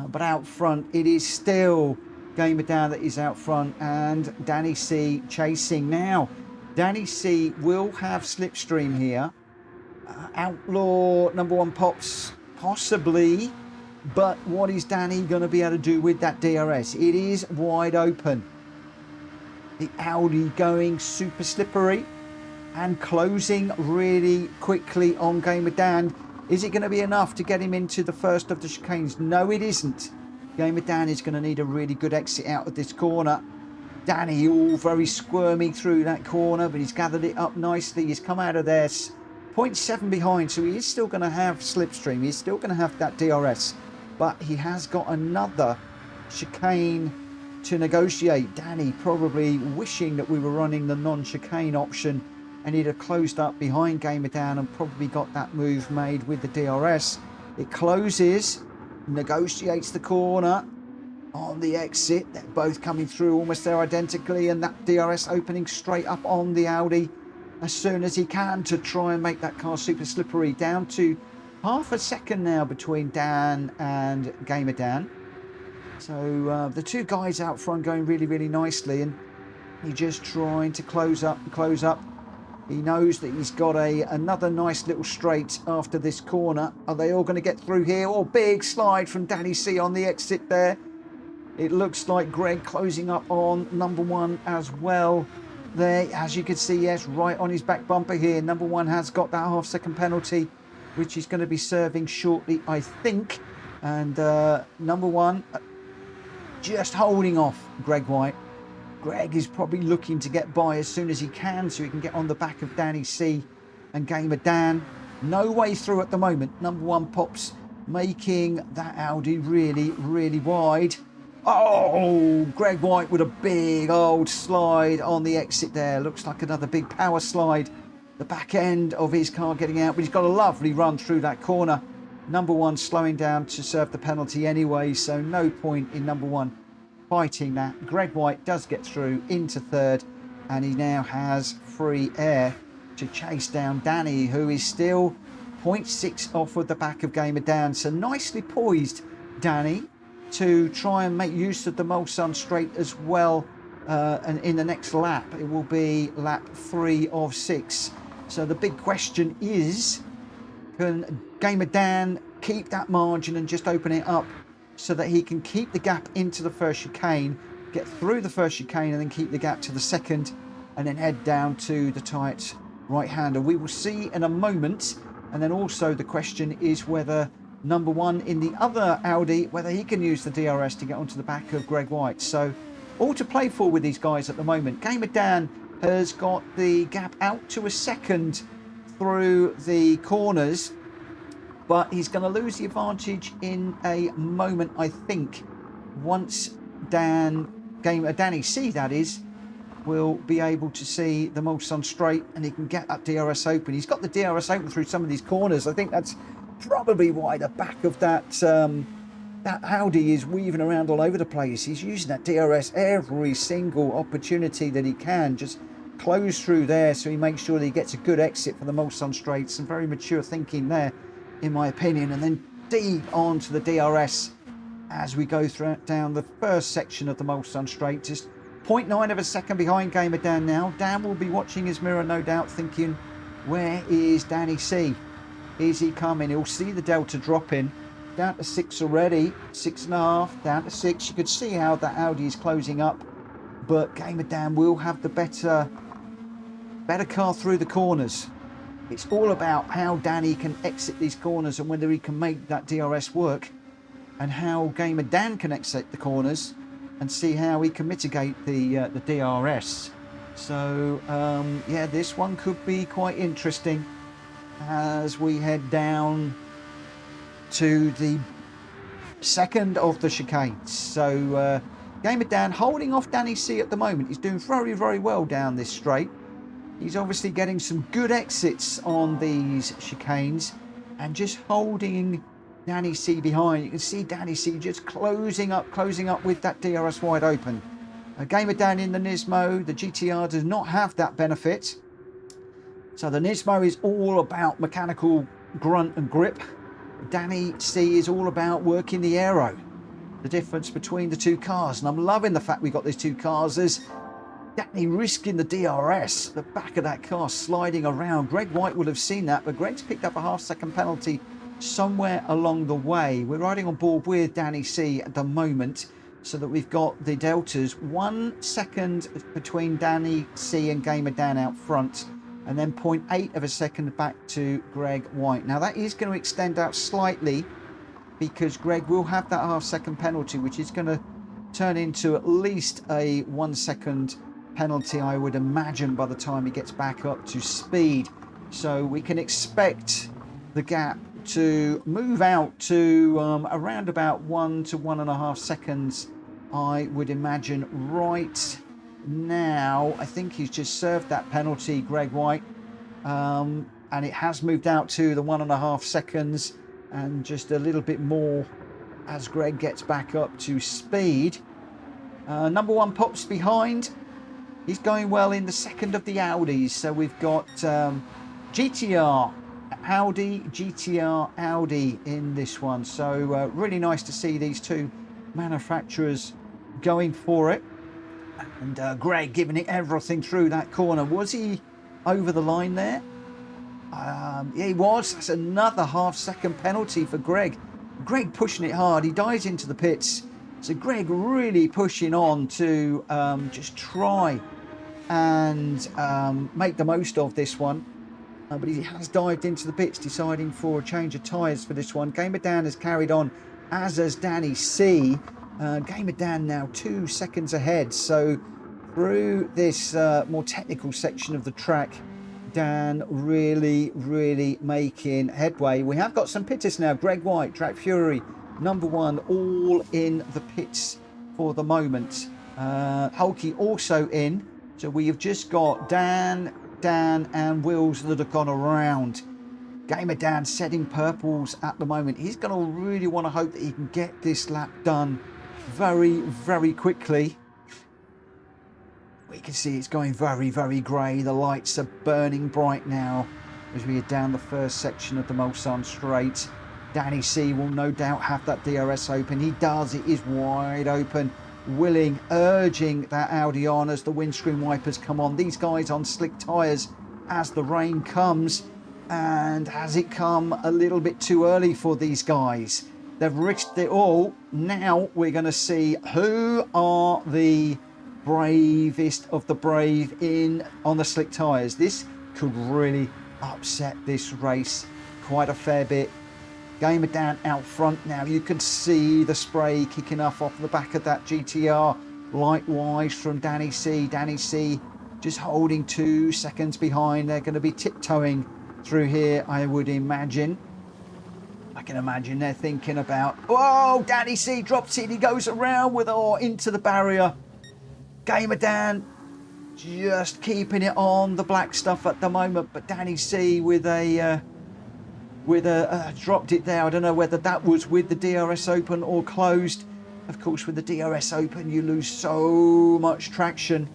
But out front, it is still Gamer Dan that is out front, and Danny C chasing now. Danny C will have slipstream here. Outlaw number one pops, possibly. But what is Danny going to be able to do with that DRS? It is wide open. The Audi going super slippery and closing really quickly on Gamer Dan. Is it going to be enough to get him into the first of the chicanes? No, it isn't. Gamer Dan is going to need a really good exit out of this corner. Danny all very squirmy through that corner, but he's gathered it up nicely. He's come out of there 0.7 behind, so he is still going to have slipstream. He's still going to have that DRS, but he has got another chicane to negotiate. Danny probably wishing that we were running the non-chicane option, and he'd have closed up behind Gamer Dan and probably got that move made with the DRS. It closes, negotiates the corner on the exit. They're both coming through almost there identically, and that DRS opening straight up on the Audi as soon as he can to try and make that car super slippery. Down to half a second now between Dan and Gamer Dan. So the two guys out front going really, really nicely, and he's just trying to close up and close up. He knows that he's got another nice little straight after this corner. Are they all going to get through here? Oh, big slide from Danny C on the exit there. It looks like Greg closing up on number one as well there. As you can see, yes, right on his back bumper here. Number one has got that half-second penalty, which he's going to be serving shortly, I think. And number one just holding off Greg White. Greg is probably looking to get by as soon as he can so he can get on the back of Danny C and Gamer Dan. No way through at the moment. Number one pops making that Audi really, really wide. Oh, Greg White with a big old slide on the exit there. Looks like another big power slide. The back end of his car getting out, but he's got a lovely run through that corner. Number one slowing down to serve the penalty anyway, so no point in number one fighting that. Greg White does get through into third, and he now has free air to chase down Danny, who is still 0.6 off of the back of Gamer Dan. So nicely poised, Danny, to try and make use of the Mulsanne straight as well. And in the next lap, it will be lap 3 of 6. So the big question is, can Gamer Dan keep that margin and just open it up so that he can keep the gap into the first chicane, get through the first chicane, and then keep the gap to the second, and then head down to the tight right-hander. We will see in a moment. And then also the question is whether number one in the other Audi, whether he can use the DRS to get onto the back of Greg White. So all to play for with these guys at the moment. Gamer Dan has got the gap out to a second through the corners, but he's going to lose the advantage in a moment, I think, once Danny C, that is, will be able to see the Mulsanne straight, and he can get that DRS open. He's got the DRS open through some of these corners. I think that's probably why the back of that that Audi is weaving around all over the place. He's using that DRS every single opportunity that he can. Just close through there so he makes sure that he gets a good exit for the Mulsanne straight. Some very mature thinking there, in my opinion. And then deep onto the DRS as we go through down the first section of the Mulsanne straight. Just 0.9 of a second behind Gamer Dan now. Dan will be watching his mirror, no doubt, thinking, where is Danny C? Is he coming? He'll see the delta dropping. Down to 6 already. 6.5, down to 6. You could see how that Audi is closing up. But Gamer Dan will have the better car through the corners. It's all about how Danny can exit these corners and whether he can make that DRS work, and how Gamer Dan can exit the corners and see how he can mitigate the DRS. So yeah, this one could be quite interesting as we head down to the second of the chicanes. So Gamer Dan holding off Danny C at the moment. He's doing very, very well down this straight. He's obviously getting some good exits on these chicanes and just holding Danny C behind. You can see Danny C just closing up with that DRS wide open. Gamer Dan in the Nismo. The GTR does not have that benefit. So the Nismo is all about mechanical grunt and grip. Danny C is all about working the aero. The difference between the two cars. And I'm loving the fact we got these two cars. There's Danny risking the DRS. The back of that car sliding around. Greg White would have seen that, but Greg's picked up a half-second penalty somewhere along the way. We're riding on board with Danny C at the moment, so that we've got the deltas 1 second between Danny C and Gamer Dan out front, and then 0.8 of a second back to Greg White. Now that is going to extend out slightly because Greg will have that half-second penalty, which is going to turn into at least a 1 second penalty, I would imagine, by the time he gets back up to speed. So we can expect the gap to move out to around about 1 to 1.5 seconds, I would imagine. Right now, I think he's just served that penalty, Greg White, and it has moved out to the 1.5 seconds and just a little bit more as Greg gets back up to speed. Number one pops behind. He's going well in the second of the Audis. So we've got GTR Audi, GTR Audi in this one. So really nice to see these two manufacturers going for it. And Greg giving it everything through that corner. Was he over the line there? Yeah, he was. That's another half-second penalty for Greg. Greg pushing it hard. He dives into the pits. So Greg really pushing on to just try and make the most of this one. But he has dived into the pits, deciding for a change of tyres for this one. Gamer Dan has carried on, as has Danny C. Gamer Dan now 2 seconds ahead. So through this more technical section of the track, Dan really making headway. We have got some pitters now. Greg White, Track Fury, number one, all in the pits for the moment. Hulky also in. So we have just got Dan, and Wills that have gone around. Gamer Dan setting purples at the moment. He's going to really want to hope that he can get this lap done very, very quickly. We can see it's going very, very grey. The lights are burning bright now as we are down the first section of the Mulsanne Straight. Danny C will no doubt have that DRS open. He does. It is wide open. Willing, urging that Audi on as the windscreen wipers come on. These guys on slick tyres as the rain comes. And has it come a little bit too early for these guys? They've risked it all. Now we're going to see who are the bravest of the brave in on the slick tyres. This could really upset this race quite a fair bit. Gamer Dan out front now. You can see the spray kicking off the back of that GTR. Likewise from Danny C. Danny C just holding 2 seconds behind. They're going to be tiptoeing through here, I would imagine. I can imagine they're thinking about, oh, Danny C drops it. He goes around with into the barrier. Gamer Dan just keeping it on the black stuff at the moment, but Danny C with a dropped it there. I don't know whether that was with the DRS open or closed. Of course, with the DRS open, you lose so much traction,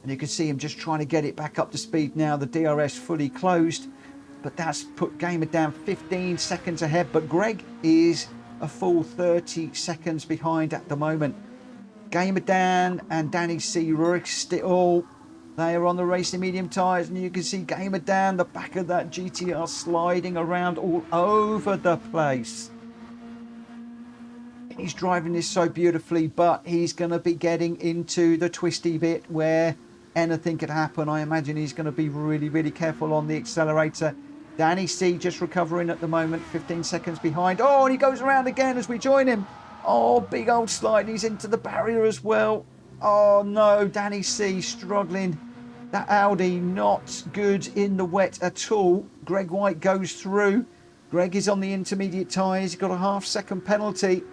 and you can see him just trying to get it back up to speed now. The DRS fully closed, but that's put Gamer down 15 seconds ahead. But Greg is a full 30 seconds behind at the moment. Gamer Dan and Danny C risked it all. They are on the racing medium tyres, and you can see Gamer Dan, the back of that GTR, sliding around all over the place. He's driving this so beautifully, but he's going to be getting into the twisty bit where anything could happen. I imagine he's going to be really, really careful on the accelerator. Danny C just recovering at the moment, 15 seconds behind. Oh, and he goes around again as we join him. Oh, big old slide. He's into the barrier as well. Oh, no. Danny C struggling. That Audi not good in the wet at all. Greg White goes through. Greg is on the intermediate tyres. He's got a half-second penalty.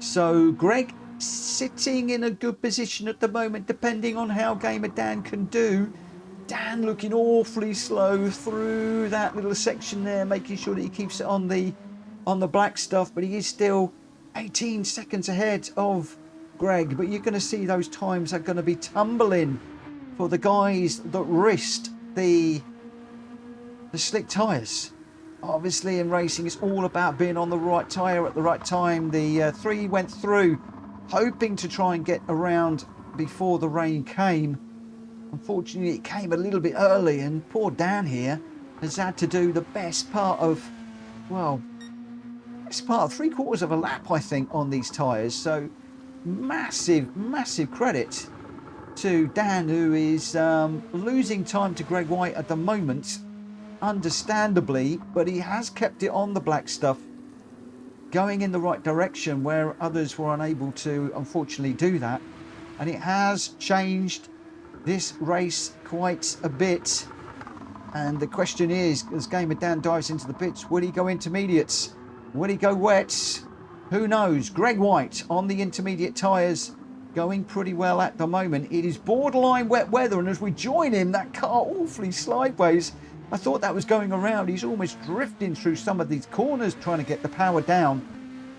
So Greg sitting in a good position at the moment, depending on how Gamer Dan can do. Dan looking awfully slow through that little section there, making sure that he keeps it on the black stuff, but he is still 18 seconds ahead of Greg. But you're going to see those times are going to be tumbling for the guys that risked the slick tyres. Obviously in racing it's all about being on the right tyre at the right time. The 3 went through hoping to try and get around before the rain came. Unfortunately, it came a little bit early, and poor Dan here has had to do the best part of, well, best part of 3/4 of a lap, I think, on these tyres. So massive, massive credit to Dan, who is losing time to Greg White at the moment, understandably, but he has kept it on the black stuff, going in the right direction where others were unable to, unfortunately, do that. And it has changed this race quite a bit, and the question is, as Gamer Dan dives into the pits, will he go intermediates? Will he go wets? Who knows? Greg White on the intermediate tyres, going pretty well at the moment. It is borderline wet weather, and as we join him, that car awfully sideways. I thought that was going around. He's almost drifting through some of these corners trying to get the power down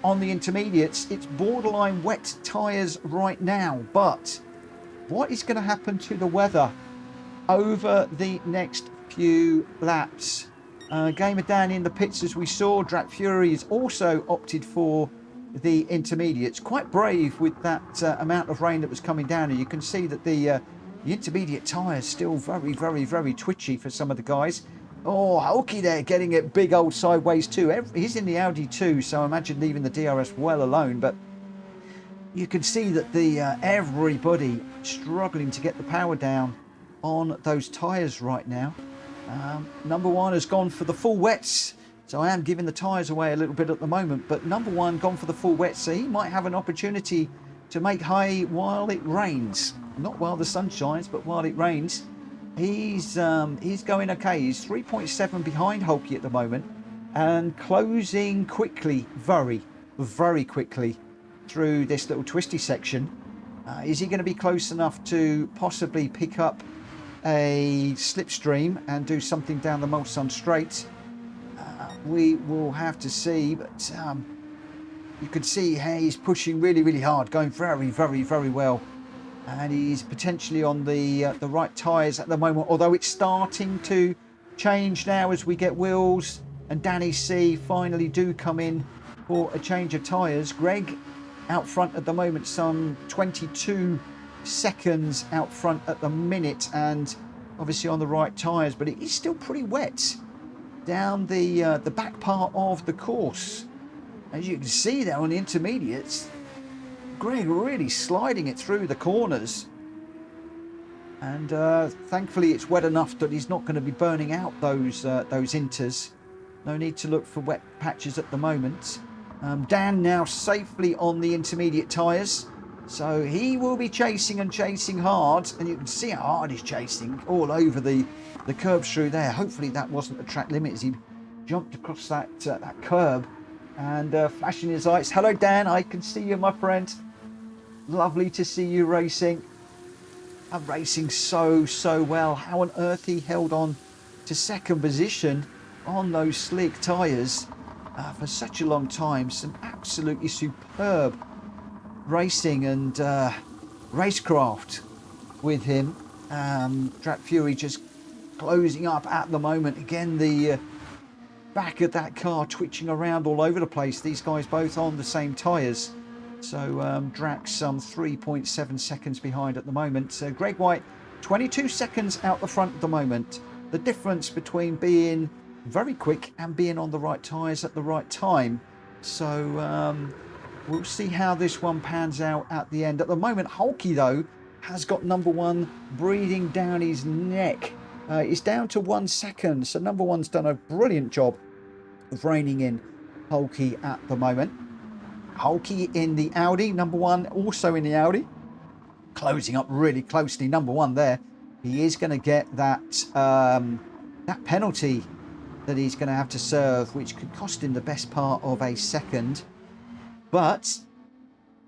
on the intermediates. It's borderline wet tyres right now, but what is going to happen to the weather over the next few laps? Gamer Dan in the pits, as we saw. Drak Fury has also opted for the intermediates. Quite brave with that amount of rain that was coming down. And you can see that the intermediate tyres still very, very, very twitchy for some of the guys. Oh, Hulky there getting it big old sideways too. He's in the Audi 2, so I imagine leaving the DRS well alone, but you can see that the everybody struggling to get the power down on those tyres right now. Number 1 has gone for the full wets, so I am giving the tyres away a little bit at the moment, but number 1 gone for the full wets, so he might have an opportunity to make hay while it rains. Not while the sun shines, but while it rains. He's going okay. He's 3.7 behind Hulky at the moment, and closing quickly, very, very quickly through this little twisty section. Is he going to be close enough to possibly pick up a slipstream and do something down the Mulsanne straight? We will have to see, but you can see how he's pushing really, really hard, going very, very, very well. And he's potentially on the right tyres at the moment, although it's starting to change now as we get Wills and Danny C finally do come in for a change of tyres. Greg out front at the moment, some 22 seconds out front at the minute, and obviously on the right tyres, but it is still pretty wet down the back part of the course. As you can see there on the intermediates, Greg really sliding it through the corners, and thankfully it's wet enough that he's not going to be burning out those inters. No need to look for wet patches at the moment. Dan now safely on the intermediate tyres, so he will be chasing and chasing hard, and you can see how hard he's chasing all over the curbs through there. Hopefully that wasn't a track limit as he jumped across that curb and flashing his lights. Hello Dan, I can see you, my friend. Lovely to see you racing. I'm racing so well. How on earth he held on to second position on those slick tyres for such a long time. Some absolutely superb racing and racecraft with him. Track Fury just closing up at the moment. Again, the back of that car twitching around all over the place. These guys both on the same tyres. So Gr.x some 3.7 seconds behind at the moment. Greg White 22 seconds out the front at the moment. The difference between being very quick and being on the right tyres at the right time. So we'll see how this one pans out at the end. At the moment, Hulky though has got number one breathing down his neck. It's down to 1 second, so number one's done a brilliant job of reining in Hulky at the moment. Hulky in the Audi, number one also in the Audi, closing up really closely. Number one there, he is going to get that that penalty that he's going to have to serve, which could cost him the best part of a second. But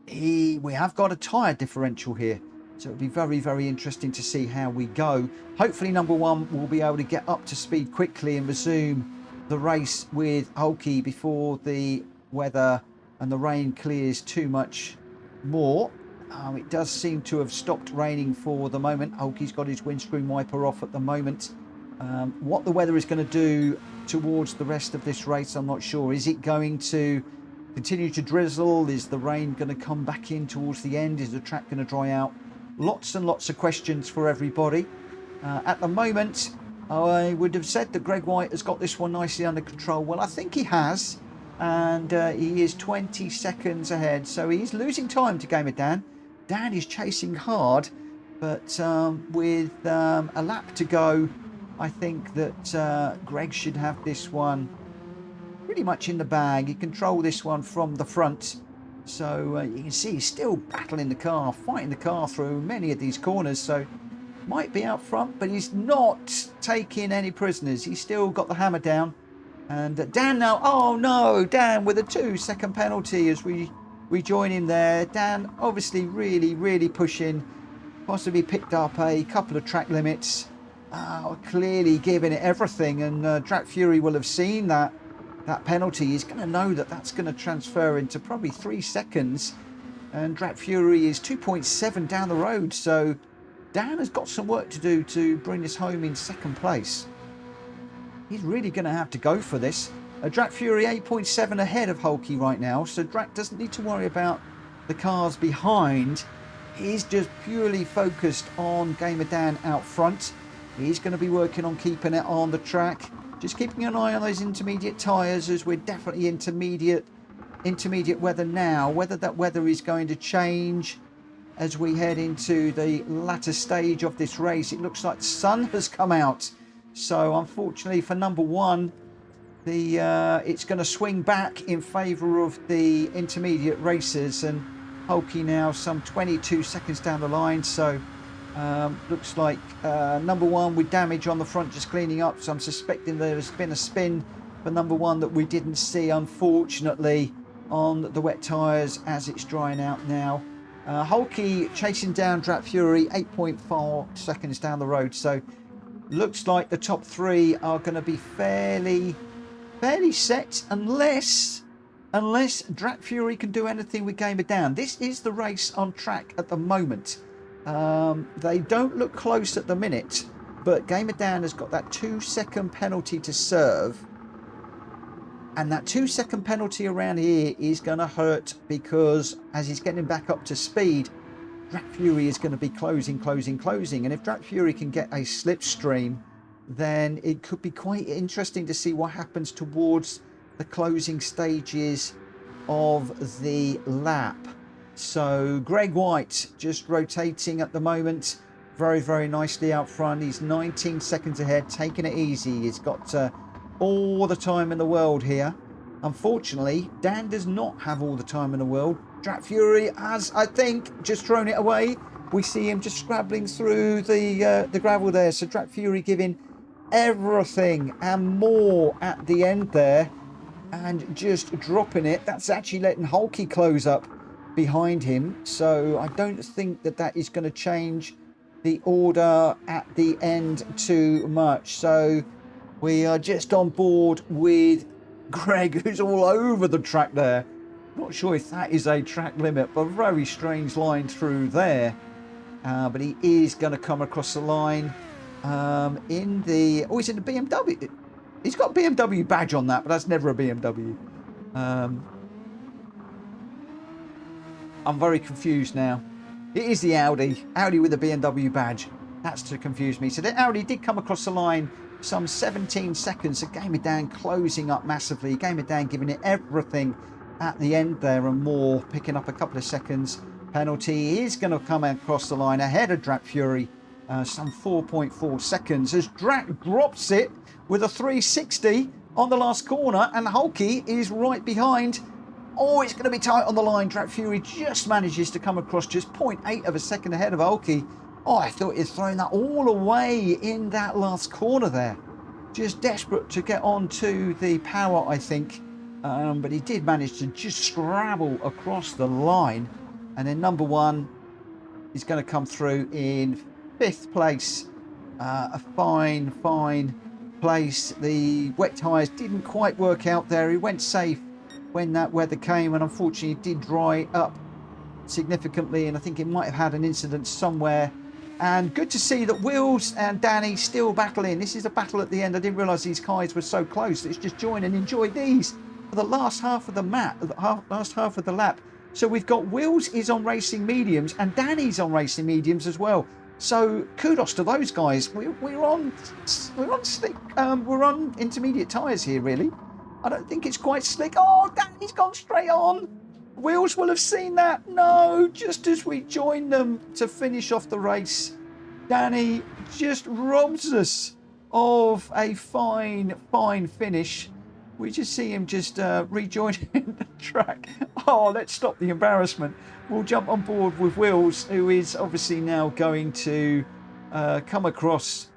we have got a tyre differential here, so it'll be very, very interesting to see how we go. Hopefully number one will be able to get up to speed quickly and resume the race with Hulky before the weather and the rain clears too much more. It does seem to have stopped raining for the moment. Hulky's got his windscreen wiper off at the moment. What the weather is going to do towards the rest of this race, I'm not sure. Is it going to continue to drizzle? Is the rain going to come back in towards the end? Is the track going to dry out? Lots and lots of questions for everybody. At the moment, I would have said that Greg White has got this one nicely under control. Well, I think he has, and he is 20 seconds ahead, so he's losing time to Gamer Dan. Dan is chasing hard, but with a lap to go, I think that Greg should have this one pretty much in the bag. He controlled this one from the front, so you can see he's still battling the car, fighting the car through many of these corners, so might be out front, but he's not taking any prisoners. He's still got the hammer down. And Dan now, oh no, Dan with a 2-second penalty as we join him there. Dan obviously really pushing, possibly picked up a couple of track limits, clearly giving it everything, and Track Fury will have seen that penalty. He's going to know that that's going to transfer into probably 3 seconds, and Track Fury is 2.7 down the road, so Dan has got some work to do to bring this home in second place. He's really going to have to go for this. Track Fury 8.7 ahead of Hulky right now, so Drac doesn't need to worry about the cars behind. He's just purely focused on Gamer Dan out front. He's going to be working on keeping it on the track, just keeping an eye on those intermediate tyres, as we're definitely intermediate weather now. Whether that weather is going to change as we head into the latter stage of this race. It looks like the sun has come out, so unfortunately for number one, it's going to swing back in favour of the intermediate racers, and Hulky now some 22 seconds down the line, so looks like number one with damage on the front just cleaning up, so I'm suspecting there's been a spin for number one that we didn't see, unfortunately. on the wet tyres as it's drying out now. Hulky chasing down Drat Fury 8.4 seconds down the road, so looks like the top three are going to be fairly set, unless Drat Fury can do anything with Gamer Down. This is the race on track at the moment. They don't look close at the minute, but Gamer Down has got that 2-second penalty to serve. And that 2-second penalty around here is going to hurt, because as he's getting back up to speed, Drat Fury is going to be closing. And if Drat Fury can get a slipstream, then it could be quite interesting to see what happens towards the closing stages of the lap. So Gr.x just rotating at the moment, very nicely out front. He's 19 seconds ahead, taking it easy. He's got all the time in the world here. Unfortunately, Dan does not have all the time in the world. Drat Fury has, I think, just thrown it away. We see him just scrabbling through the gravel there. So Drat Fury giving everything and more at the end there, and just dropping it. That's actually letting Hulky close up behind him. So I don't think that is going to change the order at the end too much. So we are just on board with Greg, who's all over the track there. Not sure if that is a track limit, but a very strange line through there. But he is going to come across the line he's in the BMW. He's got a BMW badge on that, but that's never a BMW. I'm very confused now. It is the Audi with a BMW badge. That's to confuse me. So the Audi did come across the line some 17 seconds. So Gamer Dan closing up massively. Gamer Dan giving it everything at the end there and more, picking up a couple of seconds. Penalty is going to come across the line ahead of Drat Fury, some 4.4 seconds, as Drat drops it with a 360 on the last corner, and Hulky is right behind. Oh, it's going to be tight on the line. Drat Fury just manages to come across just 0.8 of a second ahead of Hulky. Oh, I thought he'd thrown that all away in that last corner there. Just desperate to get onto the power, I think. But he did manage to just scrabble across the line. And then number one is going to come through in 5th place. A fine place. The wet tyres didn't quite work out there. He went safe when that weather came, and unfortunately it did dry up significantly, and I think it might have had an incident somewhere. And good to see that Wills and Danny still battling. This is a battle at the end. I didn't realise these guys were so close. Let's just join and enjoy these for the last half of the last half of the lap. So we've got Wills is on racing mediums and Danny's on racing mediums as well. So kudos to those guys. We're on slick. We're on intermediate tyres here, really. I don't think it's quite slick. Oh, Danny's gone straight on. Wills will have seen that. No, just as we join them to finish off the race, Danny just robs us of a fine finish. We just see him just rejoining the track. Oh, let's stop the embarrassment. We'll jump on board with Wills, who is obviously now going to come across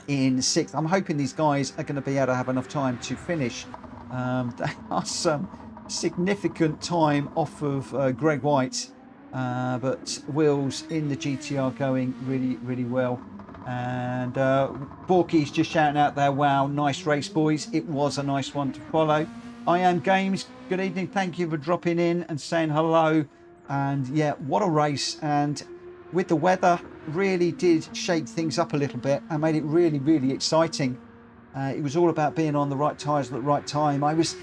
in 6th. I'm hoping these guys are going to be able to have enough time to finish. They are some significant time off of Gr.x, but Wills in the GTR going really well. And Borky's just shouting out there, wow, nice race, boys. It was a nice one to follow. I Am Games, good evening, thank you for dropping in and saying hello. And yeah, what a race. And with the weather, really did shake things up a little bit and made it really exciting. It was all about being on the right tyres at the right time. I was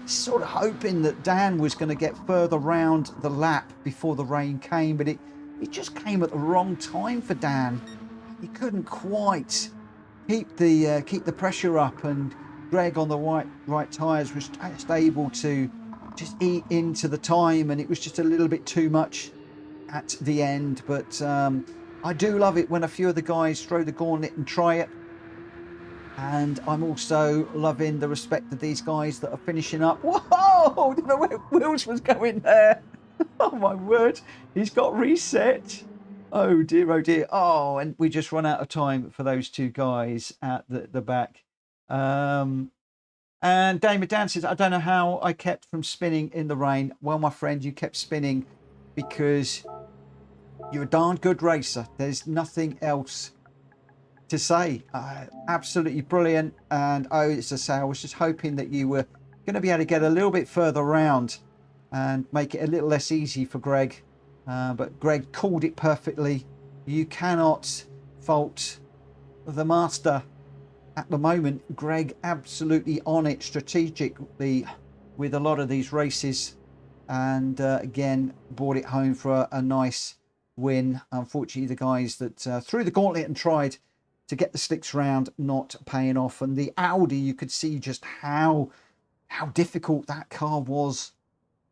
sort of hoping that Dan was going to get further round the lap before the rain came, but it just came at the wrong time for Dan. He couldn't quite keep the pressure up, and Greg on the right tyres was just able to just eat into the time, and it was just a little bit too much at the end. But I do love it when a few of the guys throw the gauntlet and try it. And I'm also loving the respect of these guys that are finishing up. Whoa! Didn't know where Wills was going there. Oh my word. He's got reset. Oh dear, oh dear. Oh, and we just run out of time for those two guys at the back. And Damon Dan says, I don't know how I kept from spinning in the rain. Well, my friend, you kept spinning because you're a darn good racer. There's nothing else to say. Absolutely brilliant. And as I say, I was just hoping that you were going to be able to get a little bit further around and make it a little less easy for Greg. But Greg called it perfectly. You cannot fault the master at the moment. Greg absolutely on it strategically with a lot of these races, and again brought it home for a nice win. Unfortunately, the guys that threw the gauntlet and tried to get the slicks round not paying off. And the Audi, you could see just how difficult that car was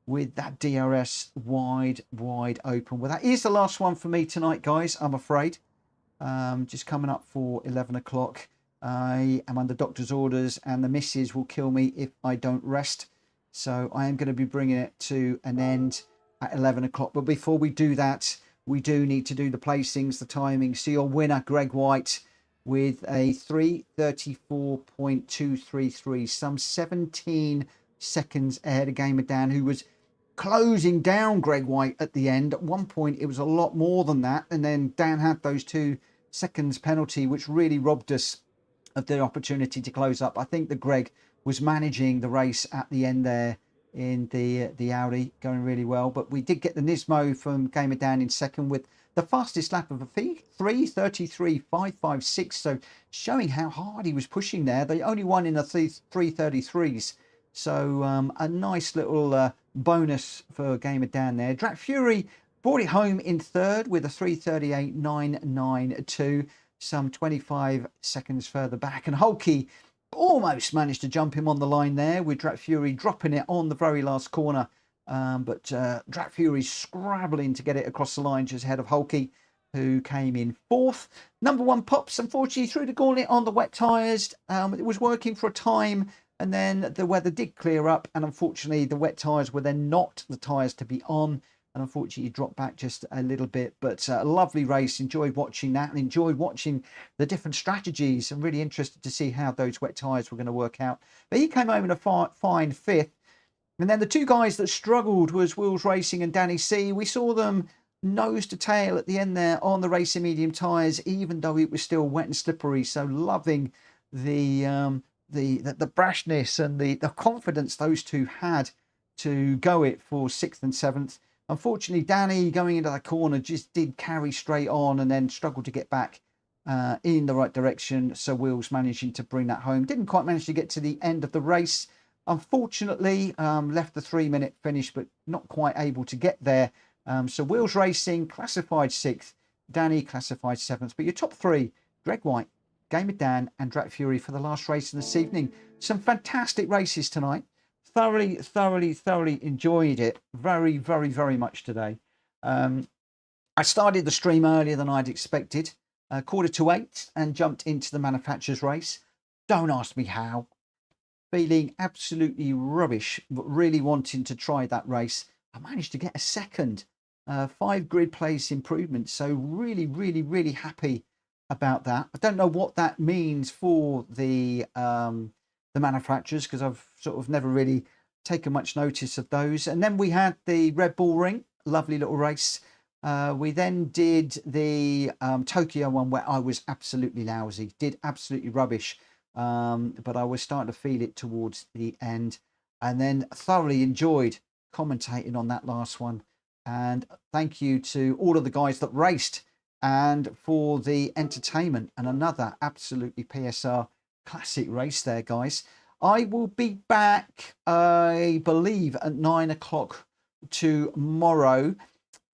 with that DRS wide open. Well, that is the last one for me tonight, guys, I'm afraid. Just coming up for 11 o'clock. I am under doctor's orders and the missus will kill me if I don't rest. So I am going to be bringing it to an end at 11 o'clock. But before we do that, we do need to do the placings, the timings. So your winner, Greg White, with a 3:34.233, some 17 seconds ahead of Gamer Dan, who was closing down Greg White at the end. At one point, it was a lot more than that. And then Dan had those 2 seconds penalty, which really robbed us of the opportunity to close up. I think that Greg was managing the race at the end there in the Audi, going really well. But we did get the Nismo from Gamer Dan in second with the fastest lap of a 3:33.556. So showing how hard he was pushing there. They only won in the 3:33s. So a nice little bonus for Gamer Dan there. Drak Fury brought it home in third with a 3:38.992, some 25 seconds further back. And Hulky almost managed to jump him on the line there, with Drak Fury dropping it on the very last corner. But Drak Fury scrabbling to get it across the line just ahead of Hulky, who came in fourth. Number 1 Pops, unfortunately, threw the gauntlet on the wet tyres. It was working for a time, and then the weather did clear up, and unfortunately the wet tyres were then not the tyres to be on, and unfortunately he dropped back just a little bit. But a lovely race, enjoyed watching that and enjoyed watching the different strategies. I'm really interested to see how those wet tyres were going to work out. But he came home in a fine fifth. And then the 2 guys that struggled was Wheels Racing and Danny C. We saw them nose to tail at the end there on the racing medium tyres, even though it was still wet and slippery. So loving the brashness and the confidence those 2 had to go it for 6th and 7th. Unfortunately, Danny going into that corner just did carry straight on and then struggled to get back in the right direction. So Wheels managing to bring that home. Didn't quite manage to get to the end of the race. Unfortunately, left the 3-minute finish, but not quite able to get there. So Wheels Racing classified 6th, Danny classified 7th. But your top 3, Greg White, Gamer Dan and Drak Fury for the last race of this evening. Some fantastic races tonight. Thoroughly enjoyed it. Very much today. I started the stream earlier than I'd expected, 7:45, and jumped into the manufacturer's race. Don't ask me how. Feeling absolutely rubbish, but really wanting to try that race. I managed to get a second, 5 grid place improvement. So really happy about that. I don't know what that means for the manufacturers, because I've sort of never really taken much notice of those. And then we had the Red Bull Ring, lovely little race. We then did the Tokyo one, where I was absolutely lousy, did absolutely rubbish, but I was starting to feel it towards the end. And then thoroughly enjoyed commentating on that last one. And thank you to all of the guys that raced and for the entertainment, and another absolutely PSR classic race there, guys. I will be back, I believe, at 9 o'clock tomorrow.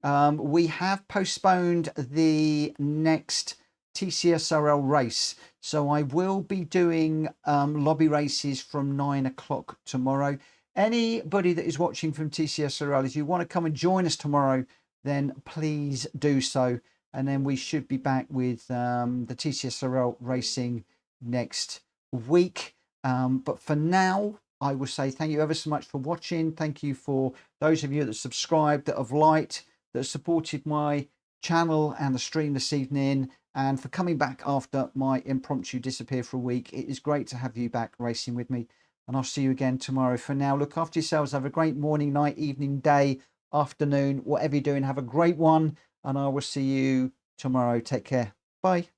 We have postponed the next TCSRL race, so I will be doing lobby races from 9 o'clock tomorrow. Anybody that is watching from TCSRL, if you want to come and join us tomorrow, then please do so. And then we should be back with the TCSRL racing next week. But for now, I will say thank you ever so much for watching. Thank you for those of you that subscribed, that have liked, that have supported my channel and the stream this evening, and for coming back after my impromptu disappear for a week. It is great to have you back racing with me. and I'll see you again tomorrow. For now, look after yourselves. Have a great morning, night, evening, day, afternoon, whatever you're doing. Have a great one, and I will see you tomorrow. Take care. Bye.